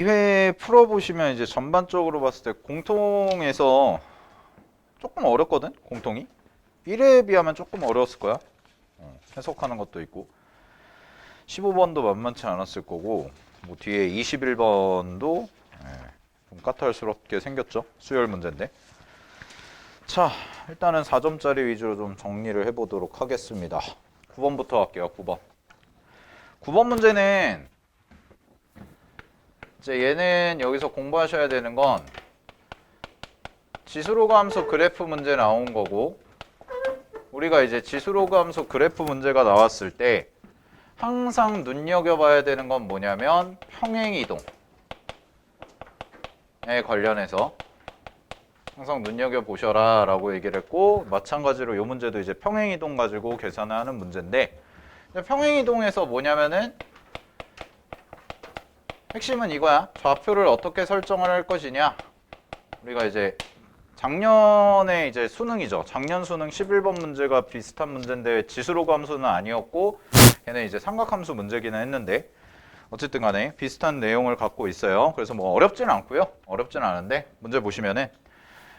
2회 풀어보시면 이제 전반적으로 봤을 때 공통에서 조금 어렵거든? 공통이? 1회에 비하면 조금 어려웠을 거야. 해석하는 것도 있고 15번도 만만치 않았을 거고 뭐 뒤에 21번도 좀 까탈스럽게 생겼죠. 수열 문제인데. 자, 일단은 4점짜리 위주로 좀 정리를 해보도록 하겠습니다. 9번부터 할게요. 9번. 9번 문제는 이제 얘는 여기서 공부하셔야 되는 건 지수로그 함수 그래프 문제 나온 거고, 우리가 이제 지수로그 함수 그래프 문제가 나왔을 때 항상 눈여겨봐야 되는 건 뭐냐면 평행이동에 관련해서 항상 눈여겨보셔라 라고 얘기를 했고, 마찬가지로 이 문제도 이제 평행이동 가지고 계산하는 문제인데, 평행이동에서 뭐냐면은 핵심은 이거야. 좌표를 어떻게 설정을 할 것이냐. 우리가 이제 작년에 이제 수능이죠. 작년 수능 11번 문제가 비슷한 문제인데 지수로그 함수는 아니었고 걔는 이제 삼각함수 문제기는 했는데 어쨌든 간에 비슷한 내용을 갖고 있어요. 그래서 뭐 어렵진 않고요. 어렵진 않은데 문제 보시면은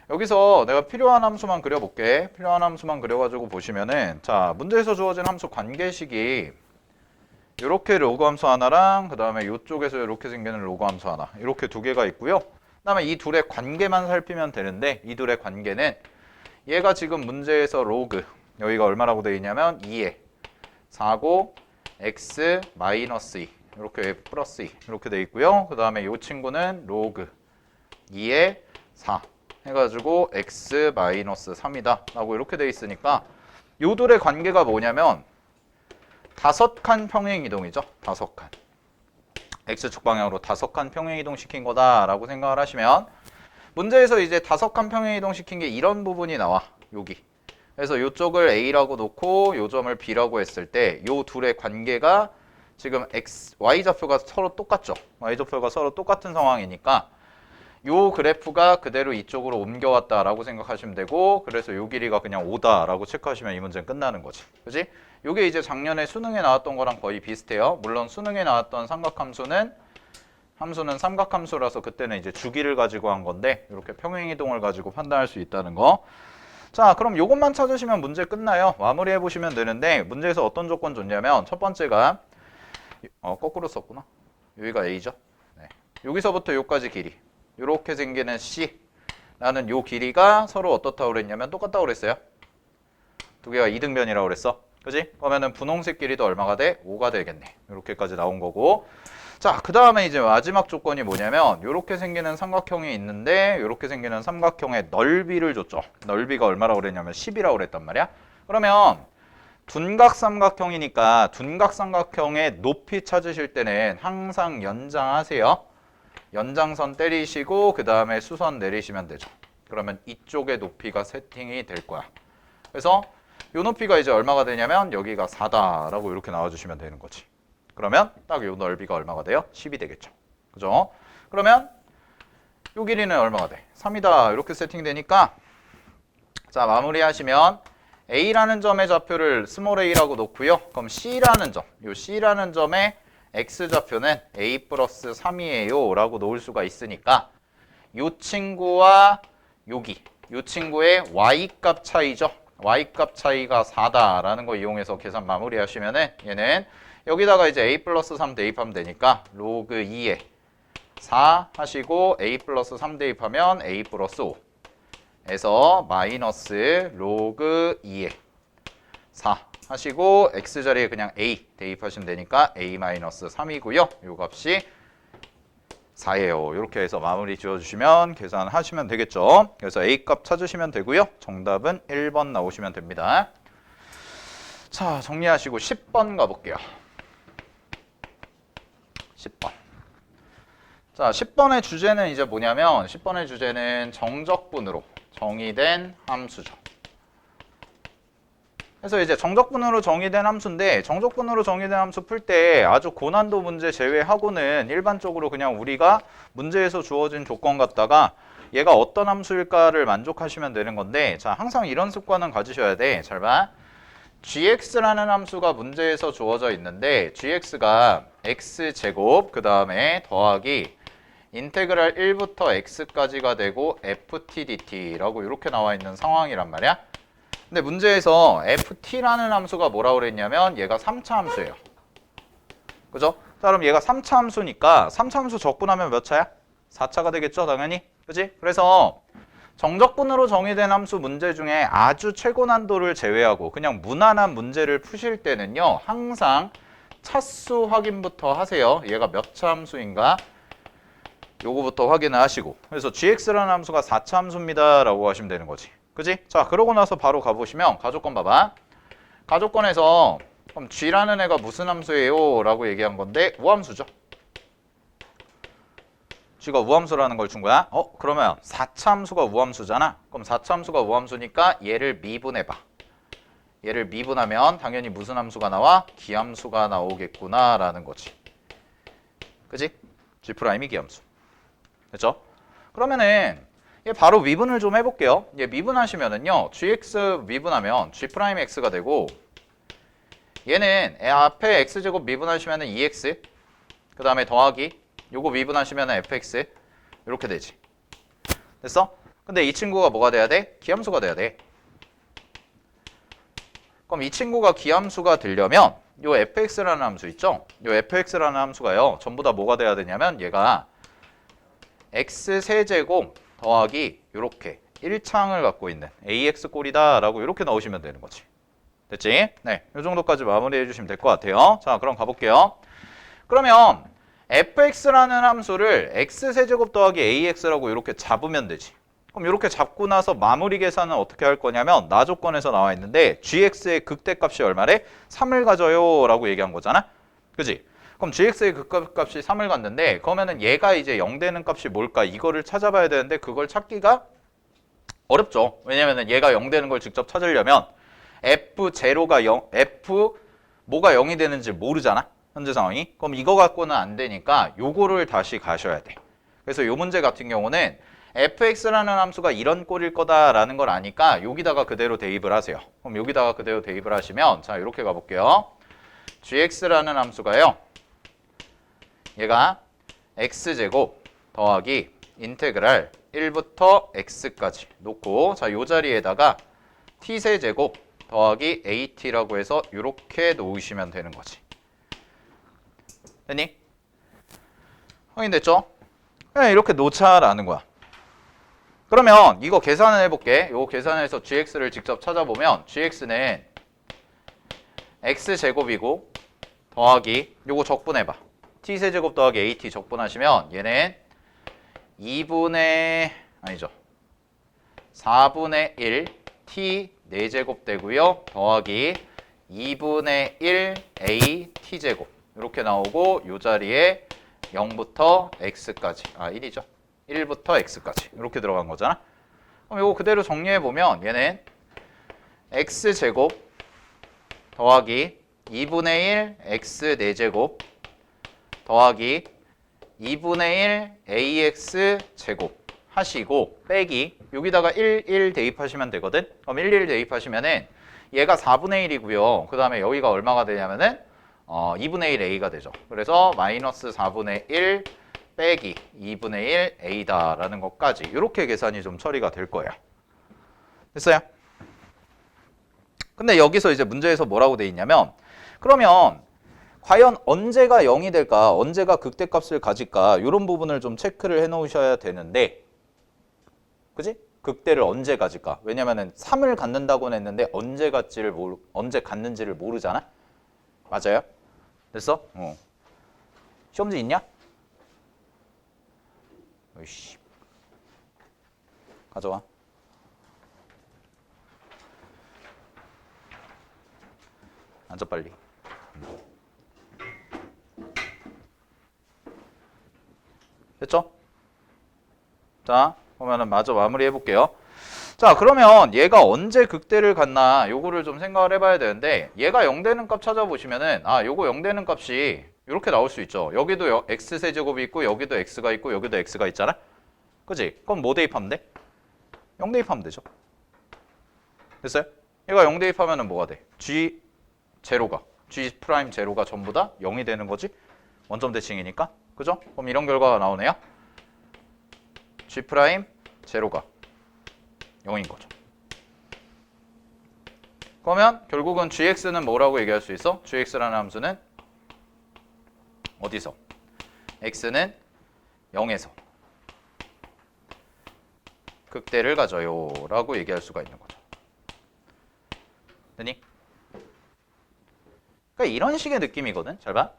여기서 내가 필요한 함수만 그려볼게. 필요한 함수만 그려가지고 보시면은 자, 문제에서 주어진 함수 관계식이 이렇게 로그 함수 하나랑 그 다음에 이쪽에서 이렇게 생기는 로그 함수 하나, 이렇게 두 개가 있고요. 그 다음에 이 둘의 관계만 살피면 되는데, 이 둘의 관계는 얘가 지금 문제에서 로그, 여기가 얼마라고 되어 있냐면 2에 4고 x 마이너스 2 이렇게 플러스 2 이렇게 되어 있고요. 그 다음에 이 친구는 로그 2에 4 해가지고 x 마이너스 3이다 라고 이렇게 되어 있으니까 이 둘의 관계가 뭐냐면 5칸 평행이동이죠. 5칸. X축 방향으로 5칸 평행이동 시킨 거다라고 생각을 하시면, 문제에서 이제 5칸 평행이동 시킨 게 이런 부분이 나와. 여기. 그래서 이쪽을 A라고 놓고 이 점을 B라고 했을 때 이 둘의 관계가 지금 Y좌표가 서로 똑같죠. Y좌표가 서로 똑같은 상황이니까 요 그래프가 그대로 이쪽으로 옮겨왔다라고 생각하시면 되고, 그래서 요 길이가 그냥 5다라고 체크하시면 이 문제는 끝나는 거지. 그지? 요게 이제 작년에 수능에 나왔던 거랑 거의 비슷해요. 물론 수능에 나왔던 삼각함수는 삼각함수라서 그때는 이제 주기를 가지고 한 건데 이렇게 평행이동을 가지고 판단할 수 있다는 거. 자, 그럼 요것만 찾으시면 문제 끝나요. 마무리해 보시면 되는데, 문제에서 어떤 조건 줬냐면 첫 번째가 거꾸로 썼구나. 여기가 A죠. 네. 여기서부터 요까지 길이. 이렇게 생기는 C라는 요 길이가 서로 어떻다고 그랬냐면 똑같다고 그랬어요. 두 개가 이등변이라고 그랬어. 그지? 그러면은 분홍색 길이도 얼마가 돼? 5가 되겠네. 이렇게까지 나온 거고. 자, 그 다음에 이제 마지막 조건이 뭐냐면 이렇게 생기는 삼각형이 있는데 이렇게 생기는 삼각형의 넓이를 줬죠. 넓이가 얼마라고 그랬냐면 10이라고 그랬단 말이야. 그러면 둔각 삼각형이니까 둔각 삼각형의 높이 찾으실 때는 항상 연장하세요. 연장선 때리시고 그 다음에 수선 내리시면 되죠. 그러면 이쪽의 높이가 세팅이 될 거야. 그래서 이 높이가 이제 얼마가 되냐면 여기가 4다라고 이렇게 나와주시면 되는 거지. 그러면 딱 이 넓이가 얼마가 돼요? 10이 되겠죠. 그죠? 그러면 이 길이는 얼마가 돼? 3이다. 이렇게 세팅되니까 자, 마무리하시면 A라는 점의 좌표를 스몰 a라고 놓고요. 그럼 C라는 점, 이 C라는 점의 x좌표는 a 플러스 3이에요 라고 놓을 수가 있으니까 이 친구와 여기 이 친구의 y값 차이죠. y값 차이가 4다라는 거 이용해서 계산 마무리 하시면은 얘는 여기다가 이제 a 플러스 3 대입하면 되니까 로그 2에 4 하시고 a 플러스 3 대입하면 a 플러스 5 에서 마이너스 로그 2에 4 하시고 x자리에 그냥 a 대입하시면 되니까 a-3이고요. 요 값이 4예요. 이렇게 해서 마무리 지어주시면 계산하시면 되겠죠. 그래서 a값 찾으시면 되고요. 정답은 1번 나오시면 됩니다. 자, 정리하시고 10번 가볼게요. 10번. 자, 10번의 주제는 이제 뭐냐면 10번의 주제는 정적분으로 정의된 함수죠. 그래서 이제 정적분으로 정의된 함수인데, 정적분으로 정의된 함수 풀 때 아주 고난도 문제 제외하고는 일반적으로 그냥 우리가 문제에서 주어진 조건 갖다가 얘가 어떤 함수일까를 만족하시면 되는 건데, 자, 항상 이런 습관은 가지셔야 돼. 잘 봐. gx라는 함수가 문제에서 주어져 있는데 gx가 x제곱 그 다음에 더하기 인테그랄 1부터 x까지가 되고 ftdt라고 이렇게 나와 있는 상황이란 말이야. 근데 문제에서 ft라는 함수가 뭐라고 그랬냐면 얘가 3차 함수예요. 그죠? 자, 그럼 얘가 3차 함수니까 3차 함수 적분하면 몇 차야? 4차가 되겠죠, 당연히. 그지? 그래서 정적분으로 정의된 함수 문제 중에 아주 최고 난도를 제외하고 그냥 무난한 문제를 푸실 때는요, 항상 차수 확인부터 하세요. 얘가 몇 차 함수인가? 요거부터 확인을 하시고. 그래서 gx라는 함수가 4차 함수입니다 라고 하시면 되는 거지. 그지? 자, 그러고 나서 바로 가보시면 가족권 봐봐. 가족권에서 그럼 g라는 애가 무슨 함수예요? 라고 얘기한 건데 우함수죠. g가 우함수라는 걸 준 거야. 그러면 4차 함수가 우함수잖아. 그럼 4차 함수가 우함수니까 얘를 미분해봐. 얘를 미분하면 당연히 무슨 함수가 나와? 기함수가 나오겠구나 라는 거지. 그지? g'이 기함수. 됐죠? 그러면은 얘 바로 미분을 좀 해볼게요. 얘 미분하시면은요, gx 미분하면 g'x가 되고, 얘는 앞에 x제곱 미분하시면은 2x, 그 다음에 더하기, 요거 미분하시면은 fx, 이렇게 되지. 됐어? 근데 이 친구가 뭐가 돼야 돼? 기함수가 돼야 돼. 그럼 이 친구가 기함수가 되려면 요 fx라는 함수 있죠? 요 fx라는 함수가요, 전부 다 뭐가 돼야 되냐면 얘가 x 세제곱 더하기 요렇게 1창을 갖고 있는 ax 꼴이다 라고 이렇게 넣으시면 되는 거지. 됐지? 네, 요 정도까지 마무리해 주시면 될 것 같아요. 자, 그럼 가볼게요. 그러면 fx라는 함수를 x세제곱 더하기 ax라고 이렇게 잡으면 되지. 그럼 이렇게 잡고 나서 마무리 계산은 어떻게 할 거냐면 나 조건에서 나와 있는데 gx의 극대값이 얼마래? 3을 가져요 라고 얘기한 거잖아. 그지? 그럼 gx의 극대값이 3을 갔는데 그러면은 얘가 이제 0 되는 값이 뭘까? 이거를 찾아봐야 되는데 그걸 찾기가 어렵죠. 왜냐면은 얘가 0 되는 걸 직접 찾으려면 f0가 0, f 뭐가 0이 되는지 모르잖아. 현재 상황이. 그럼 이거 갖고는 안 되니까 요거를 다시 가셔야 돼. 그래서 요 문제 같은 경우는 fx라는 함수가 이런 꼴일 거다라는 걸 아니까 여기다가 그대로 대입을 하세요. 그럼 여기다가 그대로 대입을 하시면 자, 이렇게 가볼게요. gx라는 함수가요, 얘가 x제곱 더하기 인테그랄 1부터 x까지 놓고, 자, 요 자리에다가 t세제곱 더하기 at라고 해서 이렇게 놓으시면 되는 거지. 됐니? 확인됐죠? 그냥 이렇게 놓자라는 거야. 그러면 이거 계산을 해볼게. 이거 계산해서 gx를 직접 찾아보면 gx는 x제곱이고 더하기 요거 적분해봐. t세제곱 더하기 at 적분하시면 얘는 4분의 1 t 4제곱 되고요. 더하기 2분의 1 a t제곱 이렇게 나오고 요 자리에 0부터 x까지 1이죠. 1부터 x까지 이렇게 들어간 거잖아. 그럼 이거 그대로 정리해보면 얘는 x제곱 더하기 2분의 1 x 4제곱 더하기 2분의 1 ax 제곱 하시고 빼기 여기다가 1 대입하시면 되거든. 그럼 1 대입하시면은 얘가 4분의 1이고요. 그 다음에 여기가 얼마가 되냐면은 2분의 1 a가 되죠. 그래서 마이너스 4분의 1 빼기 2분의 1 a다라는 것까지 이렇게 계산이 좀 처리가 될 거예요. 됐어요? 근데 여기서 이제 문제에서 뭐라고 돼 있냐면 그러면 과연 언제가 0이 될까? 언제가 극대값을 가질까? 이런 부분을 좀 체크를 해 놓으셔야 되는데, 그지? 극대를 언제 가질까? 왜냐면은 3을 갖는다고는 했는데 언제 갖는지를 모르잖아. 맞아요? 됐어? 시험지 있냐? 으이씨. 가져와. 앉아 빨리. 됐죠? 자, 그러면은 마저 마무리 해볼게요. 자, 그러면 얘가 언제 극대를 갖나 요거를 좀 생각을 해봐야 되는데 얘가 0 되는 값 찾아보시면은 요거 0 되는 값이 이렇게 나올 수 있죠. 여기도 x세제곱이 있고 여기도 x가 있고 여기도 x가 있잖아. 그지? 그럼 뭐 대입하면 돼? 0 대입하면 되죠. 됐어요? 얘가 0 대입하면은 뭐가 돼? g 제로가 전부 다 0이 되는 거지. 원점 대칭이니까. 그죠? 그럼 이런 결과가 나오네요. G 프라임 제로가 0인 거죠. 그러면 결국은 gx는 뭐라고 얘기할 수 있어? gx라는 함수는 어디서? x는 0에서 극대를 가져요 라고 얘기할 수가 있는 거죠. 되니? 그러니까 이런 식의 느낌이거든. 잘 봐.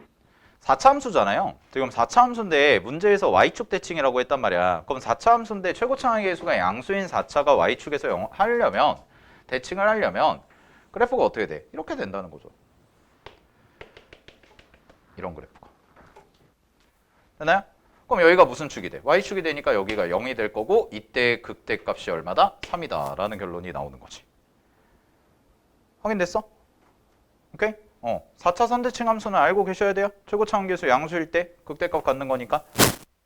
4차 함수잖아요. 지금 4차 함수인데 문제에서 y축 대칭이라고 했단 말이야. 그럼 4차 함수인데 최고차항의 계수가 양수인 4차가 y축에서 하려면 대칭을 하려면 그래프가 어떻게 돼? 이렇게 된다는 거죠. 이런 그래프가. 되나요? 그럼 여기가 무슨 축이 돼? y축이 되니까 여기가 0이 될 거고 이때 극대값이 얼마다? 3이다 라는 결론이 나오는 거지. 확인됐어? 오케이? 4차 선대칭 함수는 알고 계셔야 돼요. 최고차항 계수 양수일 때 극대값 갖는 거니까.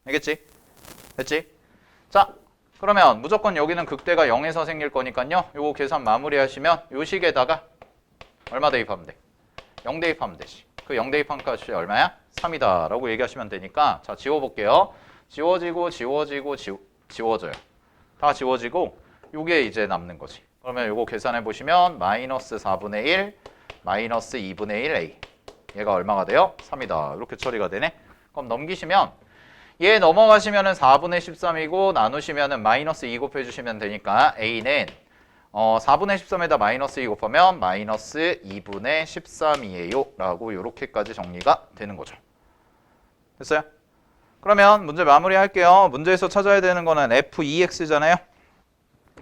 알겠지? 됐지? 자, 그러면 무조건 여기는 극대가 0에서 생길 거니까요. 요거 계산 마무리하시면 요 식에다가 얼마 대입하면 돼? 0 대입하면 되지. 그 0 대입한 값이 얼마야? 3이다 라고 얘기하시면 되니까 자, 지워볼게요. 지워지고 지워져요. 다 지워지고 요게 이제 남는 거지. 그러면 요거 계산해 보시면 마이너스 4분의 1 마이너스 2분의 1a 얘가 얼마가 돼요? 3이다. 이렇게 처리가 되네. 그럼 넘기시면 얘 넘어가시면은 4분의 13이고 나누시면은 마이너스 2 곱해주시면 되니까 a는 4분의 13에다 마이너스 2 곱하면 마이너스 2분의 13이에요 라고 이렇게까지 정리가 되는 거죠. 됐어요? 그러면 문제 마무리 할게요. 문제에서 찾아야 되는 거는 f2x잖아요.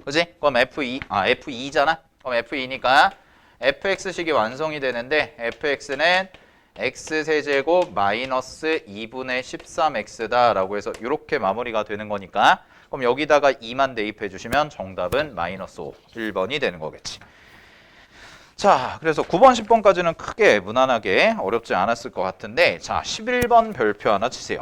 그지? 그럼 f2잖아. 그럼 f2니까 fx식이 완성이 되는데 fx는 x세제곱 마이너스 2분의 13x다 라고 해서 이렇게 마무리가 되는 거니까 그럼 여기다가 2만 대입해 주시면 정답은 마이너스 5, 1번이 되는 거겠지. 자, 그래서 9번, 10번까지는 크게 무난하게 어렵지 않았을 것 같은데 자, 11번 별표 하나 치세요.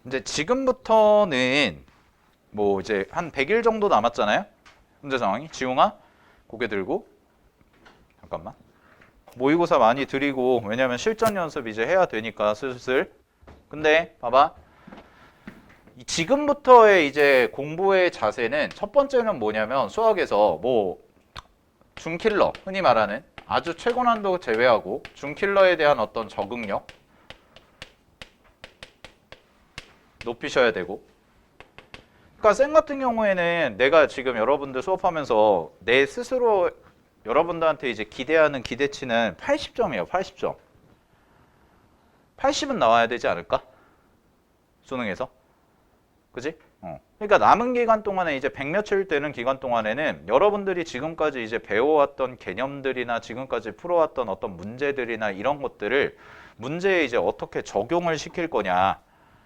이제 지금부터는 뭐 이제 한 100일 정도 남았잖아요. 문제 상황이. 지웅아, 고개 들고. 잠깐만. 모의고사 많이 드리고 왜냐면 실전 연습 이제 해야 되니까 슬슬. 근데 봐봐. 지금부터의 이제 공부의 자세는 첫 번째는 뭐냐면 수학에서 뭐 준킬러, 흔히 말하는 아주 최고난도 제외하고 준킬러에 대한 어떤 적응력 높이셔야 되고. 그러니까 쌤 같은 경우에는 내가 지금 여러분들 수업하면서 내 스스로 여러분들한테 이제 기대하는 기대치는 80점이에요. 80점. 80은 나와야 되지 않을까? 수능에서. 그지? 그러니까 남은 기간 동안에 이제 100며칠 되는 기간 동안에는 여러분들이 지금까지 이제 배워왔던 개념들이나 지금까지 풀어왔던 어떤 문제들이나 이런 것들을 문제에 이제 어떻게 적용을 시킬 거냐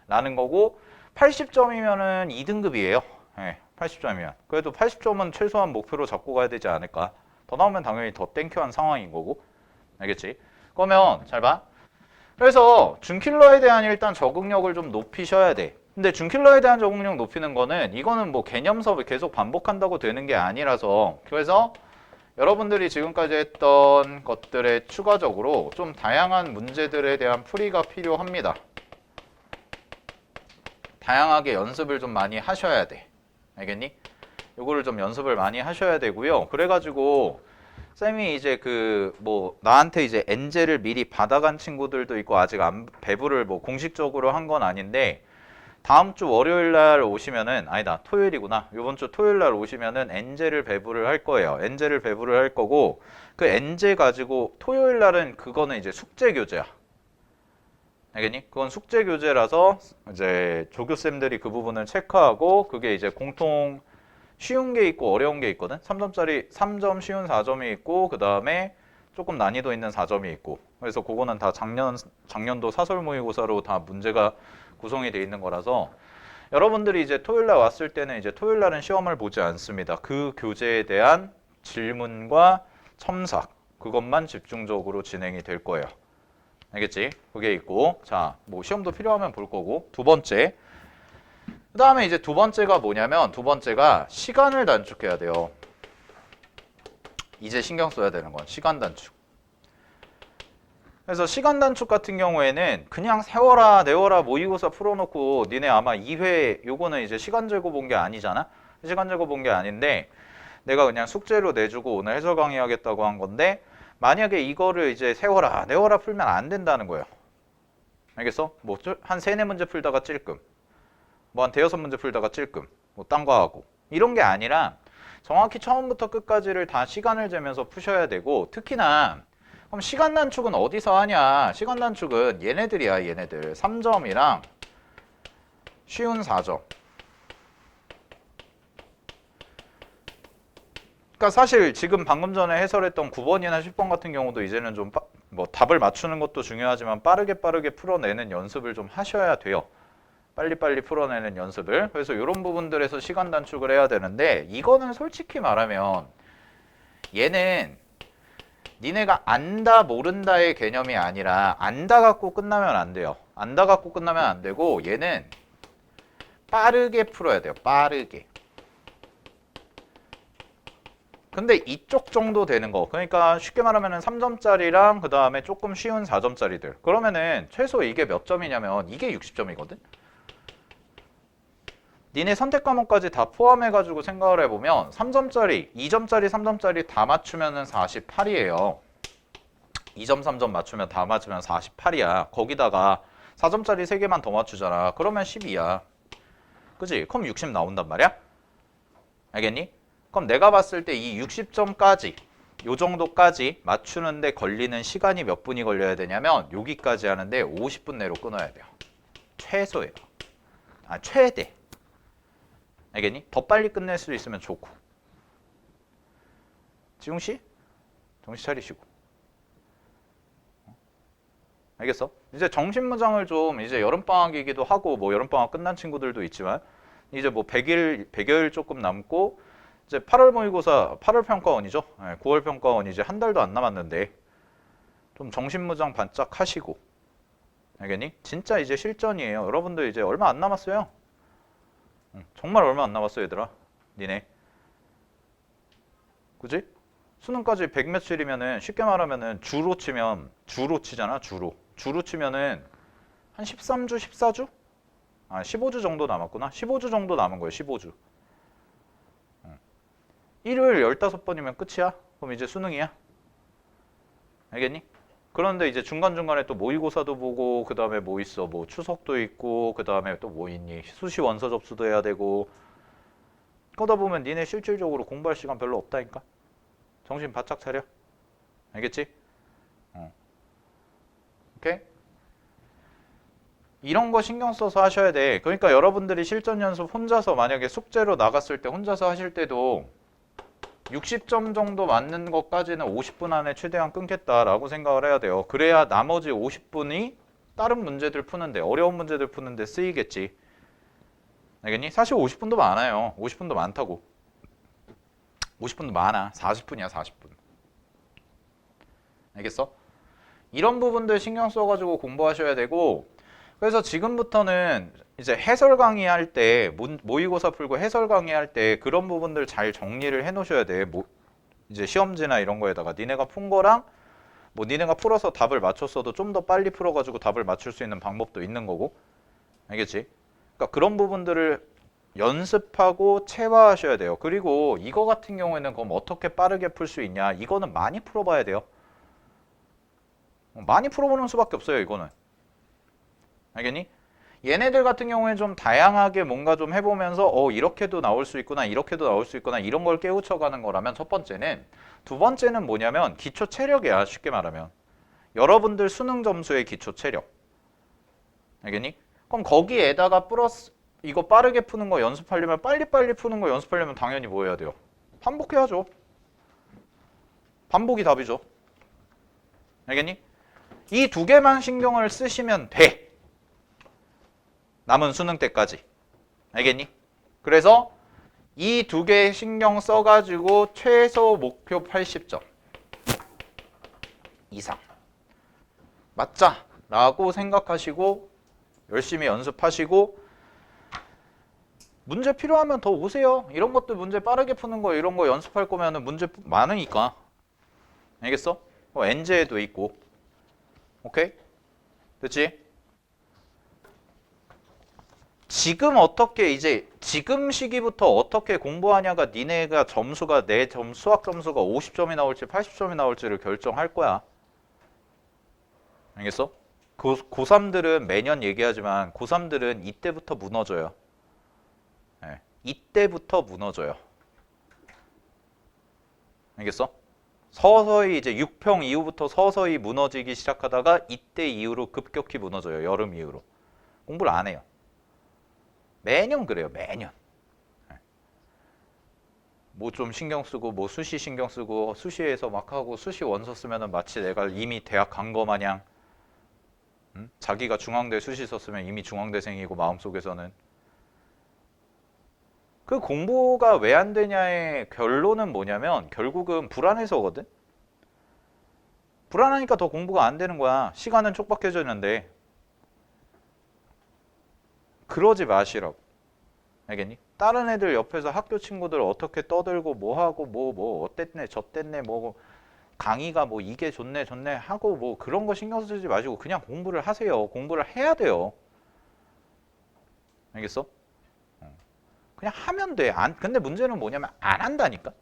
라는 거고 80점이면은 2등급이에요. 네, 80점이면. 그래도 80점은 최소한 목표로 잡고 가야 되지 않을까. 더 나오면 당연히 더 땡큐한 상황인 거고. 알겠지? 그러면 잘 봐. 그래서 준킬러에 대한 일단 적응력을 좀 높이셔야 돼. 근데 준킬러에 대한 적응력 높이는 거는 이거는 뭐 개념 수업을 계속 반복한다고 되는 게 아니라서 그래서 여러분들이 지금까지 했던 것들에 추가적으로 좀 다양한 문제들에 대한 풀이가 필요합니다. 다양하게 연습을 좀 많이 하셔야 돼. 알겠니? 요거를 좀 연습을 많이 하셔야 되고요. 그래가지고 쌤이 이제 그 뭐 나한테 이제 엔제를 미리 받아간 친구들도 있고 아직 안 배부를 뭐 공식적으로 한 건 아닌데 다음 주 월요일 날 오시면은 아니다 토요일이구나. 이번 주 토요일 날 오시면은 엔제를 배부를 할 거예요. 엔제를 배부를 할 거고 그 엔제 가지고 토요일 날은 그거는 이제 숙제 교재야. 알겠니? 그건 숙제 교재라서 이제 조교쌤들이 그 부분을 체크하고 그게 이제 공통 쉬운 게 있고 어려운 게 있거든. 3점짜리 3점 쉬운 4점이 있고 그 다음에 조금 난이도 있는 4점이 있고 그래서 그거는 다 작년도 사설 모의고사로 다 문제가 구성이 돼 있는 거라서 여러분들이 이제 토요일 날 왔을 때는 이제 토요일 날은 시험을 보지 않습니다. 그 교재에 대한 질문과 첨삭 그것만 집중적으로 진행이 될 거예요. 알겠지? 그게 있고 자, 뭐 시험도 필요하면 볼 거고 두 번째 그 다음에 이제 두 번째가 뭐냐면 두 번째가 시간을 단축해야 돼요. 이제 신경 써야 되는 건 시간 단축. 그래서 시간 단축 같은 경우에는 그냥 세워라 내워라 모의고사 풀어놓고 니네 아마 2회 요거는 이제 시간 재고 본 게 아니잖아. 시간 재고 본 게 아닌데 내가 그냥 숙제로 내주고 오늘 해설 강의하겠다고 한 건데 만약에 이거를 이제 세워라 내워라 풀면 안 된다는 거예요. 알겠어? 뭐 한 3-4문제 풀다가 찔끔 뭐 한 5-6문제 풀다가 찔끔 뭐 딴 거 하고 이런 게 아니라 정확히 처음부터 끝까지를 다 시간을 재면서 푸셔야 되고 특히나 그럼 시간 단축은 어디서 하냐? 시간 단축은 얘네들이야 얘네들 3점이랑 쉬운 4점. 그러니까 사실 지금 방금 전에 해설했던 9번이나 10번 같은 경우도 이제는 좀 뭐 답을 맞추는 것도 중요하지만 빠르게 풀어내는 연습을 좀 하셔야 돼요. 빨리빨리 풀어내는 연습을. 그래서 이런 부분들에서 시간 단축을 해야 되는데 이거는 솔직히 말하면 얘는 니네가 안다 모른다의 개념이 아니라 안다 갖고 끝나면 안 돼요. 안다 갖고 끝나면 안 되고 얘는 빠르게 풀어야 돼요. 빠르게. 근데 이쪽 정도 되는 거 그러니까 쉽게 말하면 3점짜리랑 그 다음에 조금 쉬운 4점짜리들 그러면은 최소 이게 몇 점이냐면 이게 60점이거든. 니네 선택 과목까지 다 포함해가지고 생각을 해보면 3점짜리, 2점짜리, 3점짜리 다 맞추면은 48이에요. 2점, 3점 맞추면 다 맞으면 48이야. 거기다가 4점짜리 3개만 더 맞추잖아. 그러면 12야. 그지? 그럼 60 나온단 말이야? 알겠니? 그럼 내가 봤을 때 이 60점까지 요 정도까지 맞추는데 걸리는 시간이 몇 분이 걸려야 되냐면 여기까지 하는데 50분 내로 끊어야 돼요. 최소예요. 아, 최대. 알겠니? 더 빨리 끝낼 수 있으면 좋고. 지웅씨? 정신 차리시고. 알겠어? 이제 정신무장을 좀 이제 여름방학이기도 하고 뭐 여름방학 끝난 친구들도 있지만 이제 뭐 100일 조금 남고 이제 8월 모의고사 8월 평가원이죠. 9월 평가원 이제 한 달도 안 남았는데 좀 정신무장 반짝 하시고. 알겠니? 진짜 이제 실전이에요. 여러분들 이제 얼마 안 남았어요. 정말 얼마 안 남았어 얘들아. 니네. 그지? 수능까지 100 며칠이면은 쉽게 말하면은 주로 치잖아. 주로 치면은 한 13주, 14주? 아, 15주 정도 남았구나. 15주 정도 남은 거예요. 15주. 일요일 15번이면 끝이야. 그럼 이제 수능이야. 알겠니? 그런데 이제 중간중간에 또 모의고사도 보고 그 다음에 뭐 있어? 뭐 추석도 있고 그 다음에 또 뭐 있니? 수시 원서 접수도 해야 되고 그러다 보면 니네 실질적으로 공부할 시간 별로 없다니까. 정신 바짝 차려. 알겠지? 오케이? 이런 거 신경 써서 하셔야 돼. 그러니까 여러분들이 실전 연습 혼자서 만약에 숙제로 나갔을 때 혼자서 하실 때도 60점 정도 맞는 것까지는 50분 안에 최대한 끊겠다라고 생각을 해야 돼요. 그래야 나머지 50분이 다른 문제들 푸는데 어려운 문제들 푸는데 쓰이겠지. 알겠니? 사실 50분도 많아요. 50분도 많다고. 50분도 많아. 40분이야 40분. 알겠어? 이런 부분들 신경 써가지고 공부하셔야 되고 그래서 지금부터는 이제 해설 강의할 때 모의고사 풀고 해설 강의할 때 그런 부분들 잘 정리를 해 놓으셔야 돼. 이제 시험지나 이런 거에다가 니네가 푼 거랑 뭐 니네가 풀어서 답을 맞췄어도 좀 더 빨리 풀어가지고 답을 맞출 수 있는 방법도 있는 거고. 알겠지? 그러니까 그런 부분들을 연습하고 체화하셔야 돼요. 그리고 이거 같은 경우에는 그럼 어떻게 빠르게 풀 수 있냐? 이거는 많이 풀어봐야 돼요. 많이 풀어보는 수밖에 없어요. 이거는. 알겠니? 얘네들 같은 경우에 좀 다양하게 뭔가 좀 해보면서 이렇게도 나올 수 있구나 이렇게도 나올 수 있구나 이런 걸 깨우쳐가는 거라면 첫 번째는. 두 번째는 뭐냐면 기초 체력이야. 쉽게 말하면 여러분들 수능 점수의 기초 체력. 알겠니? 그럼 거기에다가 플러스 이거 빠르게 푸는 거 연습하려면 빨리빨리 푸는 거 연습하려면 당연히 뭐 해야 돼요? 반복해야죠. 반복이 답이죠. 알겠니? 이 두 개만 신경을 쓰시면 돼. 남은 수능 때까지. 알겠니? 그래서 이 두 개 신경 써가지고 최소 목표 80점 이상 맞자 라고 생각하시고 열심히 연습하시고 문제 필요하면 더 오세요. 이런 것들 문제 빠르게 푸는 거 이런 거 연습할 거면은 문제 많으니까. 알겠어? 엔제에도 있고. 오케이? 됐지? 지금 어떻게 이제 지금 시기부터 어떻게 공부하냐가 니네가 점수가 내 수학 점수가 50점이 나올지 80점이 나올지를 결정할 거야. 알겠어? 고3들은 매년 얘기하지만 고3들은 이때부터 무너져요. 네. 이때부터 무너져요. 알겠어? 서서히 이제 6평 이후부터 서서히 무너지기 시작하다가 이때 이후로 급격히 무너져요. 여름 이후로. 공부를 안 해요. 매년 그래요. 매년. 뭐 좀 신경 쓰고 뭐 수시 신경 쓰고 수시에서 막 하고 수시 원서 쓰면은 마치 내가 이미 대학 간 거 마냥 자기가 중앙대 수시 썼으면 이미 중앙대생이고 마음속에서는 그 공부가 왜 안 되냐의 결론은 뭐냐면 결국은 불안해서거든. 불안하니까 더 공부가 안 되는 거야. 시간은 촉박해졌는데 그러지 마시라고. 알겠니? 다른 애들 옆에서 학교 친구들 어떻게 떠들고 뭐 하고 뭐 어땠네 저땠네 뭐 강의가 뭐 이게 좋네 하고 뭐 그런 거 신경 쓰지 마시고 그냥 공부를 하세요. 공부를 해야 돼요. 알겠어? 그냥 하면 돼. 근데 문제는 뭐냐면 안 한다니까.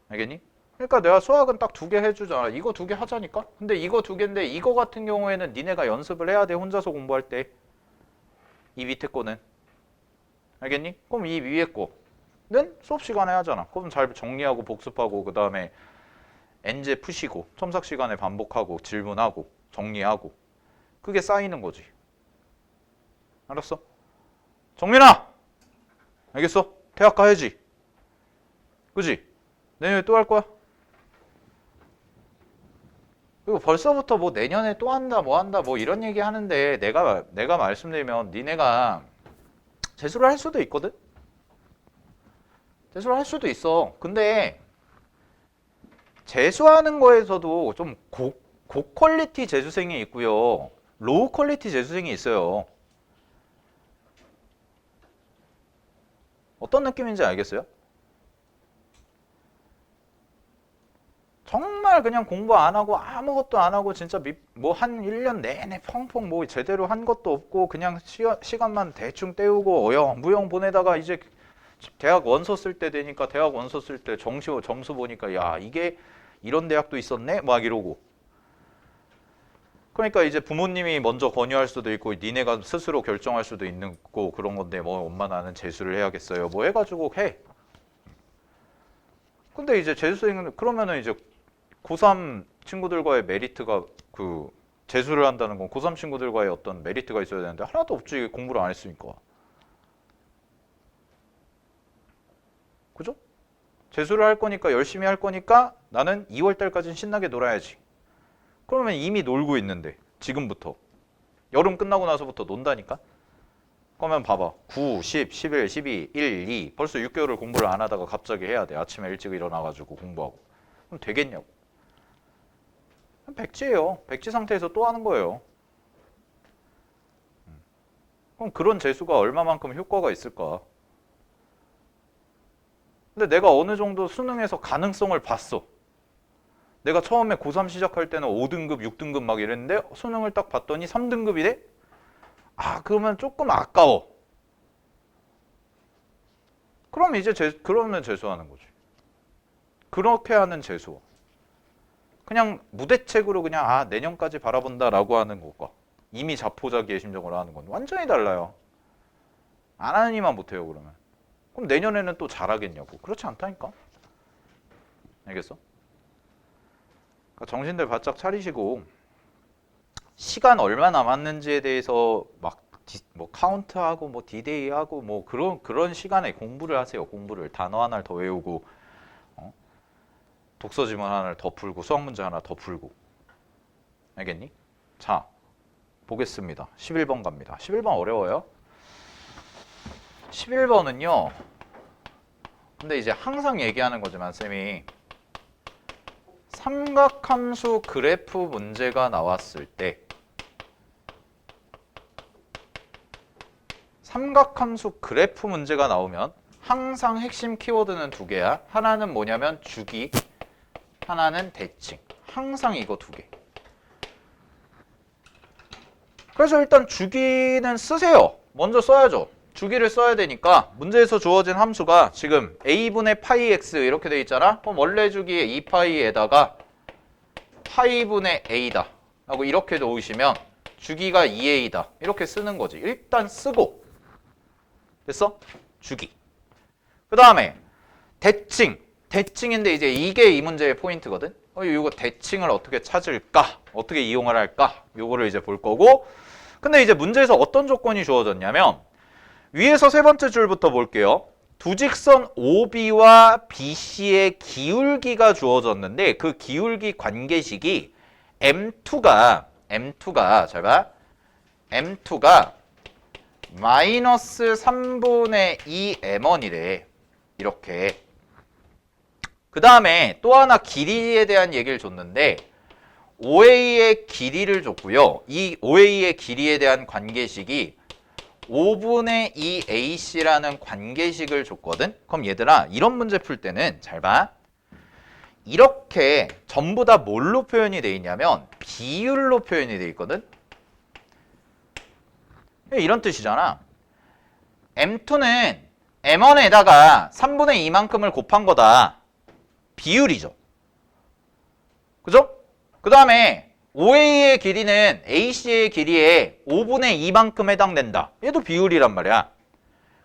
알겠니? 그러니까 내가 수학은 딱 2개 해주잖아. 이거 2개 하자니까. 근데 이거 2개인데 이거 같은 경우에는 니네가 연습을 해야 돼. 혼자서 공부할 때. 이 밑에 거는. 알겠니? 그럼 이 위에 거는 수업 시간에 하잖아. 그럼 잘 정리하고 복습하고 그 다음에 엔제 푸시고 첨삭 시간에 반복하고 질문하고 정리하고 그게 쌓이는 거지. 알았어? 정민아! 알겠어? 대학 가야지. 그지? 내년에 또 할 거야? 그리고 벌써부터 뭐 내년에 또 한다 뭐 한다 뭐 이런 얘기 하는데 내가 말씀드리면 니네가 재수를 할 수도 있거든? 재수를 할 수도 있어. 근데 재수하는 거에서도 좀 고퀄리티 재수생이 있고요. 로우 퀄리티 재수생이 있어요. 어떤 느낌인지 알겠어요? 정말 그냥 공부 안 하고 아무것도 안 하고 진짜 뭐 한 1년 내내 펑펑 뭐 제대로 한 것도 없고 그냥 시간만 대충 때우고 무용 보내다가 이제 대학 원서 쓸 때 되니까 대학 원서 쓸 때 점수 보니까 야 이게 이런 대학도 있었네? 막 이러고 그러니까 이제 부모님이 먼저 권유할 수도 있고 니네가 스스로 결정할 수도 있는 거 그런 건데 뭐 엄마 나는 재수를 해야겠어요 뭐 해가지고 해. 근데 이제 재수생은 그러면은 이제 고3 친구들과의 메리트가 그 재수를 한다는 건 고3 친구들과의 어떤 메리트가 있어야 되는데 하나도 없지 공부를 안 했으니까. 그죠? 재수를 할 거니까 열심히 할 거니까 나는 2월 달까지는 신나게 놀아야지. 그러면 이미 놀고 있는데 지금부터 여름 끝나고 나서부터 논다니까? 그러면 봐봐 9, 10, 11, 12, 1, 2 벌써 6개월을 공부를 안 하다가 갑자기 해야 돼. 아침에 일찍 일어나가지고 공부하고. 그럼 되겠냐고. 백지예요. 백지 상태에서 또 하는 거예요. 그럼 그런 재수가 얼마만큼 효과가 있을까? 근데 내가 어느 정도 수능에서 가능성을 봤어. 내가 처음에 고3 시작할 때는 5등급, 6등급 막 이랬는데 수능을 딱 봤더니 3등급이래? 아, 그러면 조금 아까워. 그럼 이제 그러면 재수하는 거지. 그렇게 하는 재수. 그냥 무대책으로 그냥 내년까지 바라본다라고 하는 것과 이미 자포자기의 심정으로 하는 건 완전히 달라요. 안 하니만 못해요 그러면. 그럼 내년에는 또 잘하겠냐고. 그렇지 않다니까. 알겠어? 그러니까 정신들 바짝 차리시고 시간 얼마 남았는지에 대해서 막 뭐 카운트하고 뭐 디데이하고 뭐 그런 시간에 공부를 하세요. 공부를 단어 하나를 더 외우고 독서 지문 하나를 더 풀고 수학 문제 하나 더 풀고. 알겠니? 자, 보겠습니다. 11번 갑니다. 11번 어려워요. 11번은요. 근데 이제 항상 얘기하는 거지만 쌤이 삼각함수 그래프 문제가 나왔을 때 삼각함수 그래프 문제가 나오면 항상 핵심 키워드는 두 개야. 하나는 뭐냐면 주기, 하나는 대칭. 항상 이거 두 개. 그래서 일단 주기는 쓰세요. 먼저 써야죠. 주기를 써야 되니까 문제에서 주어진 함수가 지금 a분의 파이 x 이렇게 돼 있잖아. 그럼 원래 주기의 2파이에다가 파이분의 a다 라고 이렇게 놓으시면 주기가 2a다 이렇게 쓰는 거지. 일단 쓰고 됐어? 주기. 그 다음에 대칭. 대칭인데 이제 이게 이 문제의 포인트거든. 이거 대칭을 어떻게 찾을까? 어떻게 이용을 할까? 요거를 이제 볼 거고. 근데 이제 문제에서 어떤 조건이 주어졌냐면 위에서 세 번째 줄부터 볼게요. 두 직선 OB와 BC의 기울기가 주어졌는데 그 기울기 관계식이 M2가 잘 봐. M2가 마이너스 3분의 2 M1이래. 이렇게. 그 다음에 또 하나 길이에 대한 얘기를 줬는데 OA의 길이를 줬고요. 이 OA의 길이에 대한 관계식이 5분의 2 AC라는 관계식을 줬거든. 그럼 얘들아 이런 문제 풀 때는 잘 봐. 이렇게 전부 다 뭘로 표현이 돼 있냐면 비율로 표현이 돼 있거든. 이런 뜻이잖아. M2는 M1에다가 3분의 2만큼을 곱한 거다. 비율이죠. 그죠? 그 다음에 OA의 길이는 AC의 길이에 5분의 2만큼 해당된다. 얘도 비율이란 말이야.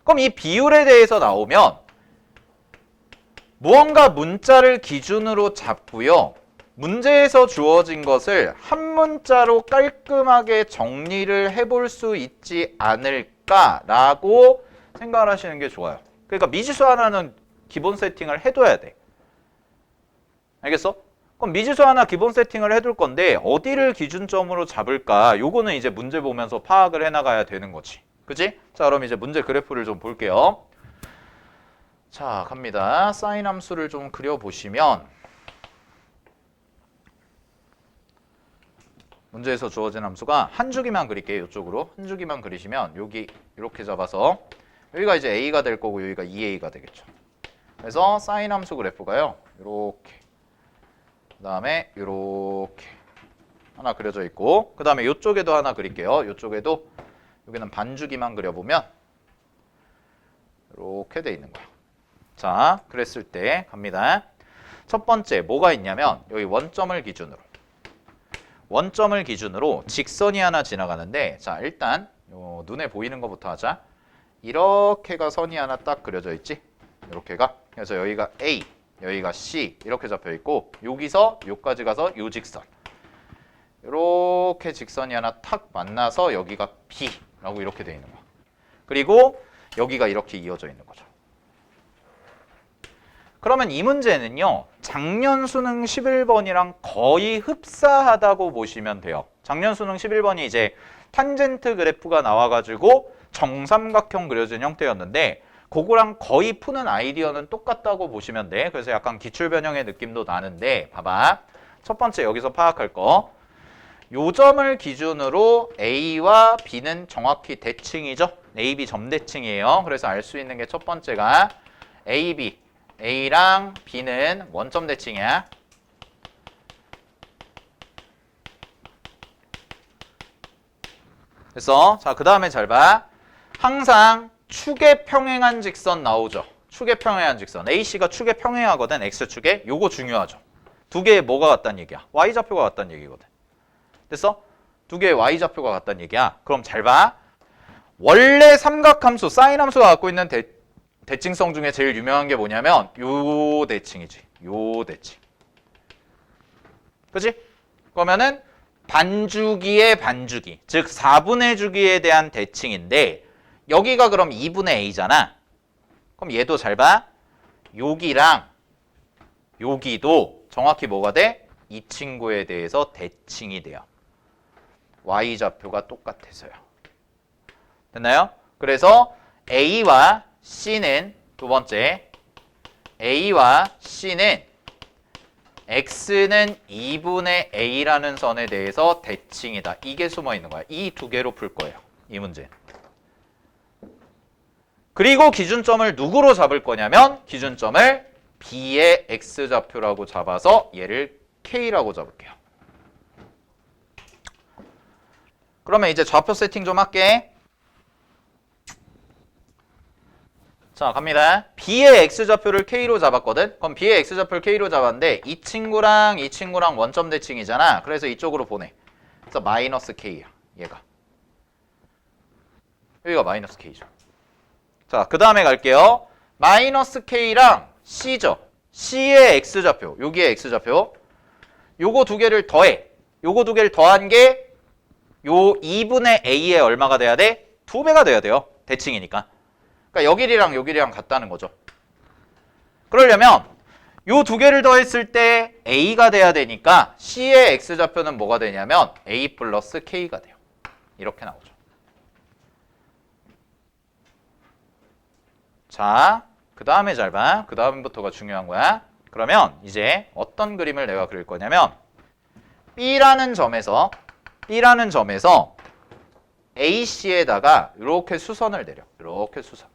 그럼 이 비율에 대해서 나오면 무언가 문자를 기준으로 잡고요. 문제에서 주어진 것을 한 문자로 깔끔하게 정리를 해볼 수 있지 않을까라고 생각을 하시는 게 좋아요. 그러니까 미지수 하나는 기본 세팅을 해둬야 돼. 알겠어? 그럼 미지수 하나 기본 세팅을 해둘 건데 어디를 기준점으로 잡을까? 요거는 이제 문제 보면서 파악을 해나가야 되는 거지. 그치? 자, 그럼 이제 문제 그래프를 좀 볼게요. 자, 갑니다. 사인 함수를 좀 그려보시면 문제에서 주어진 함수가 한 주기만 그릴게요. 이쪽으로 한 주기만 그리시면 여기 이렇게 잡아서 여기가 이제 a가 될 거고 여기가 2a가 되겠죠. 그래서 사인 함수 그래프가요. 이렇게 그 다음에 이렇게 하나 그려져 있고 그 다음에 이쪽에도 하나 그릴게요. 이쪽에도 여기는 반주기만 그려보면 이렇게 돼 있는 거예요. 자, 그랬을 때 갑니다. 첫 번째 뭐가 있냐면 여기 원점을 기준으로 직선이 하나 지나가는데 자, 일단 요 눈에 보이는 것부터 하자. 이렇게가 선이 하나 딱 그려져 있지? 이렇게가. 그래서 여기가 A, 여기가 C 이렇게 잡혀 있고 여기서 여기까지 가서 요 직선. 이렇게 직선이 하나 탁 만나서 여기가 B라고 이렇게 돼 있는 거야. 그리고 여기가 이렇게 이어져 있는 거죠. 그러면 이 문제는요. 작년 수능 11번이랑 거의 흡사하다고 보시면 돼요. 작년 수능 11번이 이제 탄젠트 그래프가 나와가지고 정삼각형 그려진 형태였는데 그거랑 거의 푸는 아이디어는 똑같다고 보시면 돼. 그래서 약간 기출변형의 느낌도 나는데 봐봐. 첫 번째 여기서 파악할 거. 요 점을 기준으로 A와 B는 정확히 대칭이죠. A, B 점대칭이에요. 그래서 알 수 있는 게 첫 번째가 A, B. A랑 B는 원점 대칭이야. 됐어? 자, 그 다음에 잘 봐. 항상 축에 평행한 직선 나오죠. 축에 평행한 직선. AC가 축에 평행하거든. X축에. 요거 중요하죠. 두 개의 뭐가 같다는 얘기야? Y좌표가 같다는 얘기거든. 됐어? 두 개의 Y좌표가 같다는 얘기야. 그럼 잘 봐. 원래 삼각함수, 사인 함수가 갖고 있는 대칭성 중에 제일 유명한 게 뭐냐면 요 대칭이지. 요 대칭. 그치? 그러면은 반주기의 반주기. 즉 4분의 주기에 대한 대칭인데 여기가 그럼 2분의 a잖아. 그럼 얘도 잘 봐. 여기랑 여기도 정확히 뭐가 돼? 이 친구에 대해서 대칭이 돼요. Y좌표가 똑같아서요. 됐나요? 그래서 A와 C는 두 번째 A와 C는 X는 2분의 A라는 선에 대해서 대칭이다. 이게 숨어 있는 거야. 이 두 개로 풀 거예요. 이 문제. 그리고 기준점을 누구로 잡을 거냐면 기준점을 B의 X좌표라고 잡아서 얘를 K라고 잡을게요. 그러면 이제 좌표 세팅 좀 할게. 자, 갑니다. B의 X좌표를 K로 잡았거든? 그럼 B의 X좌표를 K로 잡았는데 이 친구랑 이 친구랑 원점 대칭이잖아. 그래서 이쪽으로 보내. 그래서 마이너스 K야. 얘가. 여기가 마이너스 K죠. 자, 그 다음에 갈게요. 마이너스 K랑 C죠. C의 X좌표. 여기에 X좌표. 요거 두 개를 더해. 요거 두 개를 더한 게 요 2분의 A에 얼마가 돼야 돼? 2배가 돼야 돼요. 대칭이니까. 그러니까 요 길이랑 같다는 거죠. 그러려면 요 두 개를 더했을 때 A가 돼야 되니까 C의 X좌표는 뭐가 되냐면 A 플러스 K가 돼요. 이렇게 나오죠. 자, 그 다음에 잘 봐. 그 다음부터가 중요한 거야. 그러면 이제 어떤 그림을 내가 그릴 거냐면 B라는 점에서 AC에다가 이렇게 수선을 내려. 이렇게 수선.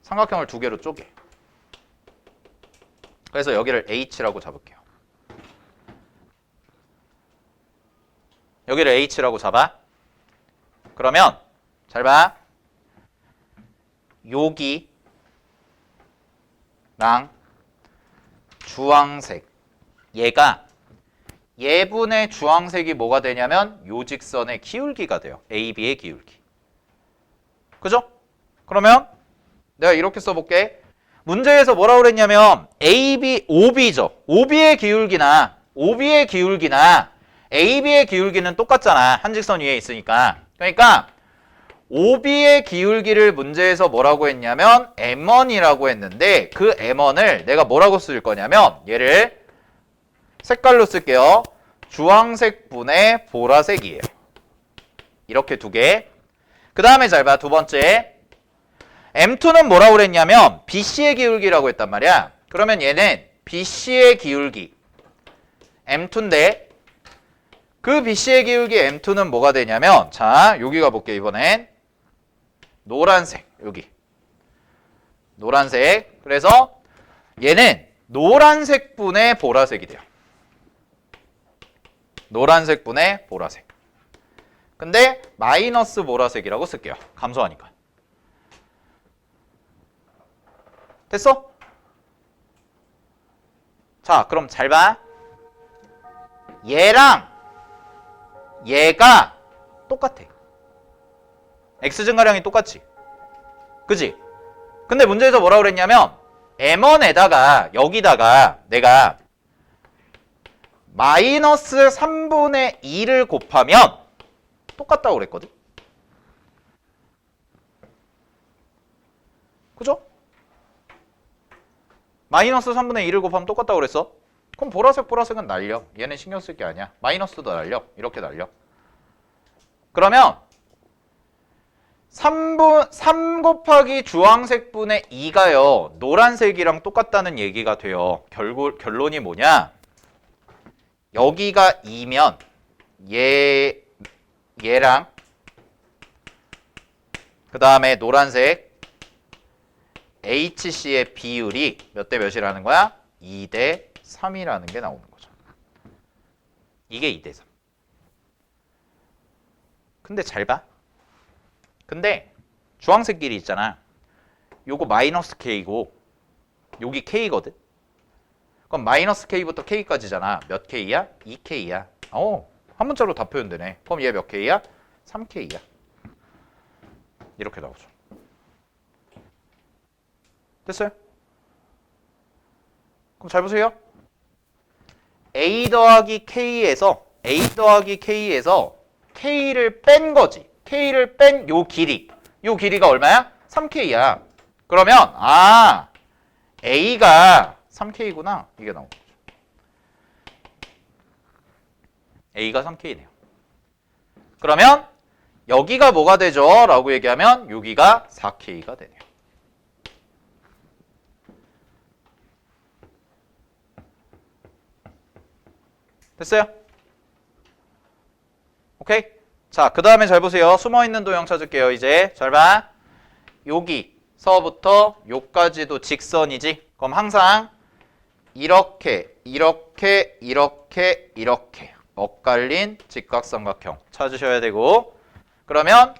삼각형을 두 개로 쪼개. 그래서 여기를 H라고 잡을게요. 여기를 H라고 잡아. 그러면 잘 봐. 여기랑 주황색 얘가 얘분의 주황색이 뭐가 되냐면 요 직선의 기울기가 돼요. AB의 기울기. 그죠? 그러면 내가 이렇게 써볼게. 문제에서 뭐라고 그랬냐면 AB, OB죠. OB의 기울기나 AB의 기울기는 똑같잖아. 한 직선 위에 있으니까. 그러니까 OB의 기울기를 문제에서 뭐라고 했냐면 M1이라고 했는데 그 M1을 내가 뭐라고 쓸 거냐면 얘를 색깔로 쓸게요. 주황색 분의 보라색이에요. 이렇게 두 개. 그 다음에 잘 봐. 두 번째. M2는 뭐라고 그랬냐면 BC의 기울기라고 했단 말이야. 그러면 얘는 BC의 기울기 M2인데 그 BC의 기울기 M2는 뭐가 되냐면 자, 여기 가볼게요. 이번엔 노란색. 여기. 노란색. 그래서 얘는 노란색 분의 보라색이 돼요. 노란색 분의 보라색. 근데 마이너스 보라색이라고 쓸게요. 감소하니까. 됐어? 자, 그럼 잘 봐. 얘랑 얘가 똑같아. X 증가량이 똑같지. 그지? 근데 문제에서 뭐라고 그랬냐면 M1에다가 여기다가 내가 마이너스 3분의 2를 곱하면 똑같다고 그랬거든. 그죠? 마이너스 3분의 2를 곱하면 똑같다고 그랬어. 그럼 보라색은 날려. 얘는 신경 쓸 게 아니야. 마이너스도 날려. 이렇게 날려. 그러면 3 곱하기 주황색 분의 2가요. 노란색이랑 똑같다는 얘기가 돼요. 결론이 뭐냐? 여기가 2면 얘랑 그 다음에 노란색 HC의 비율이 몇 대 몇이라는 거야? 2대 3이라는 게 나오는 거죠. 이게 2대 3. 근데 잘 봐. 근데 주황색 길이 있잖아. 요거 마이너스 K고 여기 K거든. 그럼 마이너스 K부터 K까지잖아. 몇 K야? 2K야. 한 문자로 다 표현되네. 그럼 얘 몇 K야? 3K야. 이렇게 나오죠. 됐어요? 그럼 잘 보세요. A 더하기 K에서 K를 뺀 거지. K를 뺀 요 길이. 요 길이가 얼마야? 3K야. 그러면 A가 3K구나. 이게 나오는 거죠. A가 3K네요. 그러면 여기가 뭐가 되죠? 라고 얘기하면 여기가 4K가 되네요. 됐어요? 오케이? 자, 그 다음에 잘 보세요. 숨어있는 도형 찾을게요. 이제 잘 봐. 여기서부터 여기까지도 직선이지. 그럼 항상 이렇게 엇갈린 직각삼각형 찾으셔야 되고, 그러면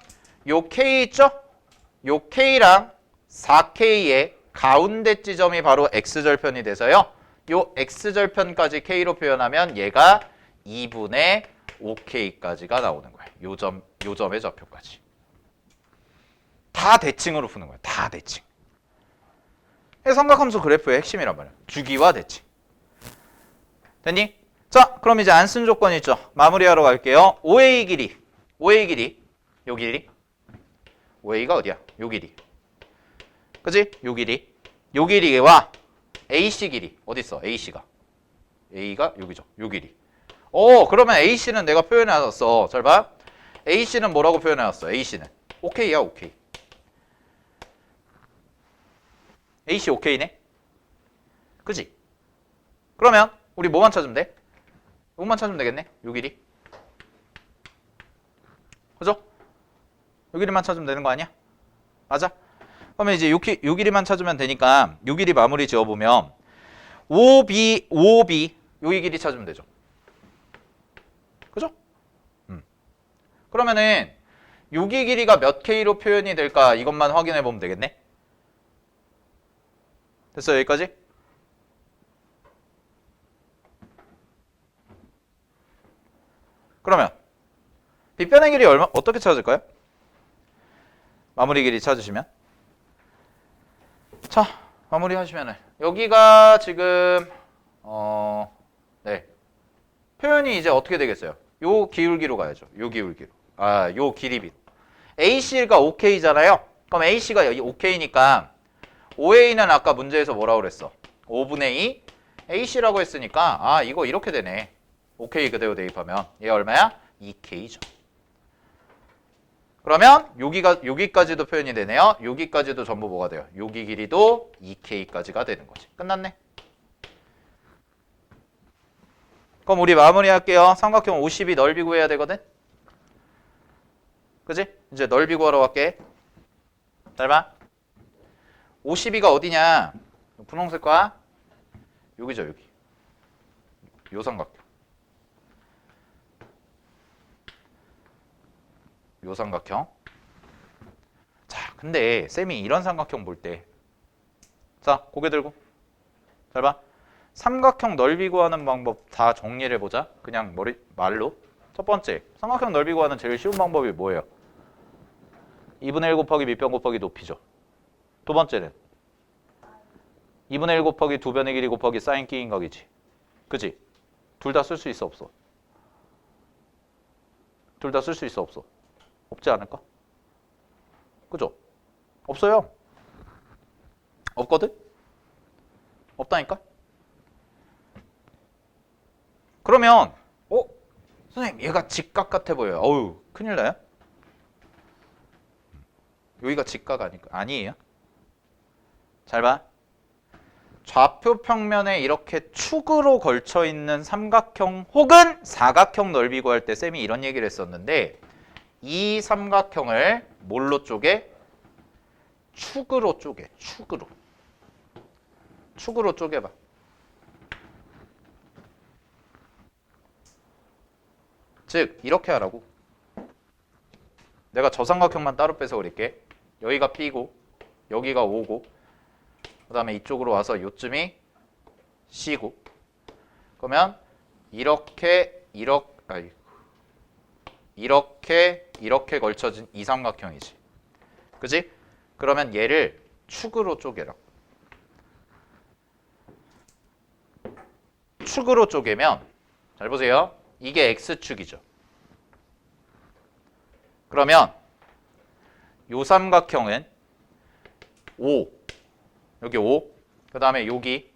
요 K 있죠? 요 K랑 4K의 가운데 지점이 바로 X절편이 돼서요. 요 X절편까지 K로 표현하면 얘가 2분의 5K까지가 나오는 거예요. 요 점의 좌표까지. 다 대칭으로 푸는 거예요. 다 대칭. 삼각함수 그래프의 핵심이란 말이야. 주기와 대칭. 됐니? 자, 그럼 이제 안 쓴 조건 있죠. 마무리하러 갈게요. OA 길이. OA 길이. 요 길이. OA가 어디야? 요 길이. 그지? 요 길이. 요 길이와 AC 길이. 어디 있어? AC가. A가 여기죠. 요 길이. 그러면 AC는 내가 표현해놨어. 잘 봐. AC는 뭐라고 표현해놨어? AC는. OK야, OK. AC OK네? 그지? 그러면 우리 뭐만 찾으면 돼? 요것만 찾으면 되겠네? 요 길이. 그죠? 요 길이만 찾으면 되는 거 아니야? 맞아? 그러면 이제 요 길이만 찾으면 되니까 요 길이 마무리 지어보면 OB 여기 길이 찾으면 되죠. 그죠? 그러면은 여기 길이가 몇 K로 표현이 될까 이것만 확인해 보면 되겠네. 됐어요? 여기까지? 그러면 빗변의 길이 어떻게 찾을까요? 마무리 길이 찾으시면, 자, 마무리 하시면은 여기가 지금 네, 표현이 이제 어떻게 되겠어요? 요 기울기로 가야죠. 요 기울기로. 요 길이비로. AC가 OK잖아요. 그럼 AC가 OK니까 OA는 아까 문제에서 뭐라고 그랬어? 5분의 2 AC라고 했으니까 이거 이렇게 되네. OK 그대로 대입하면 얘 얼마야? 2K죠. 그러면 여기까지도 표현이 되네요. 여기까지도 전부 뭐가 돼요? 여기 길이도 2K까지가 되는 거지. 끝났네. 그럼 우리 마무리할게요. 삼각형 50이 넓이 구해야 되거든. 그지? 이제 넓이 구하러 갈게. 잘 봐. 52가 어디냐? 분홍색과 여기죠, 여기. 요 삼각형. 요 삼각형. 자, 근데 쌤이 이런 삼각형 볼 때, 자, 고개 들고 잘 봐. 삼각형 넓이 구하는 방법 다 정리를 해보자. 그냥 말로. 첫 번째, 삼각형 넓이 구하는 제일 쉬운 방법이 뭐예요? 2분의 1 곱하기 밑변 곱하기 높이죠. 두 번째는 2분의 1 곱하기 두 변의 길이 곱하기 사인 끼인각이지. 그지? 둘 다 쓸 수 있어, 없어? 둘 다 쓸 수 있어, 없어? 없지 않을까? 그죠? 없어요. 없거든? 없다니까? 그러면 선생님 얘가 직각 같아 보여요. 어우, 큰일 나요? 여기가 직각 아니에요? 잘 봐. 좌표 평면에 이렇게 축으로 걸쳐 있는 삼각형 혹은 사각형 넓이 구할 때 쌤이 이런 얘기를 했었는데, 이 삼각형을 뭘로 쪼개? 축으로 쪼개. 축으로 쪼개봐. 즉 이렇게 하라고. 내가 저 삼각형만 따로 빼서 그릴게. 여기가 B고 여기가 O고 그 다음에 이쪽으로 와서 요쯤이 C고, 그러면 이렇게 걸쳐진 이 삼각형이지. 그지? 그러면 얘를 축으로 쪼개라. 축으로 쪼개면 잘 보세요. 이게 X축이죠. 그러면 요 삼각형은 5, 여기 5, 그 다음에 여기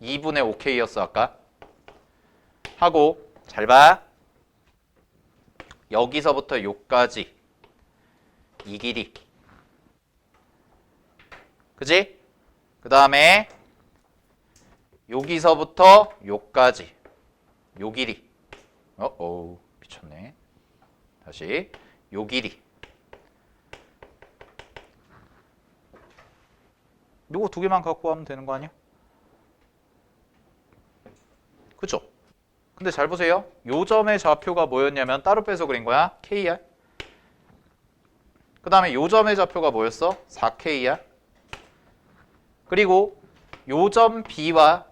2분의 5K였어 아까. 하고 잘 봐. 여기서부터 요까지 이 길이. 그지? 그 다음에 여기서부터 요까지 요 길이. 미쳤네. 다시 요 길이. 요거 두 개만 갖고 가면 되는 거 아니야? 그죠? 근데 잘 보세요. 요 점의 좌표가 뭐였냐면 따로 빼서 그린 거야. K야. 그 다음에 요 점의 좌표가 뭐였어? 4K야. 그리고 요 점 B와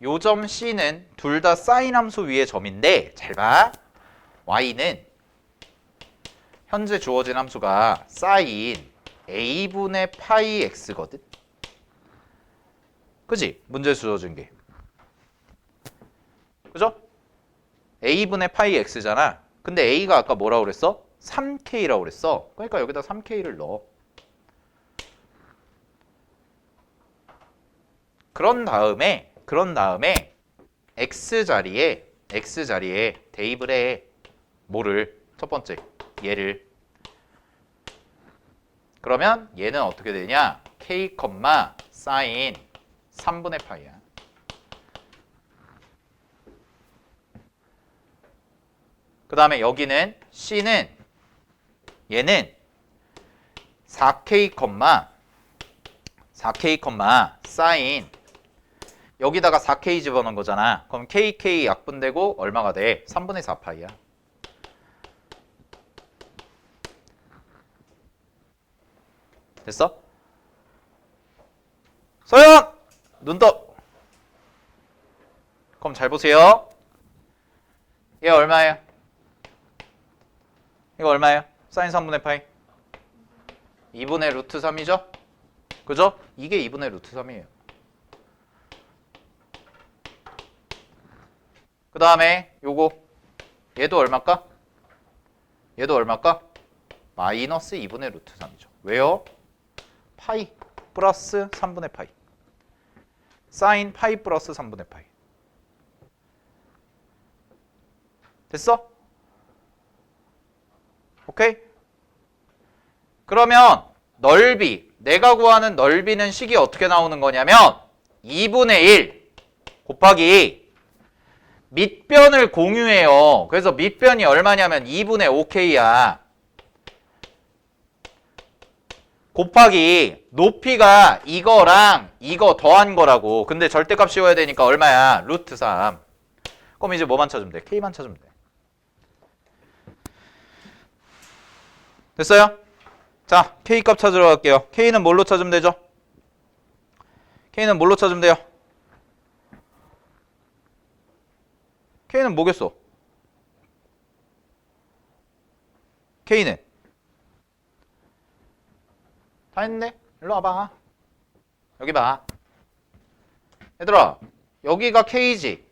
요 점 C는 둘 다 사인 함수 위의 점인데 잘 봐. Y는 현재 주어진 함수가 사인 A분의 파이 X거든. 그지? 문제 주어진 게. 그죠? A분의 파이 X잖아. 근데 A가 아까 뭐라고 그랬어? 3K라고 그랬어. 그러니까 여기다 3K를 넣어. 그런 다음에 X 자리에 대입을 해. 뭐를? 첫 번째 얘를. 그러면 얘는 어떻게 되냐? K, 사인 3분의 파이야. 그 다음에 여기는 C는 얘는 4K, 사인 여기다가 4K 집어넣은 거잖아. 그럼 KK 약분되고 얼마가 돼? 3분의 4파이야. 됐어? 서영! 눈 떠! 그럼 잘 보세요. 얘 얼마예요? 이거 얼마예요? 사인 3분의 파이 2분의 루트 3이죠? 그죠? 이게 2분의 루트 3이에요. 그 다음에 요거 얘도 얼마일까? 얘도 얼마일까? 마이너스 2분의 루트 3이죠. 왜요? 파이 플러스 3분의 파이 사인 파이 플러스 3분의 파이. 됐어? 오케이? 그러면 넓이, 내가 구하는 넓이는 식이 어떻게 나오는 거냐면 2분의 1 곱하기 밑변을 공유해요. 그래서 밑변이 얼마냐면 2분의 5K야. 곱하기 높이가 이거랑 이거 더한 거라고. 근데 절대값 씌워야 되니까 얼마야? 루트 3. 그럼 이제 뭐만 찾으면 돼? K만 찾으면 돼. 됐어요? 자, K값 찾으러 갈게요. K는 뭘로 찾으면 되죠? K는 뭘로 찾으면 돼요? K는 뭐겠어? K는 다 했네? 일로 와봐. 여기 봐. 얘들아, 여기가 K지.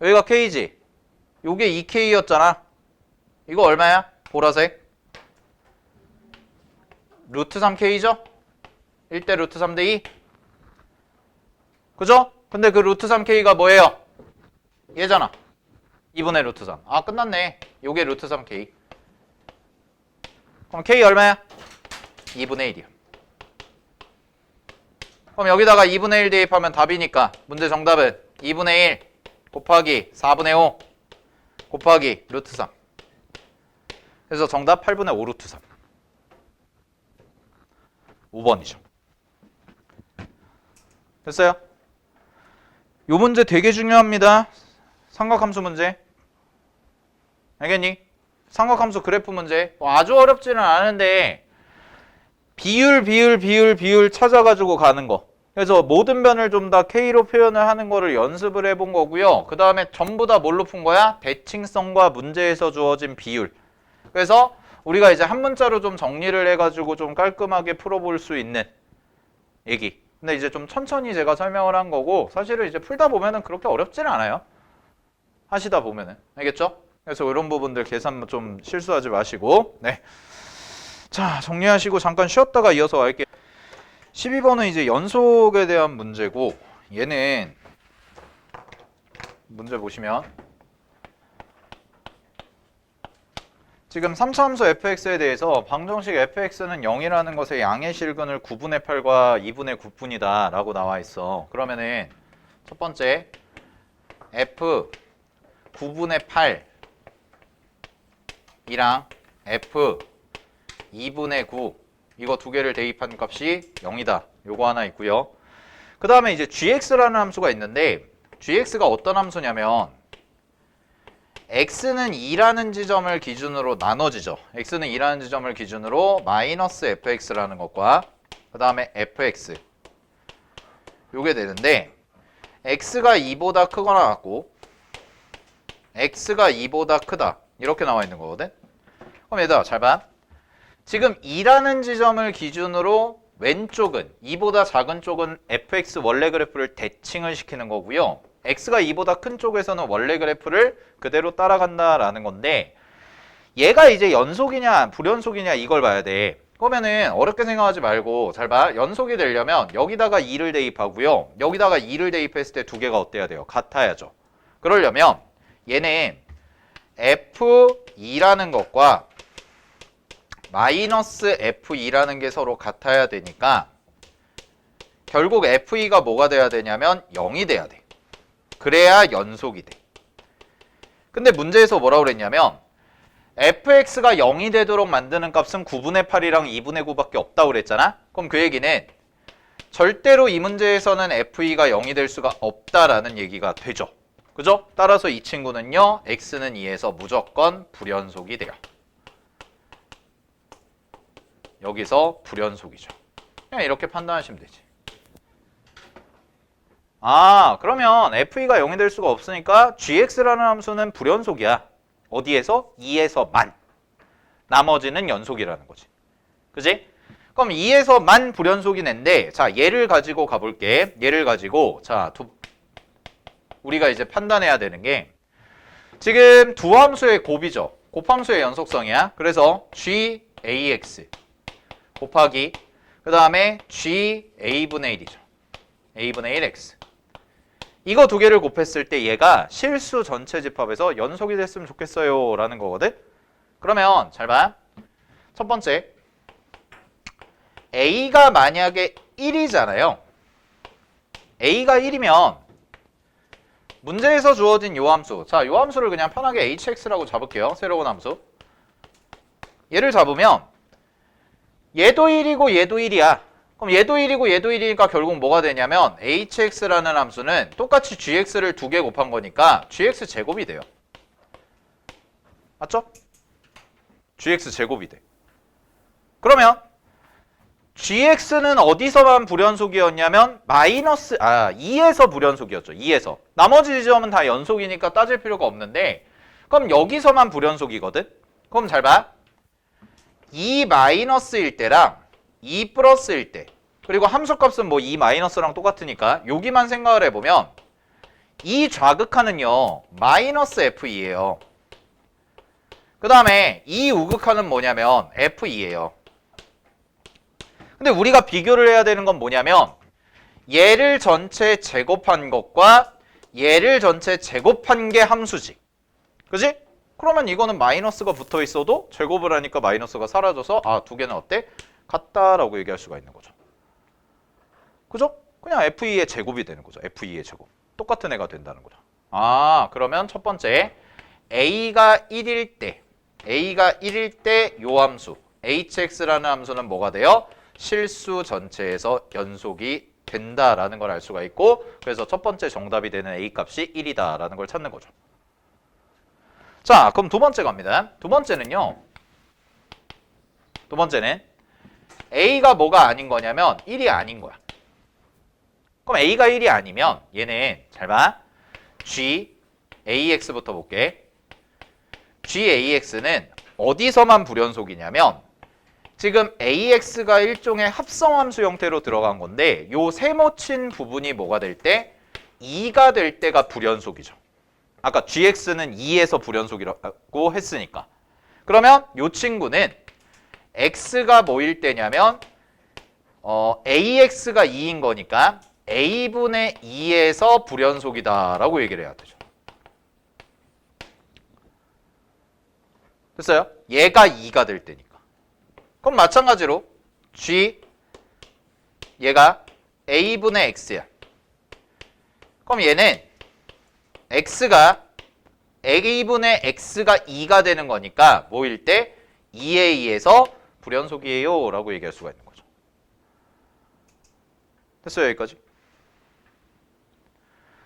여기가 K지. 요게 2K였잖아. 이거 얼마야? 보라색. 루트 3K죠? 1대 루트 3대 2. 그죠? 근데 그 루트 3K가 뭐예요? 얘잖아. 2분의 루트 3. 아, 끝났네. 요게 루트 3K. 그럼 K 얼마야? 2분의 1이야. 그럼 여기다가 2분의 1 대입하면 답이니까 문제 정답은 2분의 1 곱하기 4분의 5 곱하기 루트 3. 그래서 정답 8분의 5 루트 3. 5번이죠. 됐어요? 요 문제 되게 중요합니다. 삼각함수 문제. 알겠니? 삼각함수 그래프 문제. 아주 어렵지는 않은데 비율 찾아가지고 가는 거. 그래서 모든 변을 좀 다 K로 표현을 하는 거를 연습을 해본 거고요. 그 다음에 전부 다 뭘로 푼 거야? 대칭성과 문제에서 주어진 비율. 그래서 우리가 이제 한 문자로 좀 정리를 해가지고 좀 깔끔하게 풀어볼 수 있는 얘기. 근데 이제 좀 천천히 제가 설명을 한 거고 사실은 이제 풀다 보면은 그렇게 어렵지는 않아요. 하시다 보면은. 알겠죠? 그래서 이런 부분들 계산 좀 실수하지 마시고. 네. 자, 정리하시고 잠깐 쉬었다가 이어서 갈게요. 12번은 이제 연속에 대한 문제고 얘는 문제 보시면 지금 3차 함수 fx에 대해서 방정식 fx는 0이라는 것의 양의 실근을 9분의 8과 2분의 9분이다 라고 나와 있어. 그러면은 첫 번째 f 9분의 8이랑 f 2분의 9 이거 두 개를 대입한 값이 0이다. 요거 하나 있고요. 그 다음에 이제 gx라는 함수가 있는데 gx가 어떤 함수냐면 x는 2라는 지점을 기준으로 나눠지죠. x는 2라는 지점을 기준으로 마이너스 fx라는 것과 그 다음에 fx 요게 되는데 x가 2보다 크거나 같고 x가 2보다 크다 이렇게 나와 있는 거거든. 그럼 얘들아 잘 봐. 지금 2라는 지점을 기준으로 왼쪽은 2보다 작은 쪽은 fx 원래 그래프를 대칭을 시키는 거고요. x가 2보다 큰 쪽에서는 원래 그래프를 그대로 따라간다라는 건데 얘가 이제 연속이냐 불연속이냐 이걸 봐야 돼. 그러면은 어렵게 생각하지 말고 잘 봐. 연속이 되려면 여기다가 2를 대입하고요. 여기다가 2를 대입했을 때 두 개가 어때야 돼요? 같아야죠. 그러려면 얘는 f2라는 것과 마이너스 f2라는 게 서로 같아야 되니까 결국 f2가 뭐가 돼야 되냐면 0이 돼야 돼. 그래야 연속이 돼. 근데 문제에서 뭐라고 그랬냐면 fx가 0이 되도록 만드는 값은 9분의 8이랑 2분의 9밖에 없다고 그랬잖아. 그럼 그 얘기는 절대로 이 문제에서는 f2가 0이 될 수가 없다라는 얘기가 되죠. 그죠? 따라서 이 친구는요. x는 2에서 무조건 불연속이 돼요. 여기서 불연속이죠. 그냥 이렇게 판단하시면 되지. 아, 그러면 f2가 0이 될 수가 없으니까 gx라는 함수는 불연속이야. 어디에서? 2에서만. 나머지는 연속이라는 거지. 그지? 그럼 2에서만 불연속이 낸데 자, 얘를 가지고 가볼게. 얘를 가지고 자, 우리가 이제 판단해야 되는 게 지금 두 함수의 곱이죠. 곱함수의 연속성이야. 그래서 gax 곱하기 그 다음에 ga분의 1이죠. a분의 1x 이거 두 개를 곱했을 때 얘가 실수 전체 집합에서 연속이 됐으면 좋겠어요 라는 거거든. 그러면 잘 봐. 첫 번째 a가 만약에 1이잖아요. a가 1이면 문제에서 주어진 요 함수 자, 요 함수를 그냥 편하게 hx라고 잡을게요. 새로운 함수 얘를 잡으면 얘도 1이고 얘도 1이야. 그럼 얘도 1이고 얘도 1이니까 결국 뭐가 되냐면 hx라는 함수는 똑같이 gx를 두 개 곱한 거니까 gx 제곱이 돼요. 맞죠? gx 제곱이 돼. 그러면 gx는 어디서만 불연속이었냐면 2에서 불연속이었죠. 2에서. 나머지 지점은 다 연속이니까 따질 필요가 없는데 그럼 여기서만 불연속이거든. 그럼 잘 봐. 2 마이너스일 때랑 2 플러스일 때 그리고 함수값은 뭐 2 마이너스랑 똑같으니까 여기만 생각을 해보면 이 좌극하는요 마이너스 f2예요. 그 다음에 이 우극하는 뭐냐면 f2예요. 근데 우리가 비교를 해야 되는 건 뭐냐면 얘를 전체 제곱한 것과 얘를 전체 제곱한 게 함수지. 그지? 그러면 이거는 마이너스가 붙어 있어도 제곱을 하니까 마이너스가 사라져서 아, 두 개는 어때? 같다라고 얘기할 수가 있는 거죠. 그죠? 그냥 f2의 제곱이 되는 거죠. f2의 제곱. 똑같은 애가 된다는 거죠. 아, 그러면 첫 번째 a가 1일 때 요 함수 hx라는 함수는 뭐가 돼요? 실수 전체에서 연속이 된다라는 걸 알 수가 있고 그래서 첫 번째 정답이 되는 a 값이 1이다라는 걸 찾는 거죠. 자, 그럼 두 번째 갑니다. 두 번째는 a가 뭐가 아닌 거냐면 1이 아닌 거야. 그럼 a가 1이 아니면 얘는 잘 봐. gax부터 볼게. gax는 어디서만 불연속이냐면 지금 ax가 일종의 합성함수 형태로 들어간 건데 요 세모친 부분이 뭐가 될 때 2가 될 때가 불연속이죠. 아까 gx는 2에서 불연속이라고 했으니까. 그러면 요 친구는 x가 뭐일 때냐면 ax가 2인 거니까 a분의 2에서 불연속이다라고 얘기를 해야 되죠. 됐어요? 얘가 2가 될 때니까. 그럼 마찬가지로 G 얘가 A분의 X야. 그럼 얘는 X가 A분의 X가 2가 되는 거니까 뭐일 때 2에 2에서 불연속이에요 라고 얘기할 수가 있는 거죠. 됐어요 여기까지?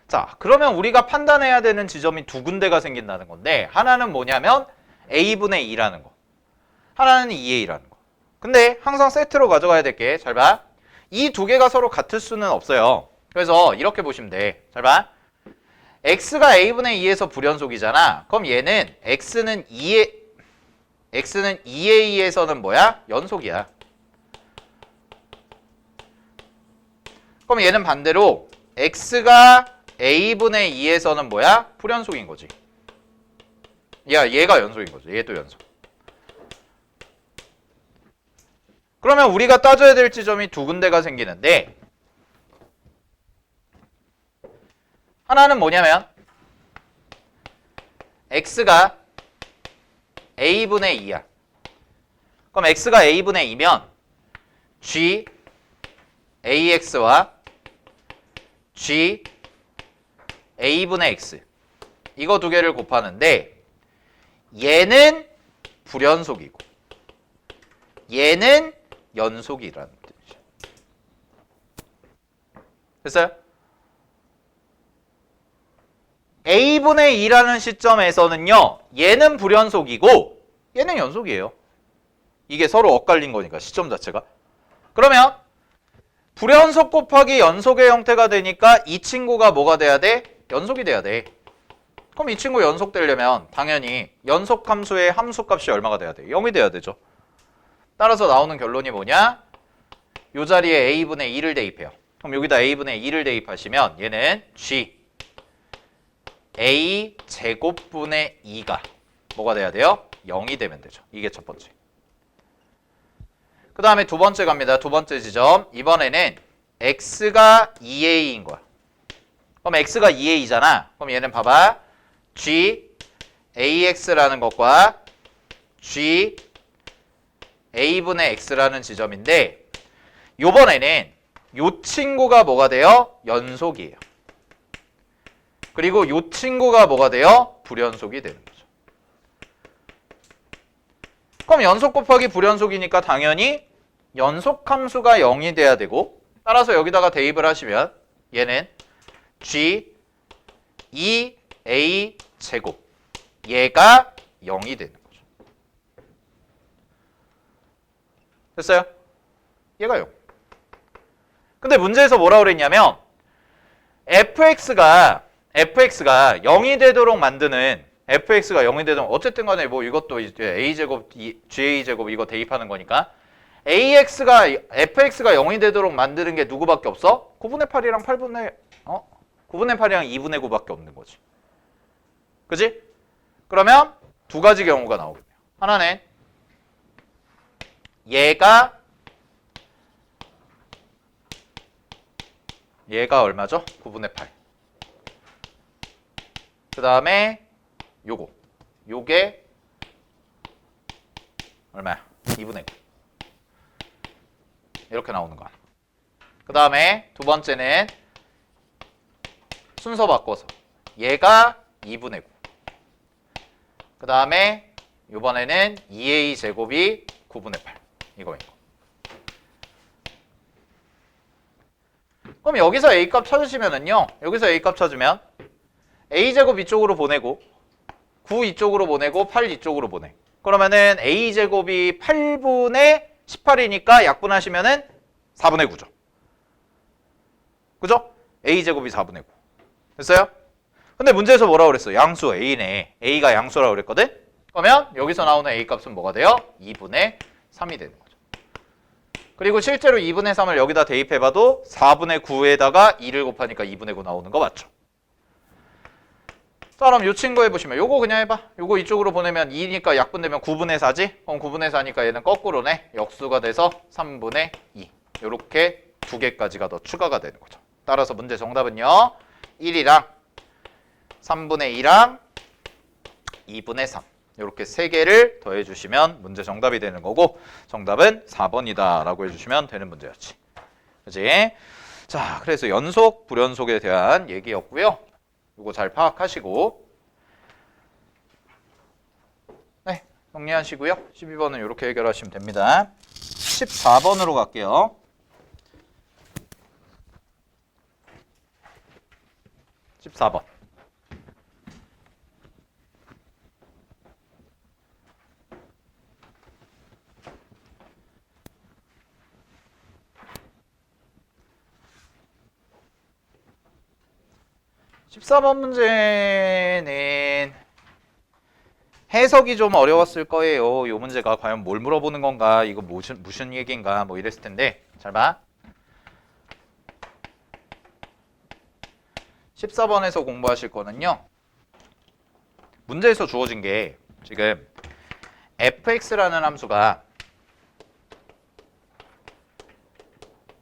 자 그러면 우리가 판단해야 되는 지점이 두 군데가 생긴다는 건데 하나는 뭐냐면 A분의 2라는 거 하나는 2의 2라는 거. 근데 항상 세트로 가져가야 될 게 잘 봐. 이 두 개가 서로 같을 수는 없어요. 그래서 이렇게 보시면 돼. 잘 봐. X가 A분의 2에서 불연속이잖아. 그럼 얘는 X는 2의 2에서는 뭐야? 연속이야. 그럼 얘는 반대로 X가 A분의 2에서는 뭐야? 불연속인 거지. 얘가 연속인 거죠. 얘도 연속. 그러면 우리가 따져야 될 지점이 두 군데가 생기는데 하나는 뭐냐면 X가 A분의 2야. 그럼 X가 A분의 2면 G AX와 G A분의 X 이거 두 개를 곱하는데 얘는 불연속이고 얘는 연속이라는 뜻이죠. 됐어요? A분의 2라는 시점에서는요. 얘는 불연속이고 얘는 연속이에요. 이게 서로 엇갈린 거니까 시점 자체가. 그러면 불연속 곱하기 연속의 형태가 되니까 이 친구가 뭐가 돼야 돼? 연속이 돼야 돼. 그럼 이 친구 연속되려면 당연히 연속함수의 함수값이 얼마가 돼야 돼? 0이 돼야 되죠. 따라서 나오는 결론이 뭐냐? 이 자리에 A분의 2를 대입해요. 그럼 여기다 A분의 2를 대입하시면 얘는 G A 제곱분의 2가 뭐가 돼야 돼요? 0이 되면 되죠. 이게 첫 번째. 그 다음에 두 번째 갑니다. 두 번째 지점. 이번에는 X가 2A인 거야. 그럼 X가 2A잖아. 그럼 얘는 봐봐. G AX라는 것과 G A분의 X라는 지점인데 요번에는 요 친구가 뭐가 돼요? 연속이에요. 그리고 요 친구가 뭐가 돼요? 불연속이 되는 거죠. 그럼 연속 곱하기 불연속이니까 당연히 연속함수가 0이 돼야 되고 따라서 여기다가 대입을 하시면 얘는 G 2A 제곱 얘가 0이 되는 거죠. 됐어요? 얘가 0. 근데 문제에서 뭐라 그랬냐면 fx가 0이 되도록 만드는 fx가 0이 되도록 어쨌든 간에 뭐 이것도 이제 a제곱, ga제곱 이거 대입하는 거니까 fx가 0이 되도록 만드는 게 누구밖에 없어? 9분의 8이랑 9분의 8이랑 2분의 9밖에 없는 거지. 그지? 그러면 두 가지 경우가 나오겠네요. 하나는 얘가 얼마죠? 9분의 8. 그 다음에 요게 얼마야? 2분의 9. 이렇게 나오는 거야. 그 다음에 두 번째는 순서 바꿔서 얘가 2분의 9. 그 다음에 이번에는 2a 제곱이 9분의 8. 이거인 거. 그럼 여기서 a 값 찾으시면은요. 여기서 a 값 찾으면 a 제곱 이쪽으로 보내고 9 이쪽으로 보내고 8 이쪽으로 보내. 그러면은 a 제곱이 8분의 18이니까 약분하시면은 4분의 9죠. 그죠? a 제곱이 4분의 9. 됐어요? 근데 문제에서 뭐라고 그랬어? 양수 a네. a가 양수라고 그랬거든? 그러면 여기서 나오는 a 값은 뭐가 돼요? 2분의 3이 되는 거죠. 그리고 실제로 2분의 3을 여기다 대입해봐도 4분의 9에다가 2를 곱하니까 2분의 9 나오는 거 맞죠? 자, 그럼 이 친구 해보시면 요거 그냥 해봐. 요거 이쪽으로 보내면 2니까 약분되면 9분의 4지? 그럼 9분의 4니까 얘는 거꾸로네. 역수가 돼서 3분의 2. 요렇게 두 개까지가 더 추가가 되는 거죠. 따라서 문제 정답은요. 1이랑 3분의 2랑 2분의 3 이렇게 세 개를 더해 주시면 문제 정답이 되는 거고 정답은 4번이다 라고 해주시면 되는 문제였지. 그치? 자, 그래서 연속, 불연속에 대한 얘기였고요. 이거 잘 파악하시고 네, 정리하시고요. 12번은 이렇게 해결하시면 됩니다. 14번으로 갈게요. 14번. (14번) 문제는 해석이 좀 어려웠을 거예요. 이 문제가 과연 뭘 물어보는 건가, 이거 무슨 얘기인가 뭐 이랬을 텐데 잘 봐. 14번에서 공부하실 거는요. 문제에서 주어진 게 지금 fx라는 함수가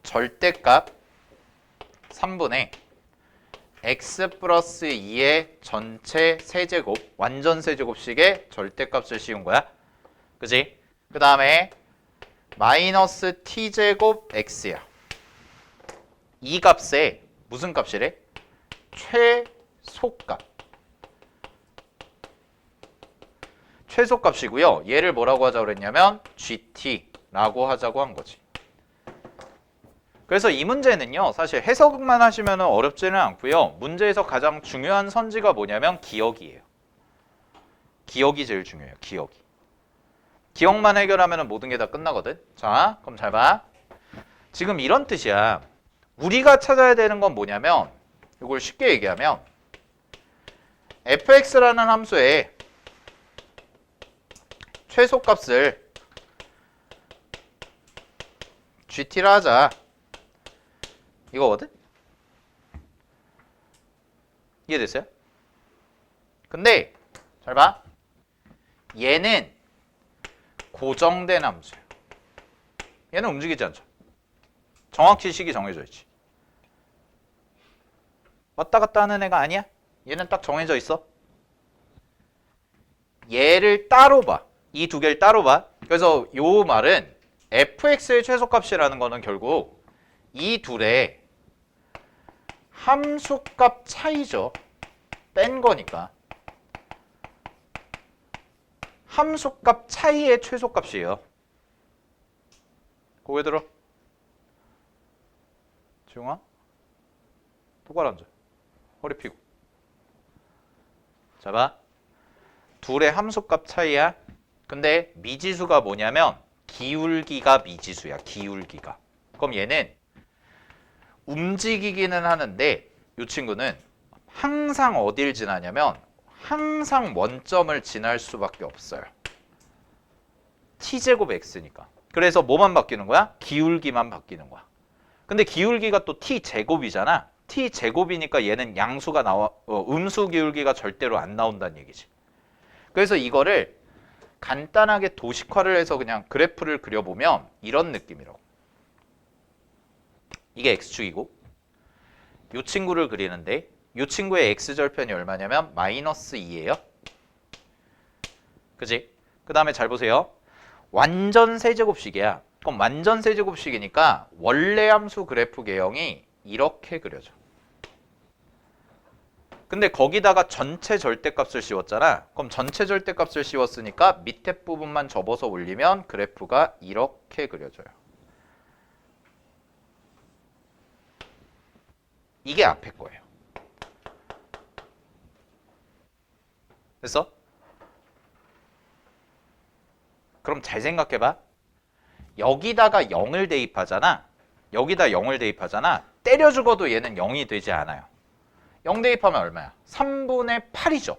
절대값 3분의 x 플러스 2의 전체 세제곱, 완전 세제곱식의 절대값을 씌운 거야. 그지? 그 다음에 마이너스 t제곱 x야. 이 값에 무슨 값이래? 최소값. 최소값이고요. 얘를 뭐라고 하자고 그랬냐면 gt라고 하자고 한 거지. 그래서 이 문제는요, 사실 해석만 하시면 어렵지는 않고요. 문제에서 가장 중요한 선지가 뭐냐면 기억이에요. 기억이 제일 중요해요. 기억이. 기억만 해결하면 모든 게 다 끝나거든. 자, 그럼 잘 봐. 지금 이런 뜻이야. 우리가 찾아야 되는 건 뭐냐면, 이걸 쉽게 얘기하면 fx라는 함수의 최소값을 gt라 하자. 이거거든? 이해됐어요? 근데 잘 봐. 얘는 고정된 함수예요. 얘는 움직이지 않죠. 정확히 식이 정해져 있지. 왔다 갔다 하는 애가 아니야. 얘는 딱 정해져 있어. 얘를 따로 봐. 이 두 개를 따로 봐. 그래서 요 말은 fx의 최소값이라는 거는 결국 이 둘의 함수값 차이죠. 뺀 거니까. 함수값 차이의 최소값이에요. 고개 들어. 지웅아, 똑바로 앉아. 허리 펴고. 자, 봐. 둘의 함수값 차이야. 근데 미지수가 뭐냐면 기울기가 미지수야. 기울기가. 그럼 얘는 움직이기는 하는데 이 친구는 항상 어딜 지나냐면 항상 원점을 지날 수밖에 없어요. t제곱 x니까. 그래서 뭐만 바뀌는 거야? 기울기만 바뀌는 거야. 근데 기울기가 또 t제곱이잖아. t제곱이니까 얘는 양수가 나와, 음수 기울기가 절대로 안 나온다는 얘기지. 그래서 이거를 간단하게 도식화를 해서 그냥 그래프를 그려보면 이런 느낌이라고. 이게 x축이고 이 친구를 그리는데 이 친구의 x절편이 얼마냐면 마이너스 2예요. 그지? 그 다음에 잘 보세요. 완전 세제곱식이야. 그럼 완전 세제곱식이니까 원래 함수 그래프 개형이 이렇게 그려져. 근데 거기다가 전체 절대값을 씌웠잖아. 그럼 전체 절대값을 씌웠으니까 밑에 부분만 접어서 올리면 그래프가 이렇게 그려져요. 이게 앞에 거예요. 됐어? 그럼 잘 생각해봐. 여기다가 0을 대입하잖아. 여기다 0을 대입하잖아. 때려 죽어도 얘는 0이 되지 않아요. 0 대입하면 얼마야? 3분의 8이죠.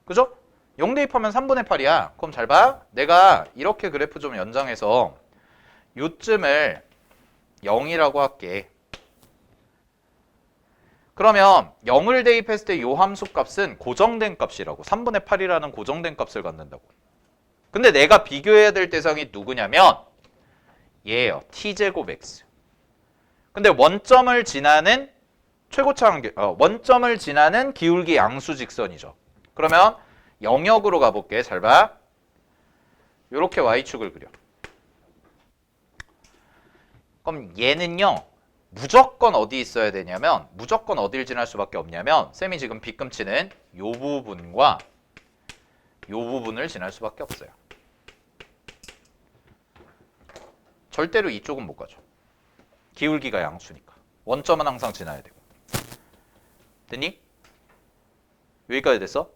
그죠? 0 대입하면 3분의 8이야. 그럼 잘 봐. 내가 이렇게 그래프 좀 연장해서 요쯤을 0이라고 할게. 그러면 0을 대입했을 때 이 함수값은 고정된 값이라고. 3분의 8이라는 고정된 값을 갖는다고. 근데 내가 비교해야 될 대상이 누구냐면 얘예요. t제곱 x. 근데 원점을 지나는 최고차 원점을 지나는 기울기 양수 직선이죠. 그러면 영역으로 가볼게. 잘 봐. 요렇게 y축을 그려. 그럼 얘는요. 무조건 어디 있어야 되냐면 무조건 어딜 지날 수밖에 없냐면 쌤이 지금 빗금치는 요 부분과 요 부분을 지날 수밖에 없어요. 절대로 이쪽은 못 가죠. 기울기가 양수니까. 원점은 항상 지나야 되고. 됐니? 여기까지 됐어?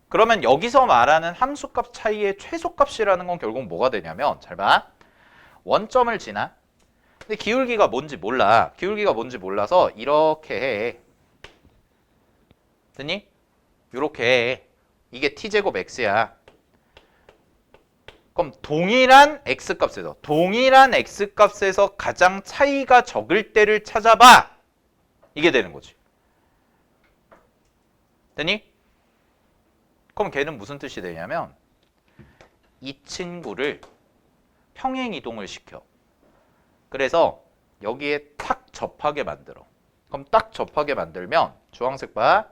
그러면 여기서 말하는 함수값 차이의 최소값이라는 건 결국 뭐가 되냐면 잘 봐. 원점을 지나. 근데 기울기가 뭔지 몰라. 기울기가 뭔지 몰라서 이렇게 해. 됐니? 이렇게 해. 이게 t제곱 x야. 그럼 동일한 x값에서 가장 차이가 적을 때를 찾아봐. 이게 되는 거지. 됐니? 그럼 걔는 무슨 뜻이 되냐면 이 친구를 평행이동을 시켜. 그래서 여기에 탁 접하게 만들어. 그럼 딱 접하게 만들면 주황색 봐.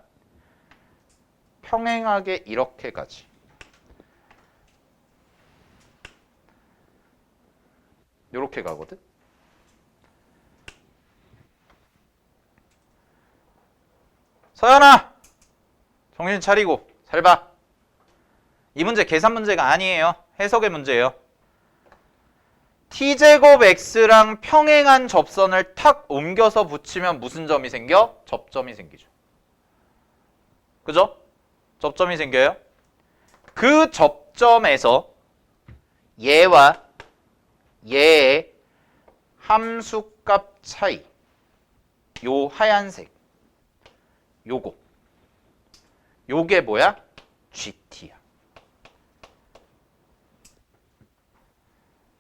평행하게 이렇게 가지. 이렇게 가거든. 서연아! 정신 차리고 잘 봐. 이 문제 계산 문제가 아니에요. 해석의 문제예요. t제곱 x랑 평행한 접선을 탁 옮겨서 붙이면 무슨 점이 생겨? 접점이 생기죠. 그죠? 접점이 생겨요. 그 접점에서 얘와 얘의 함수값 차이, 요 하얀색, 요게 뭐야? GT야.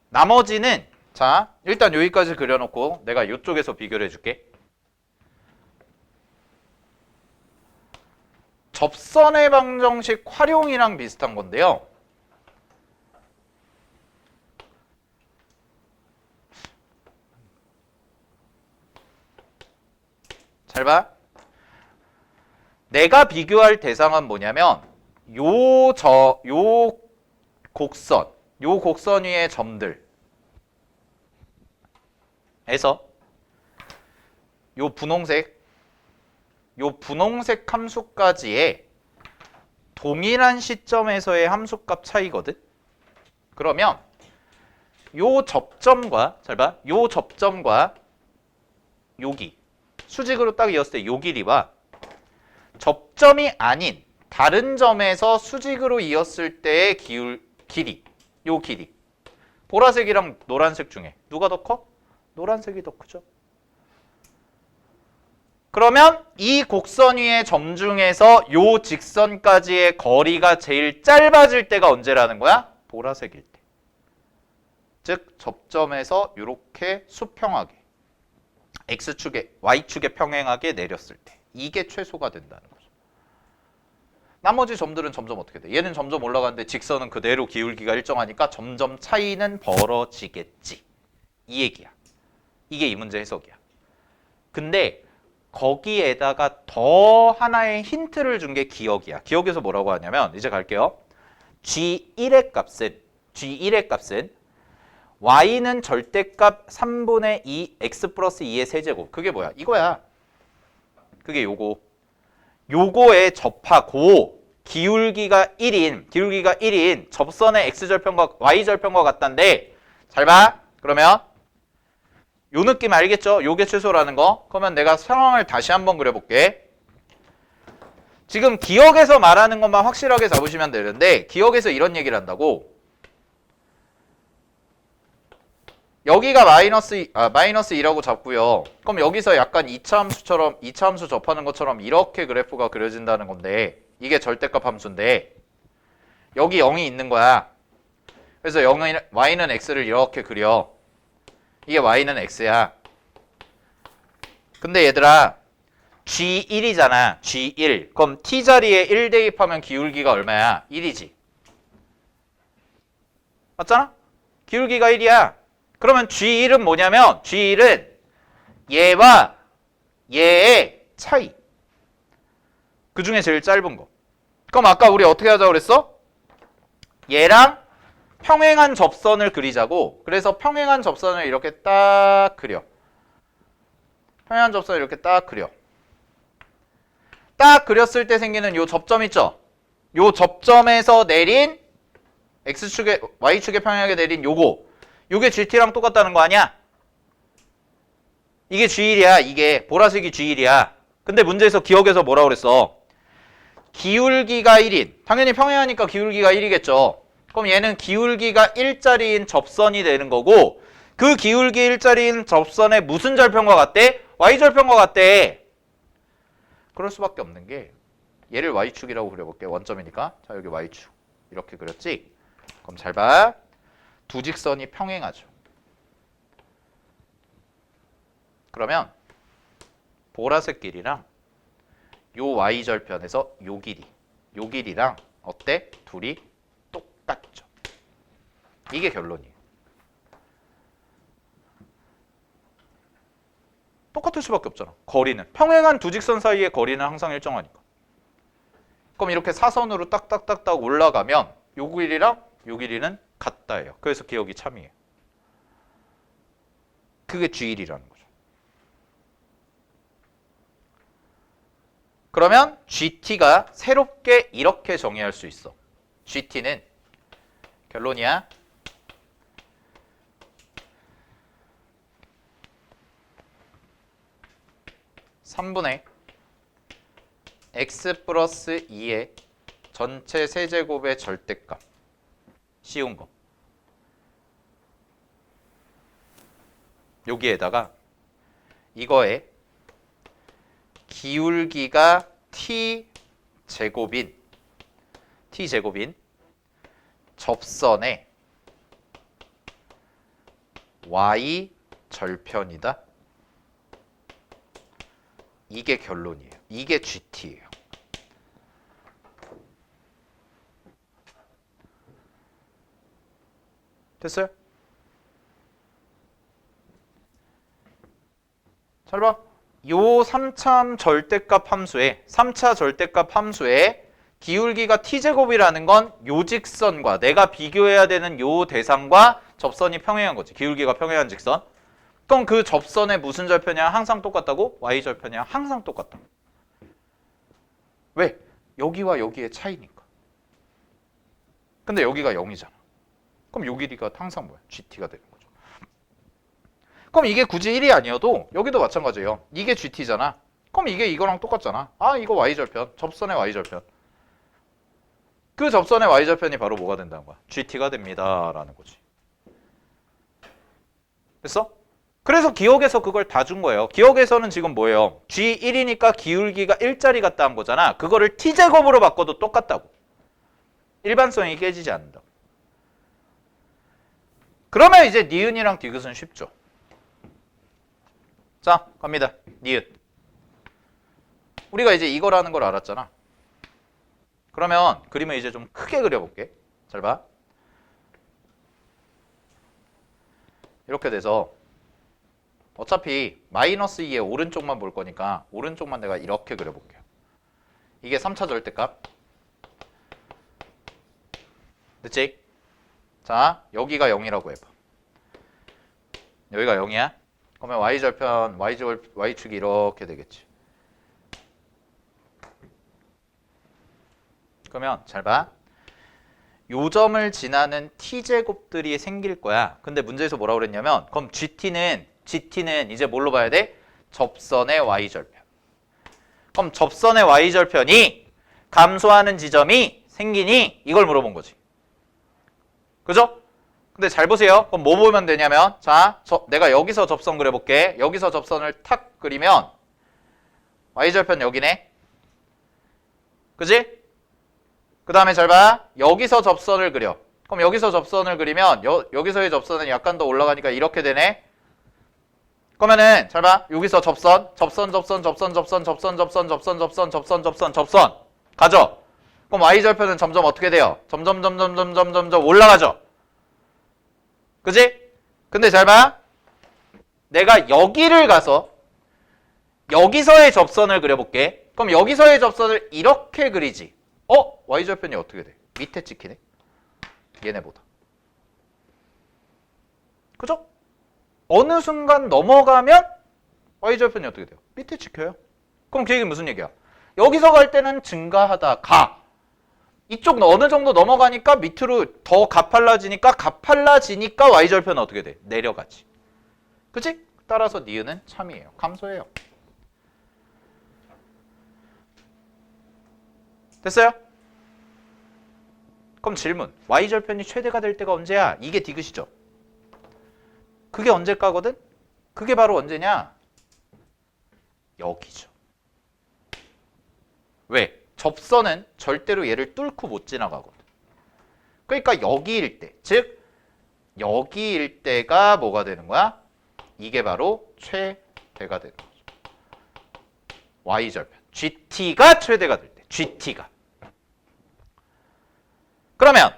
나머지는 자 일단 여기까지 그려놓고 내가 이쪽에서 비교를 해줄게. 접선의 방정식 활용이랑 비슷한 건데요. 잘 봐. 내가 비교할 대상은 뭐냐면 요 곡선 위의 점들 에서 요 분홍색 함수까지의 동일한 시점에서의 함수값 차이거든. 그러면 요 접점과 잘 봐. 요 접점과 여기 수직으로 딱 이었을 때 요 길이와 접점이 아닌 다른 점에서 수직으로 이었을 때의 길이, 요 길이. 보라색이랑 노란색 중에 누가 더 커? 노란색이 더 크죠. 그러면 이 곡선 위의 점 중에서 요 직선까지의 거리가 제일 짧아질 때가 언제라는 거야? 보라색일 때. 즉 접점에서 이렇게 수평하게 x축에 y축에 평행하게 내렸을 때 이게 최소가 된다는 거죠. 나머지 점들은 점점 어떻게 돼? 얘는 점점 올라가는데 직선은 그대로 기울기가 일정하니까 점점 차이는 벌어지겠지. 이 얘기야. 이게 이 문제 해석이야. 근데 거기에다가 더 하나의 힌트를 준 게 기억이야. 기억에서 뭐라고 하냐면 이제 갈게요. G1의 값은 y는 절대값 3분의 2 x 플러스 2의 세제곱. 그게 뭐야? 이거야. 그게 요거에 접하고 기울기가 1인 접선의 x절편과 y절편과 같단데 잘 봐. 그러면 요 느낌 알겠죠? 요게 최소라는 거. 그러면 내가 상황을 다시 한번 그려볼게. 지금 기억에서 말하는 것만 확실하게 잡으시면 되는데 기억에서 이런 얘기를 한다고. 여기가 마이너스 2라고 잡고요. 그럼 여기서 약간 2차 함수 접하는 것처럼 이렇게 그래프가 그려진다는 건데 이게 절대값 함수인데 여기 0이 있는 거야. 그래서 y는 x를 이렇게 그려. 이게 y는 x야. 근데 얘들아 G1이잖아. G1. 그럼 t자리에 1 대입하면 기울기가 얼마야? 1이지. 맞잖아? 기울기가 1이야. 그러면 G1은 뭐냐면 G1은 얘와 얘의 차이. 그 중에 제일 짧은 거. 그럼 아까 우리 어떻게 하자고 그랬어? 얘랑 평행한 접선을 그리자고. 그래서 평행한 접선을 이렇게 딱 그려. 평행한 접선을 이렇게 딱 그려. 딱 그렸을 때 생기는 요 접점 있죠? 요 접점에서 내린 X축에 Y축에 평행하게 내린 요거. 요게 GT랑 똑같다는 거 아니야? 이게 G1이야. 이게 보라색이 G1이야. 근데 문제에서 기억에서 뭐라고 그랬어? 기울기가 1인. 당연히 평행하니까 기울기가 1이겠죠. 그럼 얘는 기울기가 1짜리인 접선이 되는 거고 그 기울기 1짜리인 접선의 무슨 절편과 같대? Y절편과 같대. 그럴 수밖에 없는 게 얘를 Y축이라고 그려볼게. 원점이니까. 자, 여기 Y축. 이렇게 그렸지? 그럼 잘 봐. 두 직선이 평행하죠. 그러면 보라색 길이랑 요 Y절편에서 요 길이랑 어때? 둘이 똑같죠. 이게 결론이에요. 똑같을 수밖에 없잖아. 거리는. 평행한 두 직선 사이의 거리는 항상 일정하니까. 그럼 이렇게 사선으로 딱딱딱딱 올라가면 요 길이랑 요 길이는 같다예요. 그래서 기억이 참이에요. 그게 G1이라는 거죠. 그러면 GT가 새롭게 이렇게 정의할 수 있어. GT는 결론이야. (3분의) x 플러스 2의 전체 세제곱의 절대값. 쉬운 거. 여기에다가 이거에 기울기가 t제곱인 접선의 y절편이다. 이게 결론이에요. 이게 GT예요. 됐어요? 잘 봐. 요 3차 절대값 함수에 기울기가 t제곱이라는 건 요 직선과 내가 비교해야 되는 요 대상과 접선이 평행한 거지. 기울기가 평행한 직선. 그럼 그 접선의 무슨 절편이야? 항상 똑같다고? Y절편이야? 항상 똑같다. 왜? 여기와 여기의 차이니까. 근데 여기가 0이잖아. 그럼 요 길이가 항상 뭐야? GT가 되는 거죠. 그럼 이게 굳이 1이 아니어도 여기도 마찬가지예요. 이게 GT잖아. 그럼 이게 이거랑 똑같잖아. 아, 이거 Y절편. 접선의 Y절편. 그 접선의 Y절편이 바로 뭐가 된다는 거야? GT가 됩니다. 라는 거지. 됐어? 그래서 기억에서 그걸 다 준 거예요. 기억에서는 지금 뭐예요? G1이니까 기울기가 1짜리 같다 한 거잖아. 그거를 T제곱으로 바꿔도 똑같다고. 일반성이 깨지지 않는다. 그러면 이제 니은이랑 디귿은 쉽죠. 자, 갑니다. 니은. 우리가 이제 이거라는 걸 알았잖아. 그러면 그림을 이제 좀 크게 그려볼게. 잘 봐. 이렇게 돼서 어차피 마이너스 2의 오른쪽만 볼 거니까 오른쪽만 내가 이렇게 그려볼게요. 이게 3차 절대값. 됐지? 자, 여기가 0이라고 해봐. 여기가 0이야? 그러면 Y절편, Y축이 이렇게 되겠지. 그러면 잘 봐. 요 점을 지나는 t제곱들이 생길 거야. 근데 문제에서 뭐라고 그랬냐면 그럼 GT는 이제 뭘로 봐야 돼? 접선의 Y절편. 그럼 접선의 Y절편이 감소하는 지점이 생기니 이걸 물어본 거지. 그죠? 근데 잘 보세요. 그럼 뭐 보면 되냐면 자, 내가 여기서 접선 그려볼게. 여기서 접선을 탁 그리면 Y절편 여기네. 그지? 그 다음에 잘 봐. 여기서 접선을 그려. 그럼 여기서 접선을 그리면 여기서의 접선은 약간 더 올라가니까 이렇게 되네. 그러면은 잘 봐. 여기서 접선 가죠. 그럼 Y절편은 점점 어떻게 돼요? 점점 올라가죠. 그지? 근데 잘 봐. 내가 여기를 가서 여기서의 접선을 그려볼게. 그럼 여기서의 접선을 이렇게 그리지. y절편이 어떻게 돼? 밑에 찍히네. 얘네보다. 그죠? 어느 순간 넘어가면 y절편이 어떻게 돼요? 밑에 찍혀요. 그럼 그 얘기는 무슨 얘기야? 여기서 갈 때는 증가하다 가. 이쪽 어느 정도 넘어가니까 밑으로 더 가팔라지니까 y절편은 어떻게 돼? 내려가지. 그치? 따라서 니은은 참이에요. 감소해요. 됐어요? 그럼 질문. y절편이 최대가 될 때가 언제야? 이게 디귿이죠. 그게 언제까거든? 그게 바로 언제냐? 여기죠. 왜? 접선은 절대로 얘를 뚫고 못 지나가거든. 그러니까 여기일 때, 즉 여기일 때가 뭐가 되는 거야? 이게 바로 최대가 되는 거죠. y절편. GT가 최대가 될 때. GT가. 그러면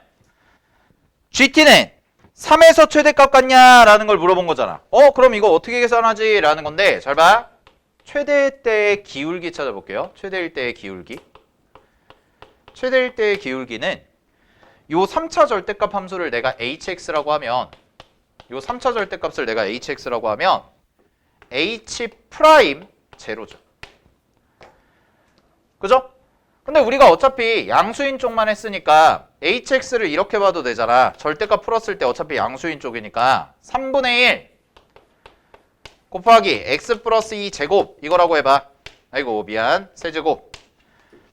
GT는 3에서 최대값 같냐라는 걸 물어본 거잖아. 그럼 이거 어떻게 계산하지? 라는 건데 잘 봐. 최대 때의 기울기 찾아볼게요. 최대일 때의 기울기. 최대일 때의 기울기는 요 3차 절대값 함수를 내가 hx라고 하면 요 3차 절대값을 내가 hx라고 하면 h 프라임 제로죠. 그죠? 근데 우리가 어차피 양수인 쪽만 했으니까 hx를 이렇게 봐도 되잖아. 절대값 풀었을 때 어차피 양수인 쪽이니까 3분의 1 곱하기 x 플러스 2 제곱 이거라고 해봐. 아이고 미안 세제곱.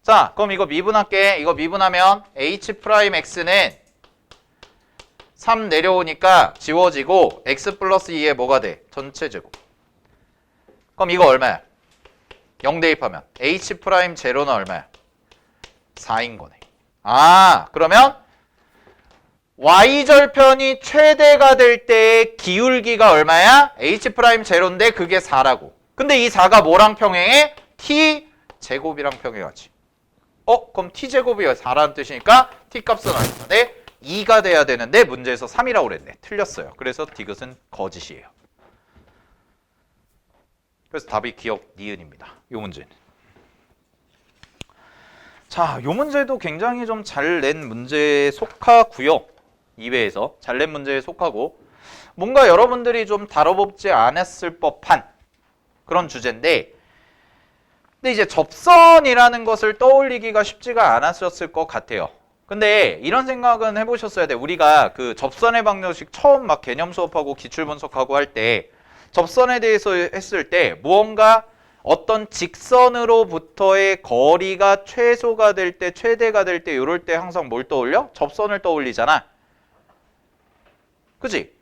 자 그럼 이거 미분할게. 이거 미분하면 h 프라임 x는 3 내려오니까 지워지고 x 플러스 2에 뭐가 돼? 전체 제곱. 그럼 이거 얼마야? 0 대입하면 h 프라임 제로는 얼마야? 4인 거네. 그러면 y절편이 최대가 될 때의 기울기가 얼마야? h 프라임 제로인데 그게 4라고. 근데 이 4가 뭐랑 평행해? t 제곱이랑 평행하지. 그럼 t 제곱이 4라는 뜻이니까 t 값은 얼마인데 2가 돼야 되는데 문제에서 3이라고 그랬네. 틀렸어요. 그래서 디귿은 거짓이에요. 그래서 답이 기억 니은입니다. 요 문제는. 자, 요 문제도 굉장히 좀 잘 낸 문제에 속하고요. 2회에서 잘 낸 문제에 속하고 뭔가 여러분들이 좀 다뤄보지 않았을 법한 그런 주제인데 근데 이제 접선이라는 것을 떠올리기가 쉽지가 않았었을 것 같아요. 근데 이런 생각은 해보셨어야 돼. 우리가 그 접선의 방정식 처음 막 개념 수업하고 기출 분석하고 할 때 접선에 대해서 했을 때 무언가 어떤 직선으로부터의 거리가 최소가 될 때, 최대가 될 때 이럴 때 항상 뭘 떠올려? 접선을 떠올리잖아. 그치?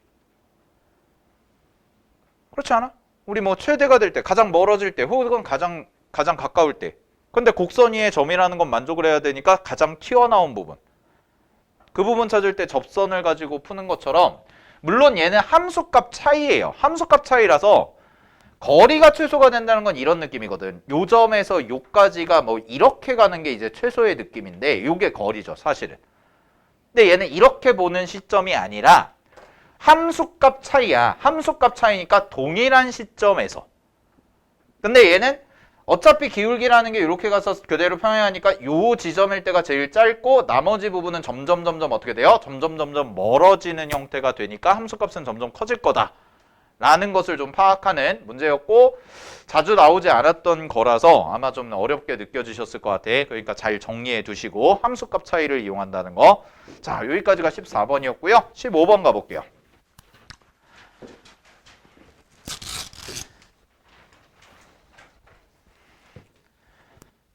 그렇지 않아? 우리 뭐 최대가 될 때, 가장 멀어질 때, 혹은 가장 가까울 때. 근데 곡선 위의 점이라는 건 만족을 해야 되니까 가장 튀어나온 부분. 그 부분 찾을 때 접선을 가지고 푸는 것처럼 물론 얘는 함수값 차이예요. 함수값 차이라서 거리가 최소가 된다는 건 이런 느낌이거든. 요 점에서 요까지가 뭐 이렇게 가는 게 이제 최소의 느낌인데 요게 거리죠, 사실은. 근데 얘는 이렇게 보는 시점이 아니라 함수값 차이야. 함수값 차이니까 동일한 시점에서. 근데 얘는 어차피 기울기라는 게 이렇게 가서 그대로 평행하니까 요 지점일 때가 제일 짧고 나머지 부분은 점점 어떻게 돼요? 점점 멀어지는 형태가 되니까 함수값은 점점 커질 거다. 라는 것을 좀 파악하는 문제였고 자주 나오지 않았던 거라서 아마 좀 어렵게 느껴지셨을 것 같아. 그러니까 잘 정리해 두시고 함수값 차이를 이용한다는 거. 자, 여기까지가 14번이었고요. 15번 가볼게요.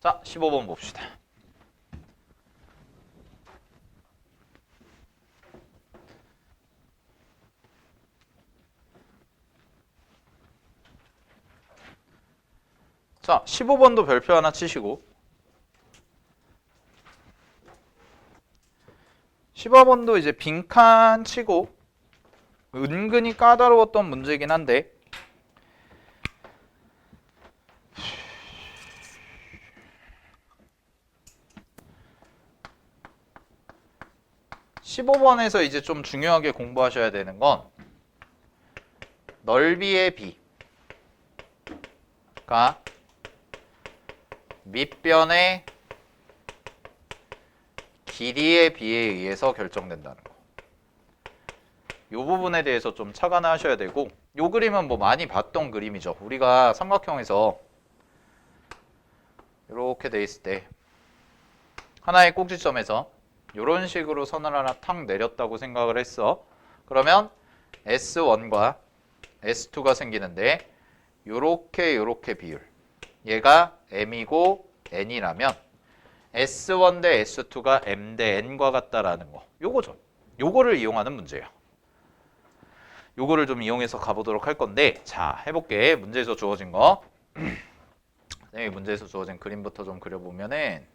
자, 15번 봅시다. 자, 15번도 별표 하나 치시고 15번도 이제 빈칸 치고 은근히 까다로웠던 문제이긴 한데 15번에서 이제 좀 중요하게 공부하셔야 되는 건 넓이의 B가 밑변의 길이의 비에 의해서 결정된다는 거. 이 부분에 대해서 좀 착안을 하셔야 되고, 이 그림은 뭐 많이 봤던 그림이죠. 우리가 삼각형에서 이렇게 돼 있을 때 하나의 꼭지점에서 이런 식으로 선을 하나 탁 내렸다고 생각을 했어. 그러면 S1과 S2가 생기는데 요렇게 비율, 얘가 M이고 N이라면 S1 대 S2가 M 대 N과 같다라는 거, 요거죠. 요거를 이용하는 문제예요. 요거를 좀 이용해서 가보도록 할 건데, 자, 해볼게. 문제에서 주어진 거. 선생님이 문제에서 주어진 그림부터 좀 그려보면은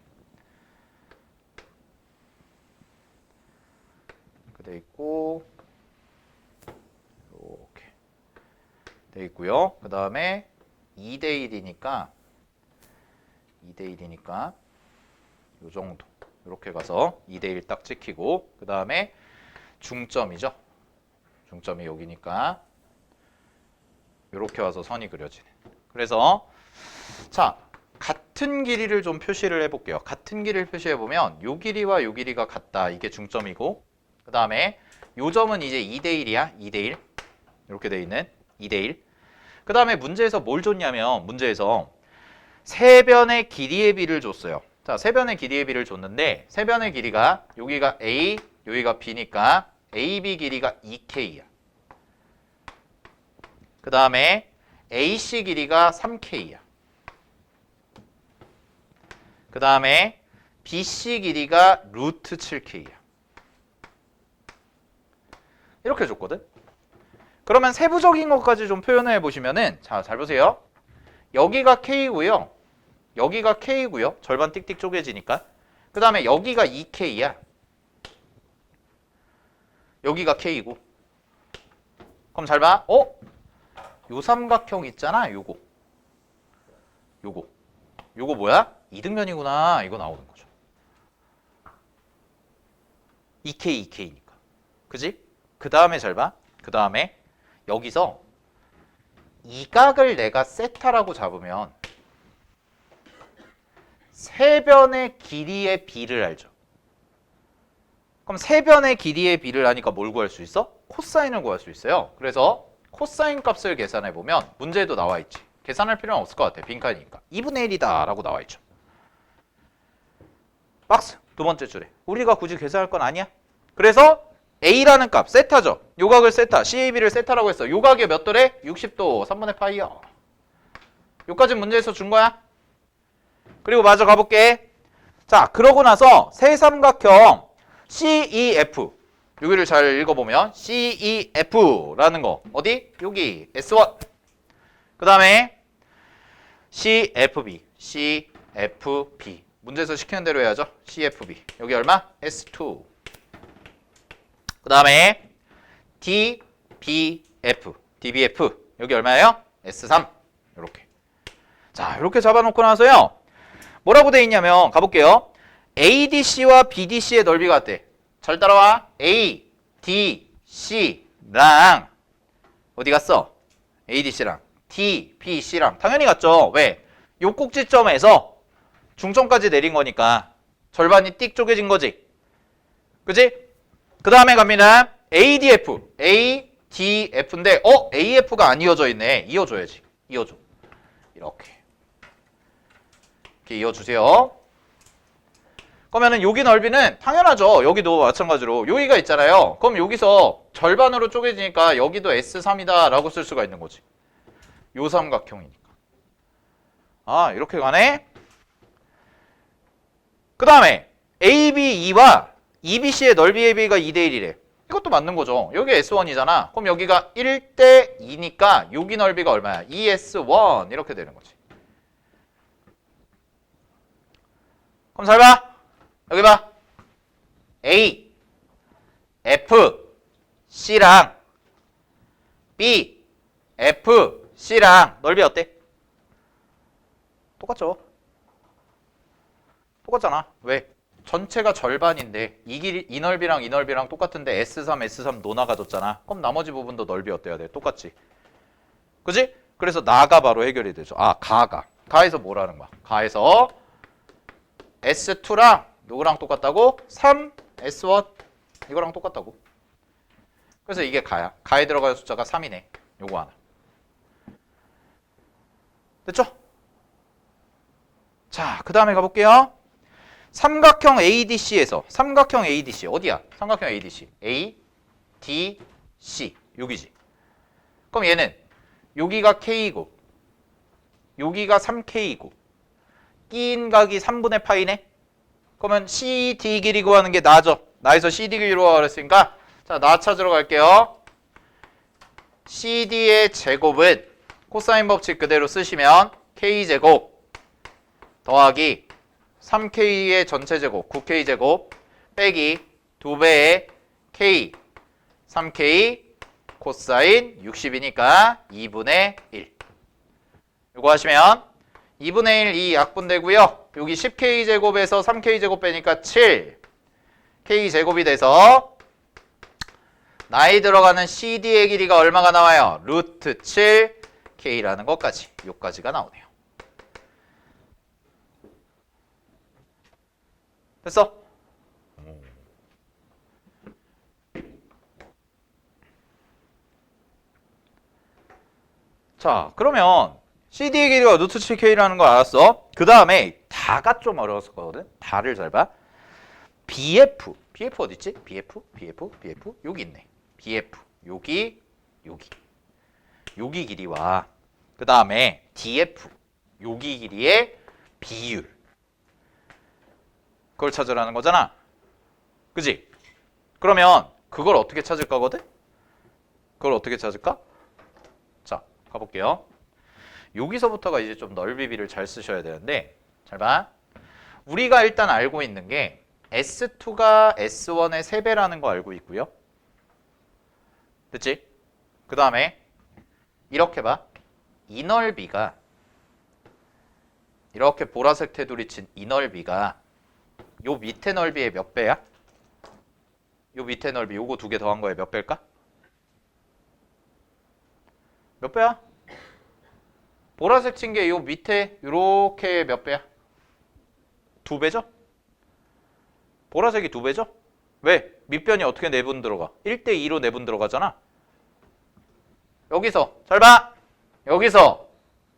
이렇게 돼 있고, 이렇게 돼 있고요. 그 다음에 2대 1이니까 요 정도 이렇게 가서 2대 1 딱 찍히고, 그 다음에 중점이죠. 중점이 여기니까 이렇게 와서 선이 그려지는. 그래서 자, 같은 길이를 좀 표시를 해볼게요. 같은 길이를 표시해보면 요 길이와 요 길이가 같다. 이게 중점이고, 그 다음에 요 점은 이제 2대 1이야. 2대 1 이렇게 돼 있는 2대 1. 그 다음에 문제에서 뭘 줬냐면, 문제에서 세 변의 길이의 비를 줬어요. 자, 세 변의 길이의 비를 줬는데, 세 변의 길이가 여기가 A, 여기가 B니까 AB 길이가 2K야. 그 다음에 AC 길이가 3K야. 그 다음에 BC 길이가 루트 7K야. 이렇게 줬거든. 그러면 세부적인 것까지 좀 표현을 해보시면은, 자, 잘 보세요. 여기가 K고요. 여기가 K고요. 절반 띡띡 쪼개지니까. 그 다음에 여기가 2K야. 여기가 K고. 그럼 잘 봐. 요 삼각형 있잖아. 요거 뭐야? 이등변이구나. 이거 나오는 거죠. 2K니까. 그지? 그 다음에 잘 봐. 그 다음에 여기서 이 각을 내가 세타라고 잡으면 세 변의 길이의 비를 알죠. 그럼 세 변의 길이의 비를 아니까 뭘 구할 수 있어? 코사인을 구할 수 있어요. 그래서 코사인 값을 계산해보면 문제에도 나와 있지. 계산할 필요는 없을 것 같아. 빈칸이니까. 2분의 1이다 라고 나와 있죠. 박스 두 번째 줄에. 우리가 굳이 계산할 건 아니야. 그래서 A라는 값, 세타죠. 요각을 세타, CAB를 세타라고 했어. 요각이 몇 도래? 60도, 3분의 파이야. 요까지 문제에서 준 거야. 그리고 마저 가볼게. 자, 그러고 나서 세 삼각형 CEF, 여기를 잘 읽어보면 CEF라는 거 어디? 여기 S1. 그 다음에 CFB, CFB. 문제에서 시키는 대로 해야죠. CFB. 여기 얼마? S2. 그 다음에 DBF, DBF. 여기 얼마예요? S3. 이렇게. 자, 이렇게 잡아놓고 나서요. 뭐라고 돼 있냐면 가볼게요. ADC와 BDC의 넓이가 같대. 잘 따라와. A, D, C랑 어디 갔어? ADC랑 D, B, C랑 당연히 같죠. 왜? 요 꼭지점에서 중점까지 내린 거니까 절반이 띡 쪼개진 거지. 그지? 그 다음에 갑니다. ADF, ADF인데 AF가 안 이어져 있네. 이어줘야지. 이어줘. 이렇게 이어주세요. 그러면은 여기 넓이는 당연하죠. 여기도 마찬가지로 여기가 있잖아요. 그럼 여기서 절반으로 쪼개지니까 여기도 S3이다 라고 쓸 수가 있는 거지. 요 삼각형이니까. 아, 이렇게 가네. 그 다음에 ABE와 EBC의 넓이의 비가 2대 1이래. 이것도 맞는 거죠. 여기 S1이잖아. 그럼 여기가 1대 2니까 여기 넓이가 얼마야? 2S1 이렇게 되는 거지. 그럼 잘 봐. 여기 봐. A, F, C랑 B, F, C랑 넓이 어때? 똑같죠? 똑같잖아. 왜? 전체가 절반인데 이 넓이랑 이 넓이랑 똑같은데 S3 노 나가졌잖아. 그럼 나머지 부분도 넓이 어때야 돼? 똑같지. 그지? 그래서 나가 바로 해결이 되죠. 아, 가에서 뭐라는 거야? 가에서 S2랑 누구랑 똑같다고? 3S1 이거랑 똑같다고. 그래서 이게 가야. 가에 들어가는 숫자가 3이네. 요거 하나. 됐죠? 자, 그 다음에 가볼게요. 삼각형 ADC에서 삼각형 ADC 어디야? 삼각형 ADC A, D, C 여기지. 그럼 얘는 여기가 K고 여기가 3K고 끼인 각이 3분의 파이네. 그러면 CD 길이 구하는 게 나죠. 나에서 CD 길이로 구하라 그랬으니까 자, 나 찾으러 갈게요. CD의 제곱은 코사인 법칙 그대로 쓰시면 K제곱 더하기 3K의 전체 제곱 9K제곱 빼기 2배의 K 3K 코사인 60이니까 2분의 1 이거 하시면 2분의 1 이 약분되고요. 여기 10K제곱에서 3K제곱 빼니까 7 K제곱이 돼서 나이 들어가는 CD의 길이가 얼마가 나와요? 루트 7 K라는 것까지 요까지가 나오네요. 됐어? 자, 그러면 CD의 길이가 루트 7K라는 거 알았어. 그 다음에 다가 좀 어려웠었거든. 다를 잘 봐. BF 어딨지? BF 여기 있네. BF 여기 길이와 그 다음에 DF 여기 길이의 비율 그걸 찾으라는 거잖아. 그지? 그러면 그걸 어떻게 찾을 거거든? 그걸 어떻게 찾을까? 자, 가볼게요. 여기서부터가 이제 좀 넓이비를 잘 쓰셔야 되는데 잘 봐. 우리가 일단 알고 있는 게 S2가 S1의 3배라는 거 알고 있고요. 됐지? 그 다음에 이렇게 봐. 이 넓이가 이렇게 보라색 테두리 친 이 넓이가 요 밑에 넓이의 몇 배야? 요 밑에 넓이 요거 두 개 더한 거에 몇 배일까? 몇 배야? 보라색 친 게 요 밑에 요렇게 몇 배야? 2배죠? 보라색이 2배죠? 왜? 밑변이 어떻게 내분 들어가? 1대2로 내분 들어가잖아. 여기서 잘 봐. 여기서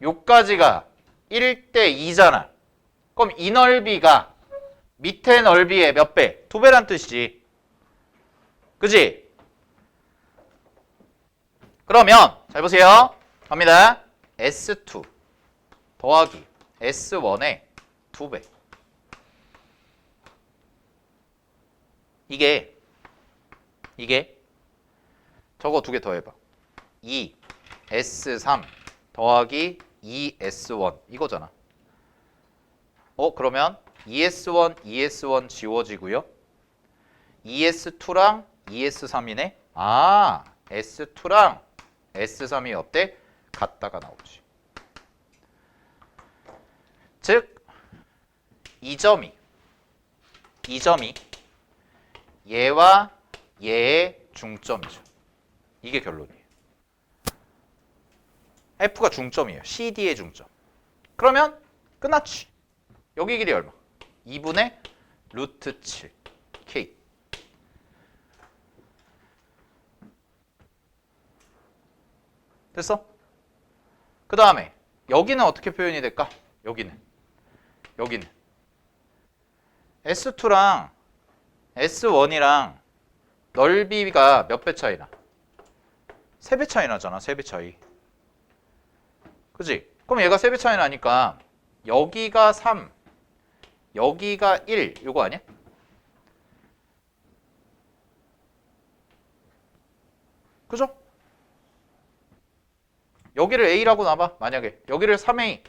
요까지가 1대2잖아. 그럼 이 넓이가 밑에 넓이의 몇 배? 2배란 뜻이지. 그지? 그러면 잘 보세요. 갑니다. S2 더하기 S1의 2배. 이게 저거 두 개 더해봐. 2S3 더하기 2S1 이거잖아. 그러면 2S1 지워지고요. 2S2랑 2S3이네. 아, S2랑 S3이 어때? 같다가 나오지. 즉, 이 점이 얘와 얘의 중점이죠. 이게 결론이에요. F가 중점이에요. CD의 중점. 그러면 끝났지. 여기 길이 얼마? 2분의 루트 7 K. 됐어? 그 다음에 여기는 어떻게 표현이 될까? 여기는 S2랑 S1이랑 넓이가 몇 배 차이나? 3배 차이 나잖아. 3배 차이. 그지? 그럼 얘가 3배 차이 나니까 여기가 3, 여기가 1 이거 아니야? 그죠? 여기를 A라고 놔봐. 만약에 여기를 3A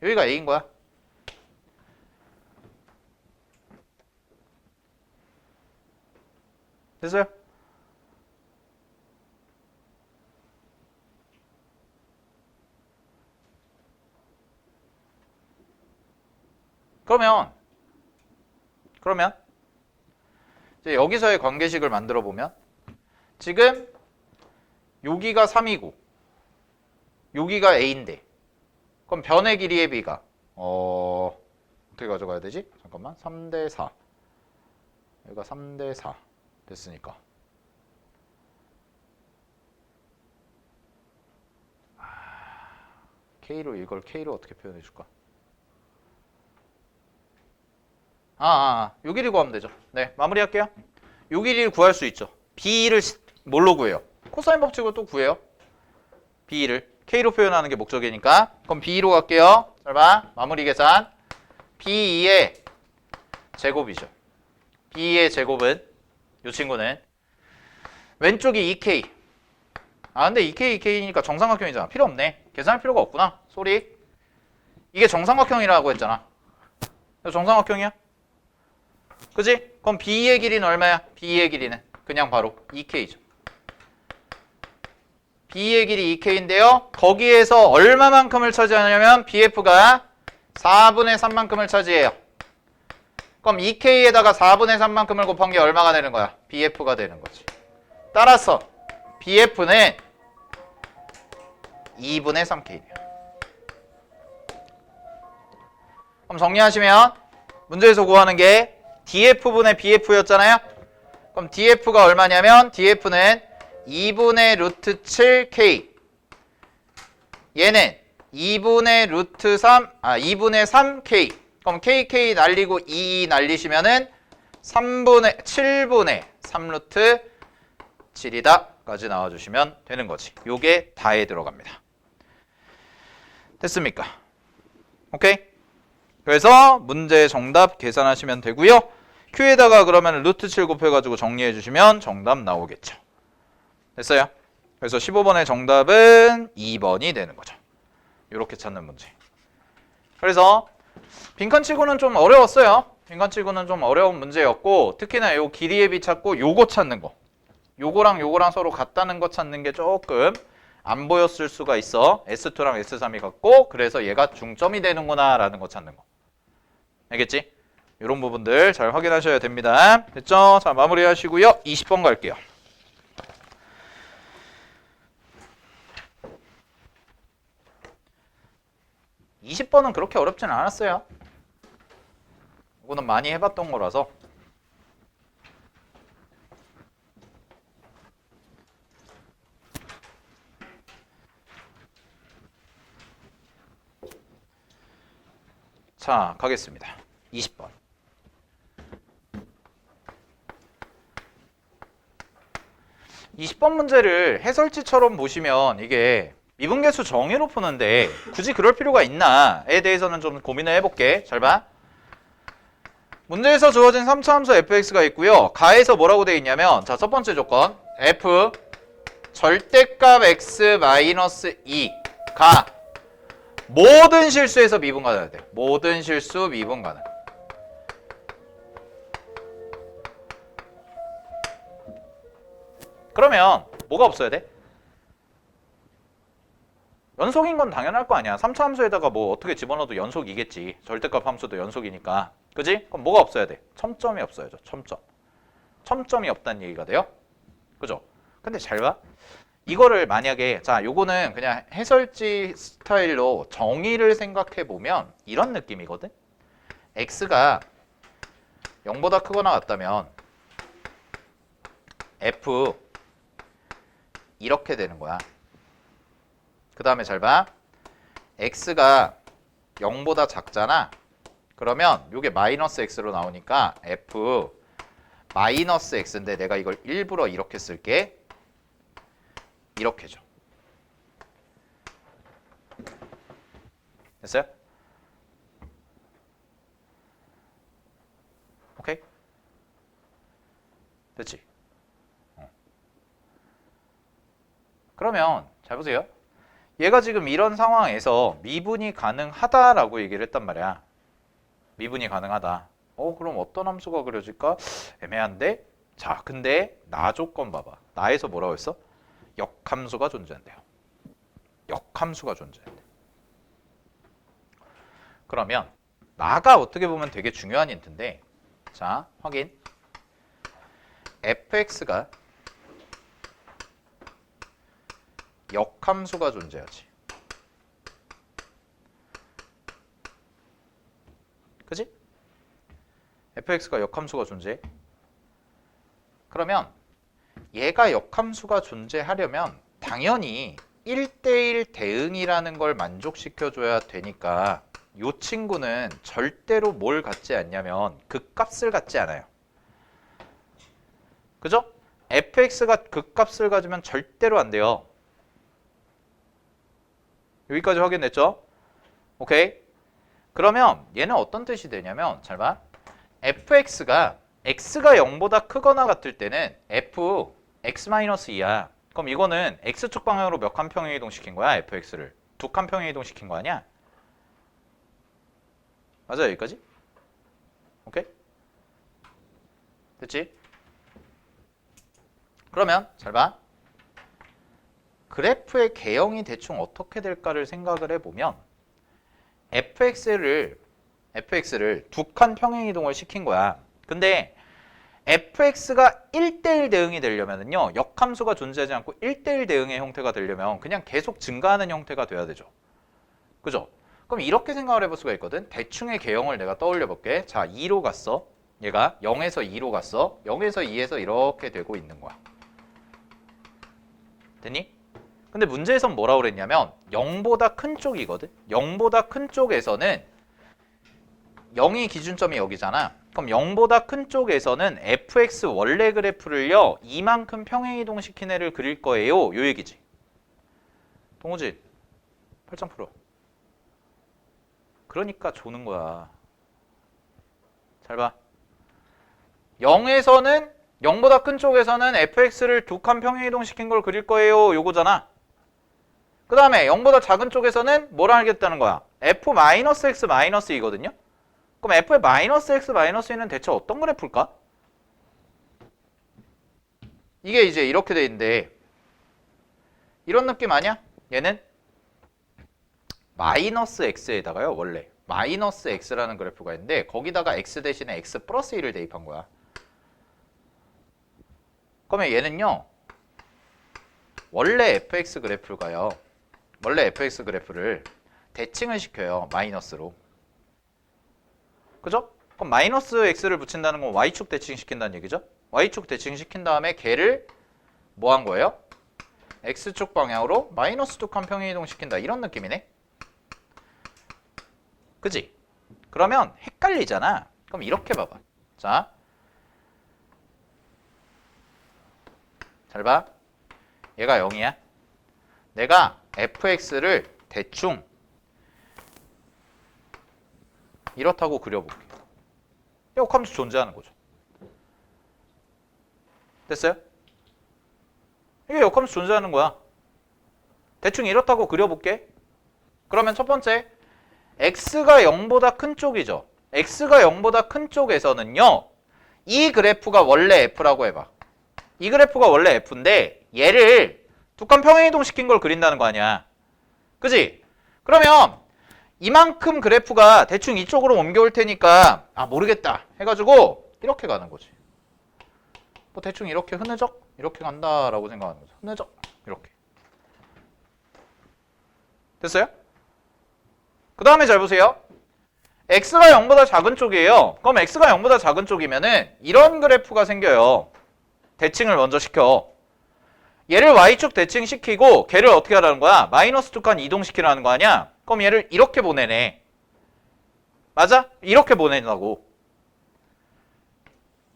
여기가 A인 거야. 됐어요? 그러면 이제 여기서의 관계식을 만들어 보면 지금 여기가 3이고 여기가 A인데 그럼 변의 길이의 B가 어떻게 가져가야 되지? 잠깐만. 3대 4. 여기가 3대 4 됐으니까. K로 이걸 K로 어떻게 표현해 줄까? 611 구하면 되죠. 네, 마무리할게요. 611 구할 수 있죠. B를 뭘로 구해요? 코사인 법칙으로 또 구해요. B를 K로 표현하는 게 목적이니까. 그럼 B로 갈게요. 잘 봐. 마무리 계산. B2의 제곱이죠. B2의 제곱은 이 친구는 왼쪽이 2K. 근데 2K, 2K니까 정삼각형이잖아. 필요 없네. 계산할 필요가 없구나. 소리. 이게 정삼각형이라고 했잖아. 정삼각형이야? 그지? 그럼 B의 길이는 얼마야? B의 길이는 그냥 바로 2K죠. B의 길이 2K인데요. 거기에서 얼마만큼을 차지하냐면 BF가 4분의 3만큼을 차지해요. 그럼 2K에다가 4분의 3만큼을 곱한 게 얼마가 되는 거야? BF가 되는 거지. 따라서 BF는 2분의 3K예요. 그럼 정리하시면 문제에서 구하는 게 DF분의 BF였잖아요. 그럼 DF가 얼마냐면 DF는 2분의 루트 7K. 얘는 2분의 루트 3, 2분의 3K. 그럼 KK 날리고 2 날리시면은 7분의 3루트 7이다 까지 나와주시면 되는 거지. 요게 다에 들어갑니다. 됐습니까? 오케이? 그래서 문제 정답 계산하시면 되고요. Q에다가 그러면 루트 7 곱해가지고 정리해 주시면 정답 나오겠죠. 됐어요? 그래서 15번의 정답은 2번이 되는 거죠. 이렇게 찾는 문제. 그래서 빈칸치고는 좀 어려웠어요. 빈칸치고는 좀 어려운 문제였고 특히나 요 길이의 비 찾고 요거 찾는 거. 요거랑 요거랑 서로 같다는 거 찾는 게 조금 안 보였을 수가 있어. S2랑 S3이 같고 그래서 얘가 중점이 되는구나 라는 거 찾는 거. 알겠지? 이런 부분들 잘 확인하셔야 됩니다. 됐죠? 자, 마무리 하시고요. 20번 갈게요. 20번은 그렇게 어렵진 않았어요. 이거는 많이 해봤던 거라서. 자, 가겠습니다. 20번. (20번) 문제를 해설지처럼 보시면 이게 미분계수 정의로 푸는데 굳이 그럴 필요가 있나에 대해서는 좀 고민을 해볼게. 잘 봐. 문제에서 주어진 3차 함수 fx가 있고요. 가에서 뭐라고 되어 있냐면 자, 첫 번째 조건 f 절대값 x 마이너스 2가 모든 실수에서 미분 가능해야 돼. 모든 실수 미분 가능. 그러면 뭐가 없어야 돼? 연속인 건 당연할 거 아니야. 3차 함수에다가 뭐 어떻게 집어넣어도 연속이겠지. 절대값 함수도 연속이니까. 그지? 그럼 뭐가 없어야 돼? 첨점이 없어야죠. 첨점. 첨점이 없다는 얘기가 돼요. 그죠? 근데 잘 봐. 이거를 만약에 자, 요거는 그냥 해설지 스타일로 정의를 생각해 보면 이런 느낌이거든. x가 0보다 크거나 같다면 f 이렇게 되는 거야. 그 다음에 잘 봐. x가 0보다 작잖아. 그러면 이게 마이너스 x로 나오니까 f 마이너스 x인데 내가 이걸 일부러 이렇게 쓸게. 이렇게 줘. 됐어요? 오케이? 됐지? 그러면 잘 보세요. 얘가 지금 이런 상황에서 미분이 가능하다라고 얘기를 했단 말이야. 미분이 가능하다. 그럼 어떤 함수가 그려질까? 애매한데? 자, 근데 나 조건 봐봐. 나에서 뭐라고 했어? 역함수가 존재한대요. 역함수가 존재한대. 그러면 나가 어떻게 보면 되게 중요한 힌트인데 자, 확인. fx가 역함수가 존재하지. 그지? fx가 역함수가 존재해. 그러면 얘가 역함수가 존재하려면 당연히 1대1 대응이라는 걸 만족시켜줘야 되니까 이 친구는 절대로 뭘 갖지 않냐면 극값을 갖지 않아요. 그죠? fx가 극값을 가지면 절대로 안 돼요. 여기까지 확인됐죠? 오케이? 그러면 얘는 어떤 뜻이 되냐면 잘 봐. fx가 x가 0보다 크거나 같을 때는 f x-2야. 그럼 이거는 x축 방향으로 몇 칸 평행 이동시킨 거야? fx를. 2칸 평행 이동시킨 거 아니야? 맞아 여기까지? 오케이? 됐지? 그러면 잘 봐. 그래프의 개형이 대충 어떻게 될까를 생각을 해보면 fx를 2칸 평행 이동을 시킨 거야. 근데 fx가 1대1 대응이 되려면요. 역함수가 존재하지 않고 1대1 대응의 형태가 되려면 그냥 계속 증가하는 형태가 돼야 되죠. 그죠? 그럼 이렇게 생각을 해볼 수가 있거든. 대충의 개형을 내가 떠올려 볼게. 자, 2로 갔어. 얘가 0에서 2로 갔어. 0에서 2에서 이렇게 되고 있는 거야. 됐니? 근데 문제에선 뭐라고 그랬냐면 0보다 큰 쪽이거든. 0보다 큰 쪽에서는 0이 기준점이 여기잖아. 그럼 0보다 큰 쪽에서는 fx 원래 그래프를요. 이만큼 평행이동 시킨 애를 그릴 거예요. 요 얘기지. 동호진, 팔짱 풀어. 그러니까 조는 거야. 잘 봐. 0보다 큰 쪽에서는 fx를 2칸 평행이동 시킨 걸 그릴 거예요. 요거잖아. 그 다음에 0보다 작은 쪽에서는 뭘 알겠다는 거야? f-x-2거든요. 그럼 f의 -x-2는 대체 어떤 그래프일까? 이게 이제 이렇게 돼 있는데 이런 느낌 아니야? 얘는 -x에다가요. 원래 -x라는 그래프가 있는데 거기다가 x 대신에 x 플러스 1을 대입한 거야. 그러면 얘는요. 원래 fx 그래프가요. 원래 fx 그래프를 대칭을 시켜요. 마이너스로. 그죠? 그럼 -x를 붙인다는 건 y축 대칭시킨다는 얘기죠? y축 대칭시킨 다음에 걔를 뭐 한 거예요? x축 방향으로 -2칸 평행이동시킨다. 이런 느낌이네. 그지? 그러면 헷갈리잖아. 그럼 이렇게 봐봐. 자, 잘 봐. 얘가 0이야. 내가 fx를 대충 이렇다고 그려볼게. 역함수 존재하는 거죠. 됐어요? 이게 역함수 존재하는 거야. 대충 이렇다고 그려볼게. 그러면 첫 번째, x가 0보다 큰 쪽이죠. x가 0보다 큰 쪽에서는요. 이 그래프가 원래 f라고 해봐. 이 그래프가 원래 f인데 얘를 2칸 평행이동 시킨 걸 그린다는 거 아니야. 그지? 그러면 이만큼 그래프가 대충 이쪽으로 옮겨올 테니까 아 모르겠다 해가지고 이렇게 가는 거지. 뭐 대충 이렇게 흐느적 이렇게 간다라고 생각하는 거죠. 흐느적 이렇게. 됐어요? 그 다음에 잘 보세요. x가 0보다 작은 쪽이에요. 그럼 x가 0보다 작은 쪽이면은 이런 그래프가 생겨요. 대칭을 먼저 시켜. 얘를 y축 대칭시키고 걔를 어떻게 하라는 거야? -2칸 이동시키라는 거 아니야? 그럼 얘를 이렇게 보내네. 맞아? 이렇게 보낸다고.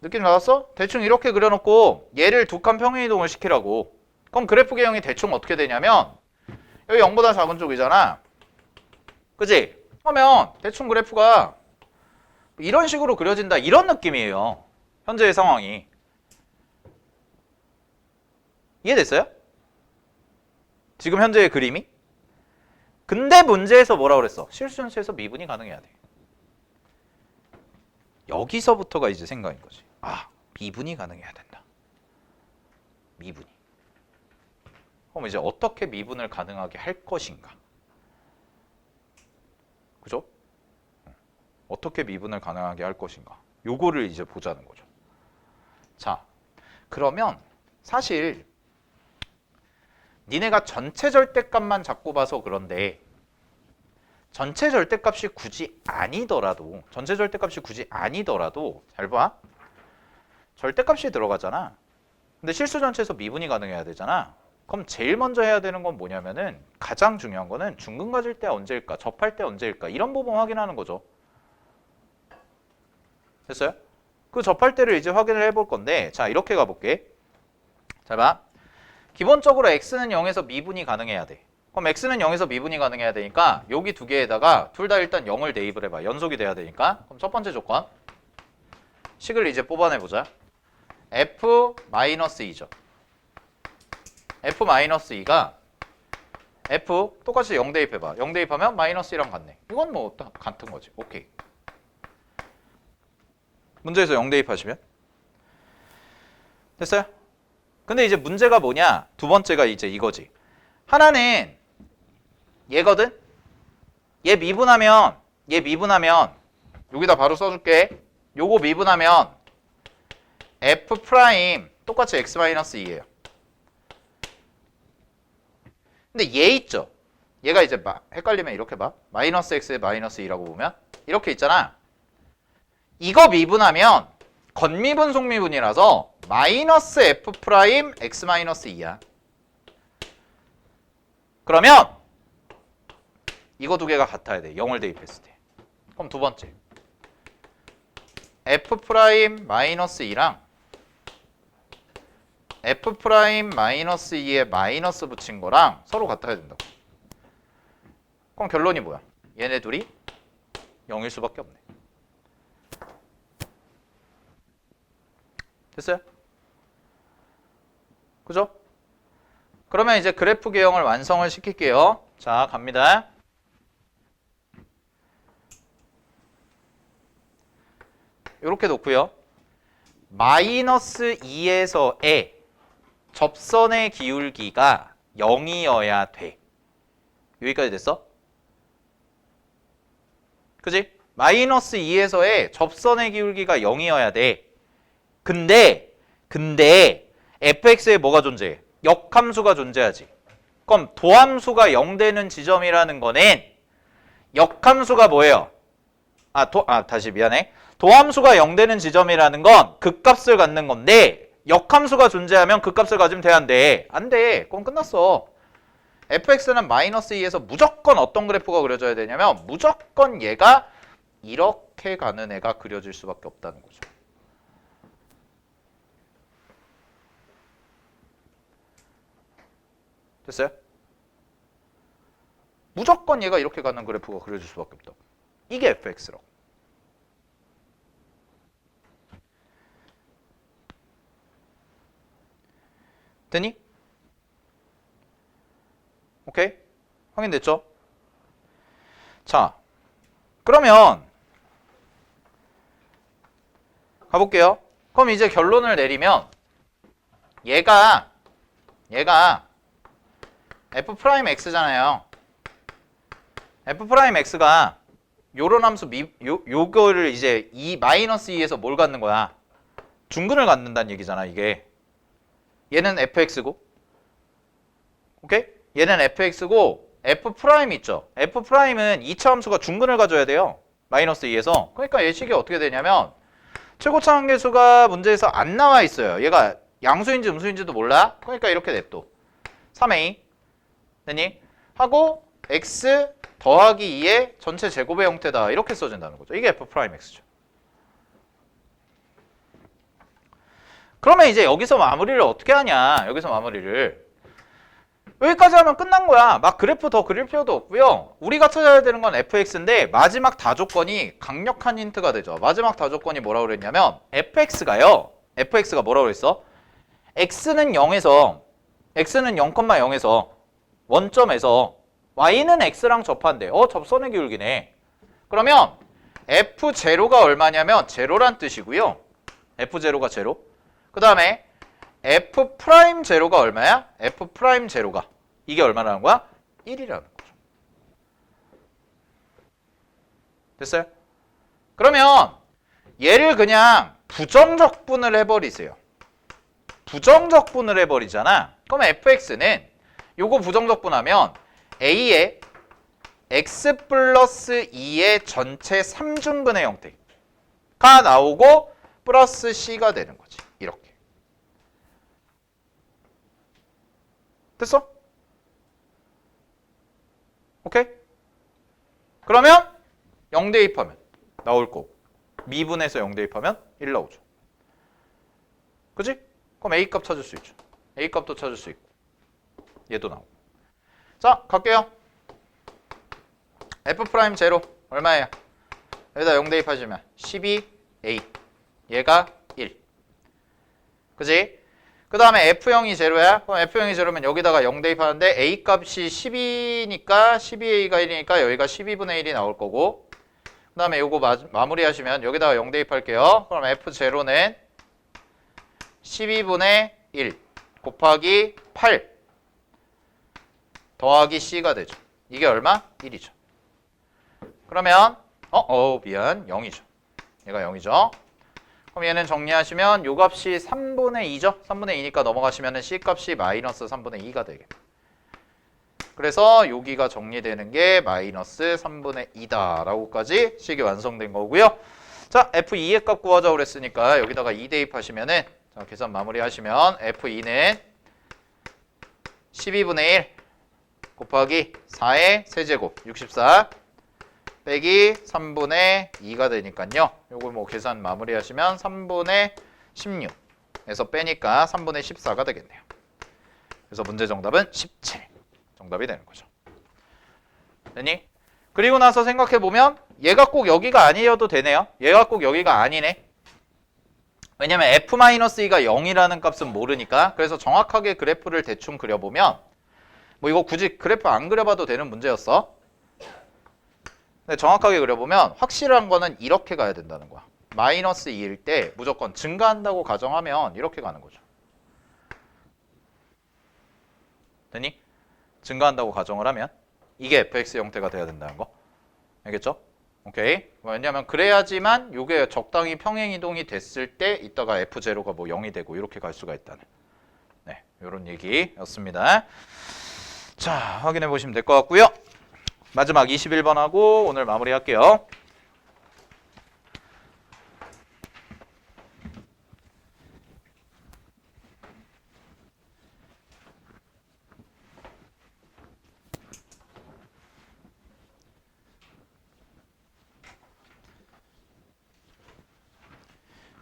느낌 나왔어? 대충 이렇게 그려놓고 얘를 2칸 평행이동을 시키라고. 그럼 그래프 개형이 대충 어떻게 되냐면 여기 0보다 작은 쪽이잖아. 그지? 그러면 대충 그래프가 이런 식으로 그려진다. 이런 느낌이에요. 현재의 상황이. 이해됐어요? 지금 현재의 그림이? 근데 문제에서 뭐라고 그랬어? 실수연수에서 미분이 가능해야 돼. 여기서부터가 이제 생각인 거지. 아, 미분이 가능해야 된다. 미분이. 그럼 이제 어떻게 미분을 가능하게 할 것인가? 그죠? 어떻게 미분을 가능하게 할 것인가? 요거를 이제 보자는 거죠. 자, 그러면 사실 니네가 전체 절대값만 잡고 봐서 그런데 전체 절대값이 굳이 아니더라도 잘 봐. 절대값이 들어가잖아. 근데 실수 전체에서 미분이 가능해야 되잖아. 그럼 제일 먼저 해야 되는 건 뭐냐면은 가장 중요한 거는 중근 가질 때 언제일까? 접할 때 언제일까? 이런 부분 확인하는 거죠. 됐어요? 그 접할 때를 이제 확인을 해볼 건데 자 이렇게 가볼게. 잘 봐. 기본적으로 x는 0에서 미분이 가능해야 돼. 그럼 x는 0에서 미분이 가능해야 되니까 여기 두 개에다가 둘 다 일단 0을 대입을 해봐. 연속이 돼야 되니까. 그럼 첫 번째 조건 식을 이제 뽑아내보자. f-2죠. f-2가 f 똑같이 0 대입해봐. 0 대입하면 -1랑 같네. 이건 뭐 같은 거지. 오케이. 문제에서 0 대입하시면 됐어요? 근데 이제 문제가 뭐냐? 두 번째가 이제 이거지. 하나는 얘거든? 얘 미분하면 여기다 바로 써줄게. 요거 미분하면 f 프라임 똑같이 x-2예요. 근데 얘 있죠? 얘가 이제 헷갈리면 이렇게 봐. -x에 -2라고 보면 이렇게 있잖아. 이거 미분하면 겉미분 속미분이라서 -f 프라임 x-2야. 그러면 이거 두 개가 같아야 돼. 0을 대입했을 때. 그럼 두 번째 f 프라임 -2랑 f 프라임 -2에 마이너스 붙인 거랑 서로 같아야 된다고. 그럼 결론이 뭐야? 얘네 둘이 0일 수밖에 없네. 됐어요? 그죠? 그러면 이제 그래프 개형을 완성을 시킬게요. 자, 갑니다. 이렇게 놓고요. -2에서의 접선의 기울기가 0이어야 돼. 여기까지 됐어? 그지? -2에서의 접선의 기울기가 0이어야 돼. 근데 fx에 뭐가 존재해? 역함수가 존재하지. 그럼 도함수가 0 되는 지점이라는 거는 역함수가 뭐예요? 다시 미안해. 도함수가 0 되는 지점이라는 건 극값을 갖는 건데 역함수가 존재하면 극값을 가지면 돼, 안 돼? 안 돼. 그럼 끝났어. fx는 -2에서 무조건 어떤 그래프가 그려져야 되냐면 무조건 얘가 이렇게 가는 애가 그려질 수밖에 없다는 거죠. 됐어요? 무조건 얘가 이렇게 가는 그래프가 그려질 수밖에 없다. 이게 fx라고. 되니? 오케이? 확인됐죠? 자, 그러면 가볼게요. 그럼 이제 결론을 내리면 얘가 f'x잖아요. f'x가 요런 함수 요거를 이제 -2에서 뭘 갖는 거야? 중근을 갖는다는 얘기잖아, 이게. 얘는 fx고, 오케이? 얘는 fx고, f' 있죠? f'은 2차 함수가 중근을 가져야 돼요. -2에서. 그러니까 얘 식이 어떻게 되냐면 최고차 한계수가 문제에서 안 나와 있어요. 얘가 양수인지 음수인지도 몰라. 그러니까 이렇게 냅둬. 3a 됐니? 하고 x 더하기 2의 전체 제곱의 형태다. 이렇게 써진다는 거죠. 이게 f'x죠. 그러면 이제 여기서 마무리를 어떻게 하냐? 여기서 마무리를 여기까지 하면 끝난 거야. 막 그래프 더 그릴 필요도 없고요. 우리가 찾아야 되는 건 fx인데 마지막 다조건이 강력한 힌트가 되죠. 마지막 다조건이 뭐라고 그랬냐면 fx가 뭐라고 그랬어? x는 0에서 x는 0,0에서 원점에서 y는 x랑 접한대. 접선의 기울기네. 그러면 f0가 얼마냐면 제로란 뜻이고요. f0가 제로. 그 다음에 f'0가 얼마야? f'0가 이게 얼마라는 거야? 1이라는 거죠. 됐어요? 그러면 얘를 그냥 부정적분을 해버리세요. 부정적분을 해버리잖아. 그럼 fx는 요거 부정적분하면 a의 x 플러스 2의 전체 3중근의 형태가 나오고 플러스 c가 되는 거지. 이렇게. 됐어? 오케이? 그러면 0 대입하면 나올 거고 미분해서 0 대입하면 1 나오죠. 그치? 그럼 A값 찾을 수 있죠. A값도 찾을 수 있고 얘도 나오고. 자, 갈게요. F'0 얼마예요? 여기다 0 대입하시면 12A 얘가 1. 그치? 그 다음에 F0이 제로야? 그럼 F0이 제로면 여기다가 0 대입하는데 A 값이 12니까 12A가 1이니까 여기가 12분의 1이 나올 거고 그 다음에 요거 마무리 하시면 여기다가 0 대입할게요. 그럼 F0는 12분의 1 곱하기 8 더하기 C가 되죠. 이게 얼마? 1이죠. 그러면 미안 0이죠. 얘가 0이죠. 그럼 얘는 정리하시면 요 값이 3분의 2죠. 3분의 2니까 넘어가시면 C 값이 마이너스 3분의 2가 되겠네. 그래서 여기가 정리되는 게 마이너스 3분의 2다 라고까지 식이 완성된 거고요. 자, F2의 값 구하자고 그랬으니까 여기다가 2 대입하시면은 자, 계산 마무리 하시면 F2는 12분의 1 곱하기 4의 세제곱 64 빼기 3분의 2가 되니까요. 요거 뭐 계산 마무리 하시면 3분의 16에서 빼니까 3분의 14가 되겠네요. 그래서 문제 정답은 17 정답이 되는 거죠. 됐니? 그리고 나서 생각해보면 얘가 꼭 여기가 아니어도 되네요. 얘가 꼭 여기가 아니네. 왜냐면 F-2가 0이라는 값은 모르니까. 그래서 정확하게 그래프를 대충 그려보면 뭐 이거 굳이 그래프 안 그려봐도 되는 문제였어. 근데 정확하게 그려보면 확실한 거는 이렇게 가야 된다는 거야. 마이너스 2일 때 무조건 증가한다고 가정하면 이렇게 가는 거죠. 되니? 증가한다고 가정을 하면 이게 fx 형태가 돼야 된다는 거. 알겠죠? 오케이. 왜냐면 그래야지만 이게 적당히 평행이동이 됐을 때 이따가 f0가 뭐 0이 되고 이렇게 갈 수가 있다는 네, 이런 얘기였습니다. 자, 확인해 보시면 될 것 같고요. 마지막 21번하고 오늘 마무리할게요.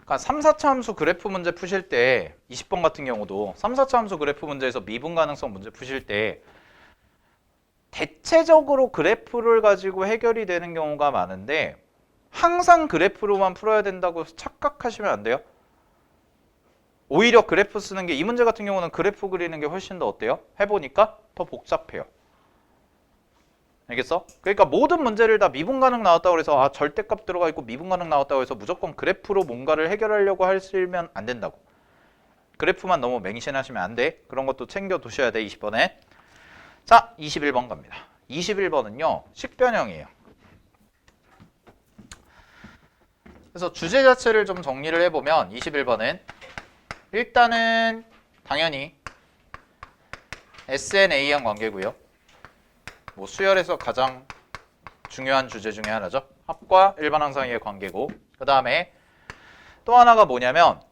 그러니까 3, 4차 함수 그래프 문제 푸실 때 20번 같은 경우도 3, 4차 함수 그래프 문제에서 미분 가능성 문제 푸실 때 대체적으로 그래프를 가지고 해결이 되는 경우가 많은데 항상 그래프로만 풀어야 된다고 착각하시면 안 돼요. 오히려 그래프 쓰는 게 이 문제 같은 경우는 그래프 그리는 게 훨씬 더 어때요? 해보니까 더 복잡해요. 알겠어? 그러니까 모든 문제를 다 미분 가능 나왔다고 해서 절대값 들어가 있고 미분 가능 나왔다고 해서 무조건 그래프로 뭔가를 해결하려고 하시면 안 된다고. 그래프만 너무 맹신하시면 안 돼. 그런 것도 챙겨 두셔야 돼. 20번에. 자, 21번 갑니다. 21번은요. 식변형이에요. 그래서 주제 자체를 좀 정리를 해보면 21번은 일단은 당연히 SNA형 관계고요. 뭐 수열에서 가장 중요한 주제 중에 하나죠. 합과 일반항상의 관계고 그 다음에 또 하나가 뭐냐면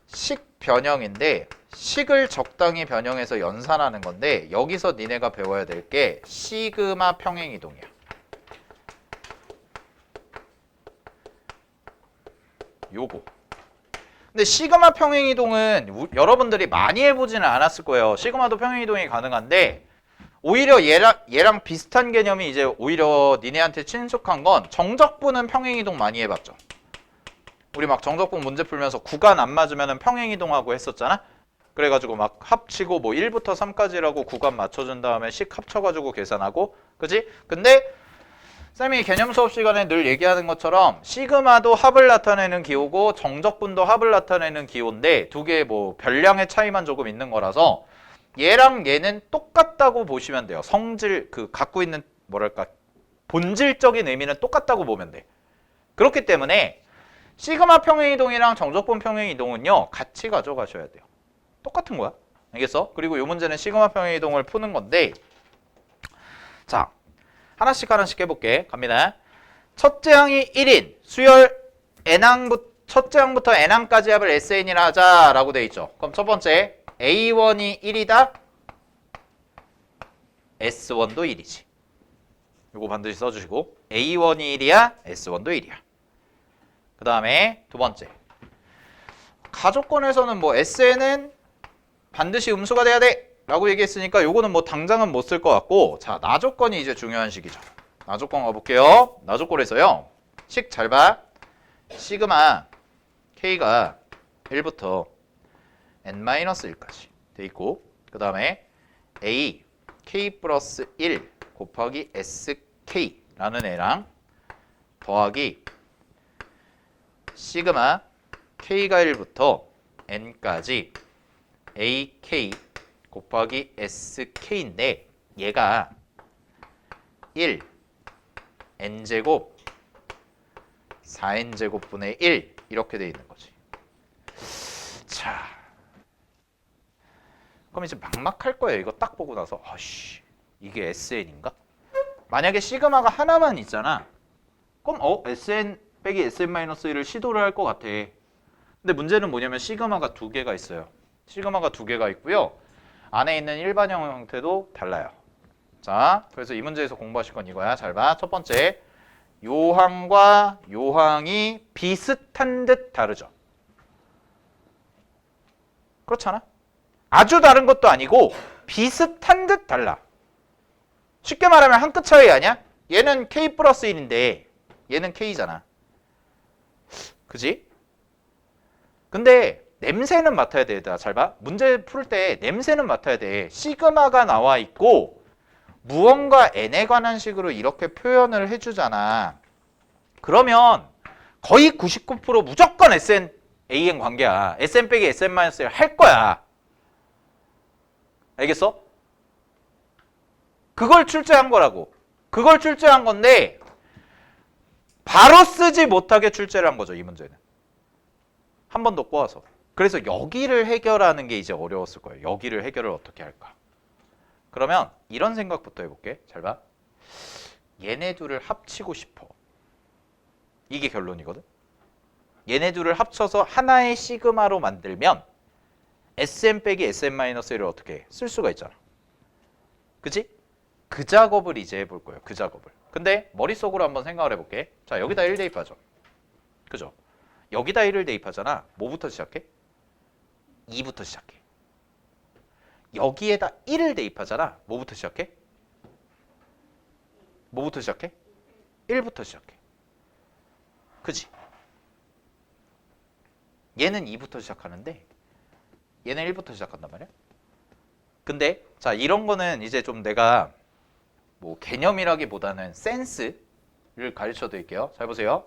식 변형인데 식을 적당히 변형해서 연산하는 건데 여기서 니네가 배워야 될 게 시그마 평행이동이야. 요거. 근데 시그마 평행이동은 여러분들이 많이 해보지는 않았을 거예요. 시그마도 평행이동이 가능한데 오히려 얘랑 비슷한 개념이 이제 오히려 니네한테 친숙한 건 정적분은 평행이동 많이 해봤죠. 우리 막 정적분 문제 풀면서 구간 안 맞으면 평행이동하고 했었잖아. 그래가지고 막 합치고 뭐 1부터 3까지라고 구간 맞춰준 다음에 식 합쳐가지고 계산하고 그지? 근데 쌤이 개념 수업 시간에 늘 얘기하는 것처럼 시그마도 합을 나타내는 기호고 정적분도 합을 나타내는 기호인데 두 개의 뭐 별량의 차이만 조금 있는 거라서 얘랑 얘는 똑같다고 보시면 돼요. 성질 그 갖고 있는 뭐랄까 본질적인 의미는 똑같다고 보면 돼. 그렇기 때문에 시그마 평행이동이랑 정적분 평행이동은요 같이 가져가셔야 돼요. 똑같은 거야. 알겠어? 그리고 이 문제는 시그마 평행이동을 푸는 건데 자 하나씩 하나씩 해볼게. 갑니다. 첫째 항이 1인 수열 첫째 항부터 n항까지 합을 SN이라 하자라고 돼 있죠. 그럼 첫 번째 A1이 1이다. S1도 1이지. 이거 반드시 써주시고 A1이 1이야. S1도 1이야. 그 다음에 두 번째 가조건에서는 뭐 SN은 반드시 음수가 돼야 돼 라고 얘기했으니까 요거는 뭐 당장은 못 쓸 것 같고, 자 나조건이 이제 중요한 식이죠. 나조건 가볼게요. 나조건에서요 식 잘 봐. 시그마 K가 1부터 N-1까지 돼 있고, 그 다음에 A K 플러스 1 곱하기 SK라는 애랑 더하기 시그마 K가 1부터 N까지 AK 곱하기 SK인데 얘가 1 N제곱 4N제곱분의 1 이렇게 돼 있는 거지. 자, 그럼 이제 막막할 거예요. 이거 딱 보고 나서 아씨 이게 SN인가? 만약에 시그마가 하나만 있잖아. 그럼 SN 빼기 SN-1를 시도를 할 것 같아. 근데 문제는 뭐냐면 시그마가 두 개가 있어요. 시그마가 두 개가 있고요. 안에 있는 일반형 형태도 달라요. 자, 그래서 이 문제에서 공부하실 건 이거야. 잘 봐. 첫 번째, 요항과 요항이 비슷한 듯 다르죠. 그렇잖아? 아주 다른 것도 아니고 비슷한 듯 달라. 쉽게 말하면 한 끗 차이 아니야? 얘는 K 플러스 1인데 얘는 K잖아. 그지? 근데 냄새는 맡아야 돼. 얘들아 잘 봐. 문제 풀 때 냄새는 맡아야 돼. 시그마가 나와 있고 무언가 n에 관한 식으로 이렇게 표현을 해주잖아. 그러면 거의 99% 무조건 SN, AN 관계야. SN 빼기 SN-1 할 거야. 알겠어? 그걸 출제한 거라고. 그걸 출제한 건데 바로 쓰지 못하게 출제를 한 거죠. 이 문제는. 한 번 더 꼬아서. 그래서 여기를 해결하는 게 이제 어려웠을 거예요. 여기를 해결을 어떻게 할까? 그러면 이런 생각부터 해볼게. 잘 봐. 얘네 둘을 합치고 싶어. 이게 결론이거든. 얘네 둘을 합쳐서 하나의 시그마로 만들면 SN 빼기 SN-1를 어떻게 쓸 수가 있잖아. 그치? 그 작업을 이제 해볼 거예요. 그 작업을. 근데 머릿속으로 한번 생각을 해볼게. 자, 여기다 1 대입하죠. 그죠? 여기다 1을 대입하잖아. 뭐부터 시작해? 2부터 시작해. 여기에다 1을 대입하잖아. 뭐부터 시작해? 뭐부터 시작해? 1부터 시작해. 그지? 얘는 2부터 시작하는데 얘는 1부터 시작한단 말이야. 근데 자 이런 거는 이제 좀 내가 뭐 개념이라기보다는 센스를 가르쳐 드릴게요. 잘 보세요.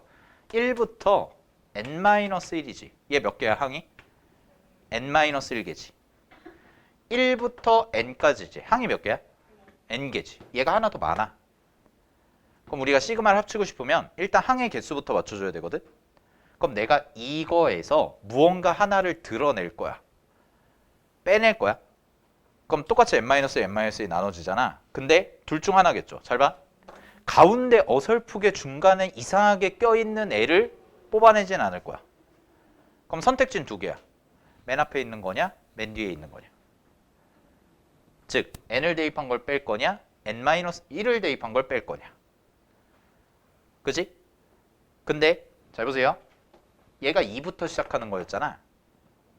1부터 n-1이지. 얘 몇 개야 항이? n-1개지. 1부터 n까지지. 항이 몇 개야? n개지. 얘가 하나 더 많아. 그럼 우리가 시그마를 합치고 싶으면 일단 항의 개수부터 맞춰줘야 되거든. 그럼 내가 이거에서 무언가 하나를 드러낼 거야. 빼낼 거야. 그럼 똑같이 n-1 나눠지잖아. 근데 둘 중 하나겠죠. 잘 봐. 가운데 어설프게 중간에 이상하게 껴있는 애를 뽑아내진 않을 거야. 그럼 선택지는 두 개야. 맨 앞에 있는 거냐? 맨 뒤에 있는 거냐? 즉 n을 대입한 걸 뺄 거냐? n-1을 대입한 걸 뺄 거냐? 그지? 근데 잘 보세요. 얘가 2부터 시작하는 거였잖아.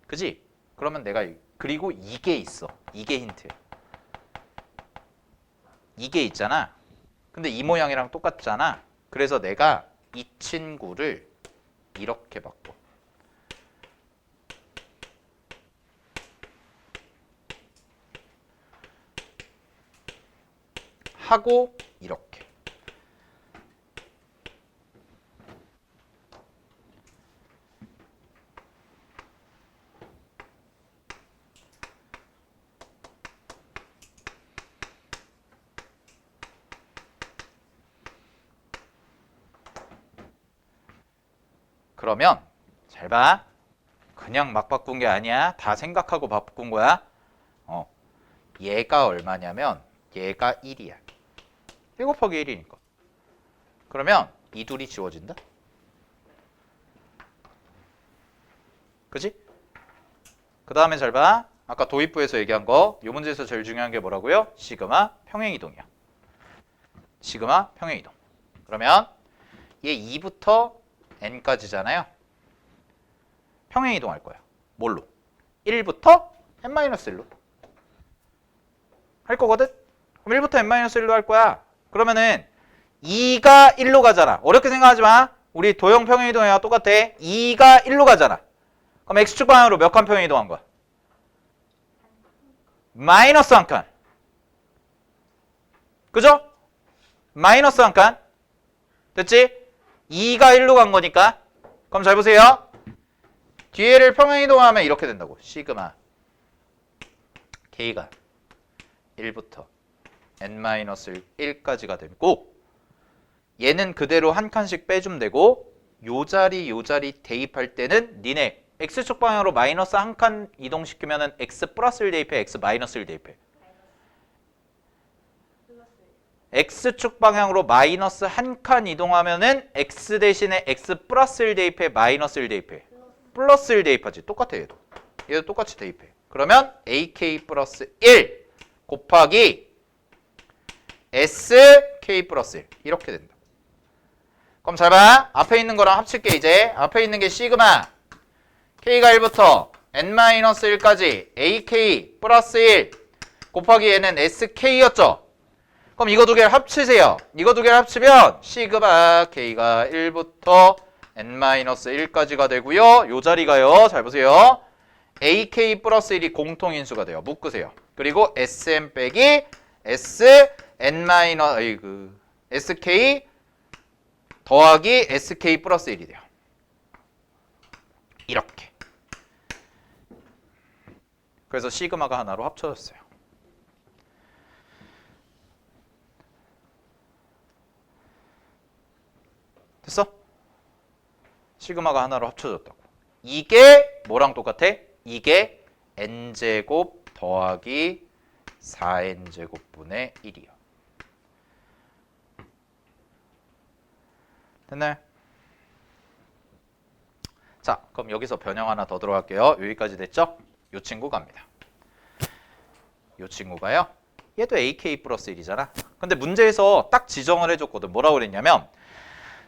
그지? 그러면 내가 그리고 이게 있어. 이게 힌트야. 이게 있잖아. 근데 이 모양이랑 똑같잖아. 그래서 내가 이 친구를 이렇게 바꿔. 하고 이렇게. 그러면 잘 봐. 그냥 막 바꾼 게 아니야. 다 생각하고 바꾼 거야. 얘가 얼마냐면 얘가 1이야. 1 곱하기 1이니까. 그러면 이 둘이 지워진다? 그지? 그 다음에 잘 봐. 아까 도입부에서 얘기한 거, 이 문제에서 제일 중요한 게 뭐라고요? 시그마 평행이동이야. 시그마 평행이동. 그러면 얘 2부터 n까지잖아요. 평행이동할 거야. 뭘로? 1부터 n-1로 할 거거든? 그럼 1부터 n-1로 할 거야. 그러면은 2가 1로 가잖아. 어렵게 생각하지 마. 우리 도형 평행이동이랑 똑같아. 2가 1로 가잖아. 그럼 x축 방향으로 몇 칸 평행이동한 거야? 마이너스 한 칸. 그죠? 마이너스 한 칸. 됐지? 2가 1로 간 거니까. 그럼 잘 보세요. 뒤에를 평행이동하면 이렇게 된다고. 시그마 k가 1부터 n-1까지가 되고 얘는 그대로 한 칸씩 빼주면 되고 요 자리 대입할 때는 니네 x축 방향으로 마이너스 한 칸 이동시키면은 x 플러스 1 대입해, x 마이너스 1 대입해. x축 방향으로 마이너스 한 칸 이동하면은 x 대신에 x 플러스 1 대입해, 마이너스 1 대입해. 플러스 1 대입하지. 똑같아 얘도. 얘도 똑같이 대입해. 그러면 ak 플러스 1 곱하기 sk 플러스 1 이렇게 된다. 그럼 잘 봐. 앞에 있는 거랑 합칠게 이제. 앞에 있는 게 시그마 k가 1부터 n-1까지 ak 플러스 1 곱하기 얘는 sk였죠. 그럼 이거 두 개를 합치세요. 이거 두 개를 합치면 시그마 k가 1부터 n-1까지가 되고요. 요 자리가요. 잘 보세요. ak 플러스 1이 공통인수가 돼요. 묶으세요. 그리고 sn 빼기 sk 더하기 sk 플러스 1이 돼요. 이렇게. 그래서 시그마가 하나로 합쳐졌어요. 됐어? 시그마가 하나로 합쳐졌다고. 이게 뭐랑 똑같아? 이게 n제곱 더하기 4n제곱분의 1이요. 됐나요? 자, 그럼 여기서 변형 하나 더 들어갈게요. 여기까지 됐죠? 요 친구 갑니다. 요 친구가요. 얘도 AK 플러스 1이잖아. 근데 문제에서 딱 지정을 해줬거든. 뭐라고 그랬냐면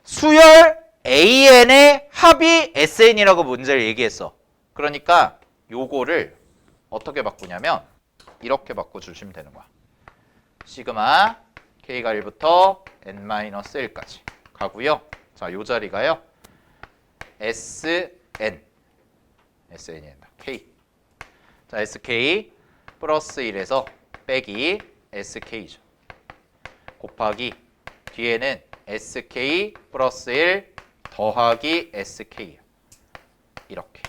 수열 AN의 합이 SN이라고 문제를 얘기했어. 그러니까 요거를 어떻게 바꾸냐면 이렇게 바꿔주시면 되는 거야. 시그마 K가 1부터 N-1까지 가고요. 자, 요 자리가요. SN이 된다. K. 자, SK 플러스 1에서 빼기 SK죠. 곱하기 뒤에는 SK 플러스 1 더하기 SK야. 이렇게.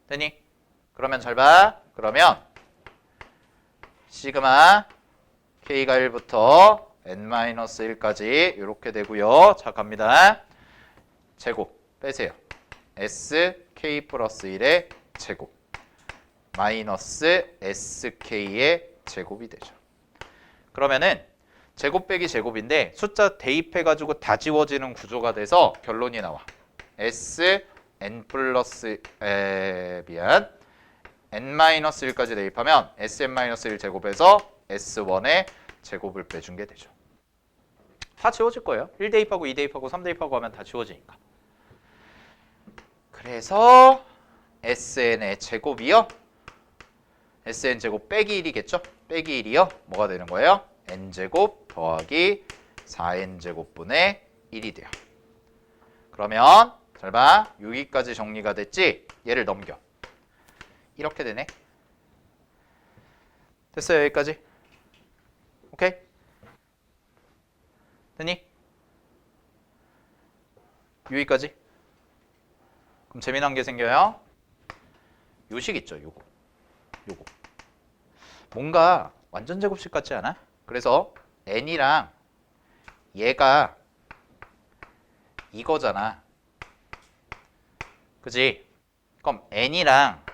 되니? 그러면 잘 봐. 그러면 시그마 K가 1부터 N-1까지 이렇게 되고요. 자, 갑니다. 제곱 빼세요. SK 플러스 1의 제곱 마이너스 SK의 제곱이 되죠. 그러면은 제곱 빼기 제곱인데 숫자 대입해가지고 다 지워지는 구조가 돼서 결론이 나와. Sn 플러스 N-1까지 대입하면 Sn-1 제곱에서 S1의 제곱을 빼준 게 되죠. 다 지워질 거예요. 1 대입하고 2 대입하고 3 대입하고 하면 다 지워지니까. 그래서 Sn의 제곱이요. Sn 제곱 빼기 1이겠죠? 빼기 1이요. 뭐가 되는 거예요? n제곱 더하기 4n제곱분의 1이 돼요. 그러면 잘 봐. 여기까지 정리가 됐지? 얘를 넘겨. 이렇게 되네. 됐어요? 여기까지? 오케이? 됐니? 여기까지? 그럼 재미난 게 생겨요. 요식 있죠? 요거. 뭔가 완전 제곱식 같지 않아? 그래서 n이랑 얘가 이거잖아. 그지? 그럼 n이랑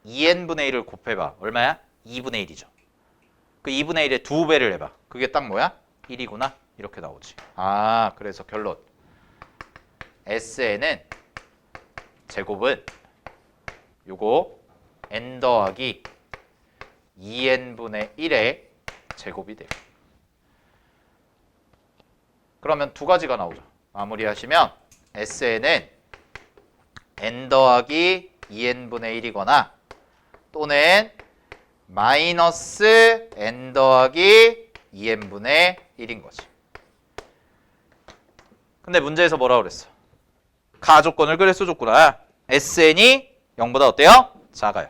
2n분의 1을 곱해봐. 얼마야? 2분의 1이죠. 그 2분의 1의 2배를 해봐. 그게 딱 뭐야? 1이구나. 이렇게 나오지. 아, 그래서 결론. SN은 제곱은 요거 n 더하기 2n분의 1의 제곱이 돼요. 그러면 두 가지가 나오죠. 마무리하시면 SN은 n 더하기 2n분의 1이거나 또는 마이너스 n 더하기 2n분의 1인 거지. 근데 문제에서 뭐라 그랬어? 가조건을 그래서 줬구나. SN이 0보다 어때요? 작아요.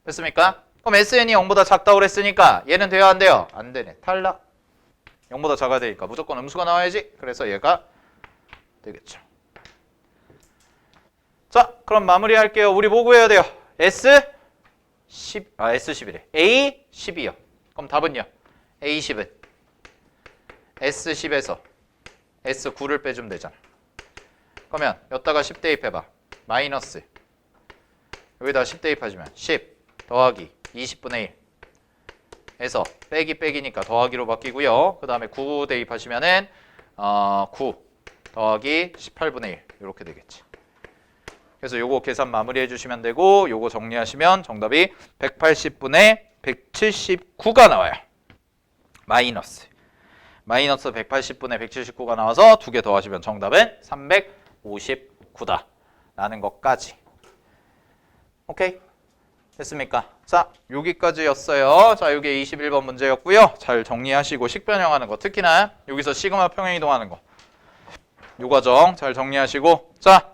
됐습니까? 그럼 SN이 0보다 작다고 그랬으니까 얘는 돼요? 안 돼요? 안 되네. 탈락. 0보다 작아야 되니까 무조건 음수가 나와야지. 그래서 얘가 되겠죠. 자, 그럼 마무리할게요. 우리 뭐 구해야 돼요? S10이래. A12요. 그럼 답은요? A10은 S10에서 S9를 빼주면 되잖아. 그러면 여기다가 10 대입해봐. 마이너스 여기다가 10 대입하시면 10 더하기 20분의 1에서 빼기니까 더하기로 바뀌고요. 그 다음에 9 대입하시면은 9 더하기 18분의 1 이렇게 되겠지. 그래서 요거 계산 마무리해 주시면 되고 요거 정리하시면 정답이 180분의 179가 나와요. 마이너스 180분의 179가 나와서 두 개 더하시면 정답은 359다 라는 것까지. 오케이? 됐습니까? 자, 여기까지였어요. 자, 이게 21번 문제였고요. 잘 정리하시고 식변형하는 거, 특히나 여기서 시그마 평행이동하는 거, 요 과정 잘 정리하시고, 자,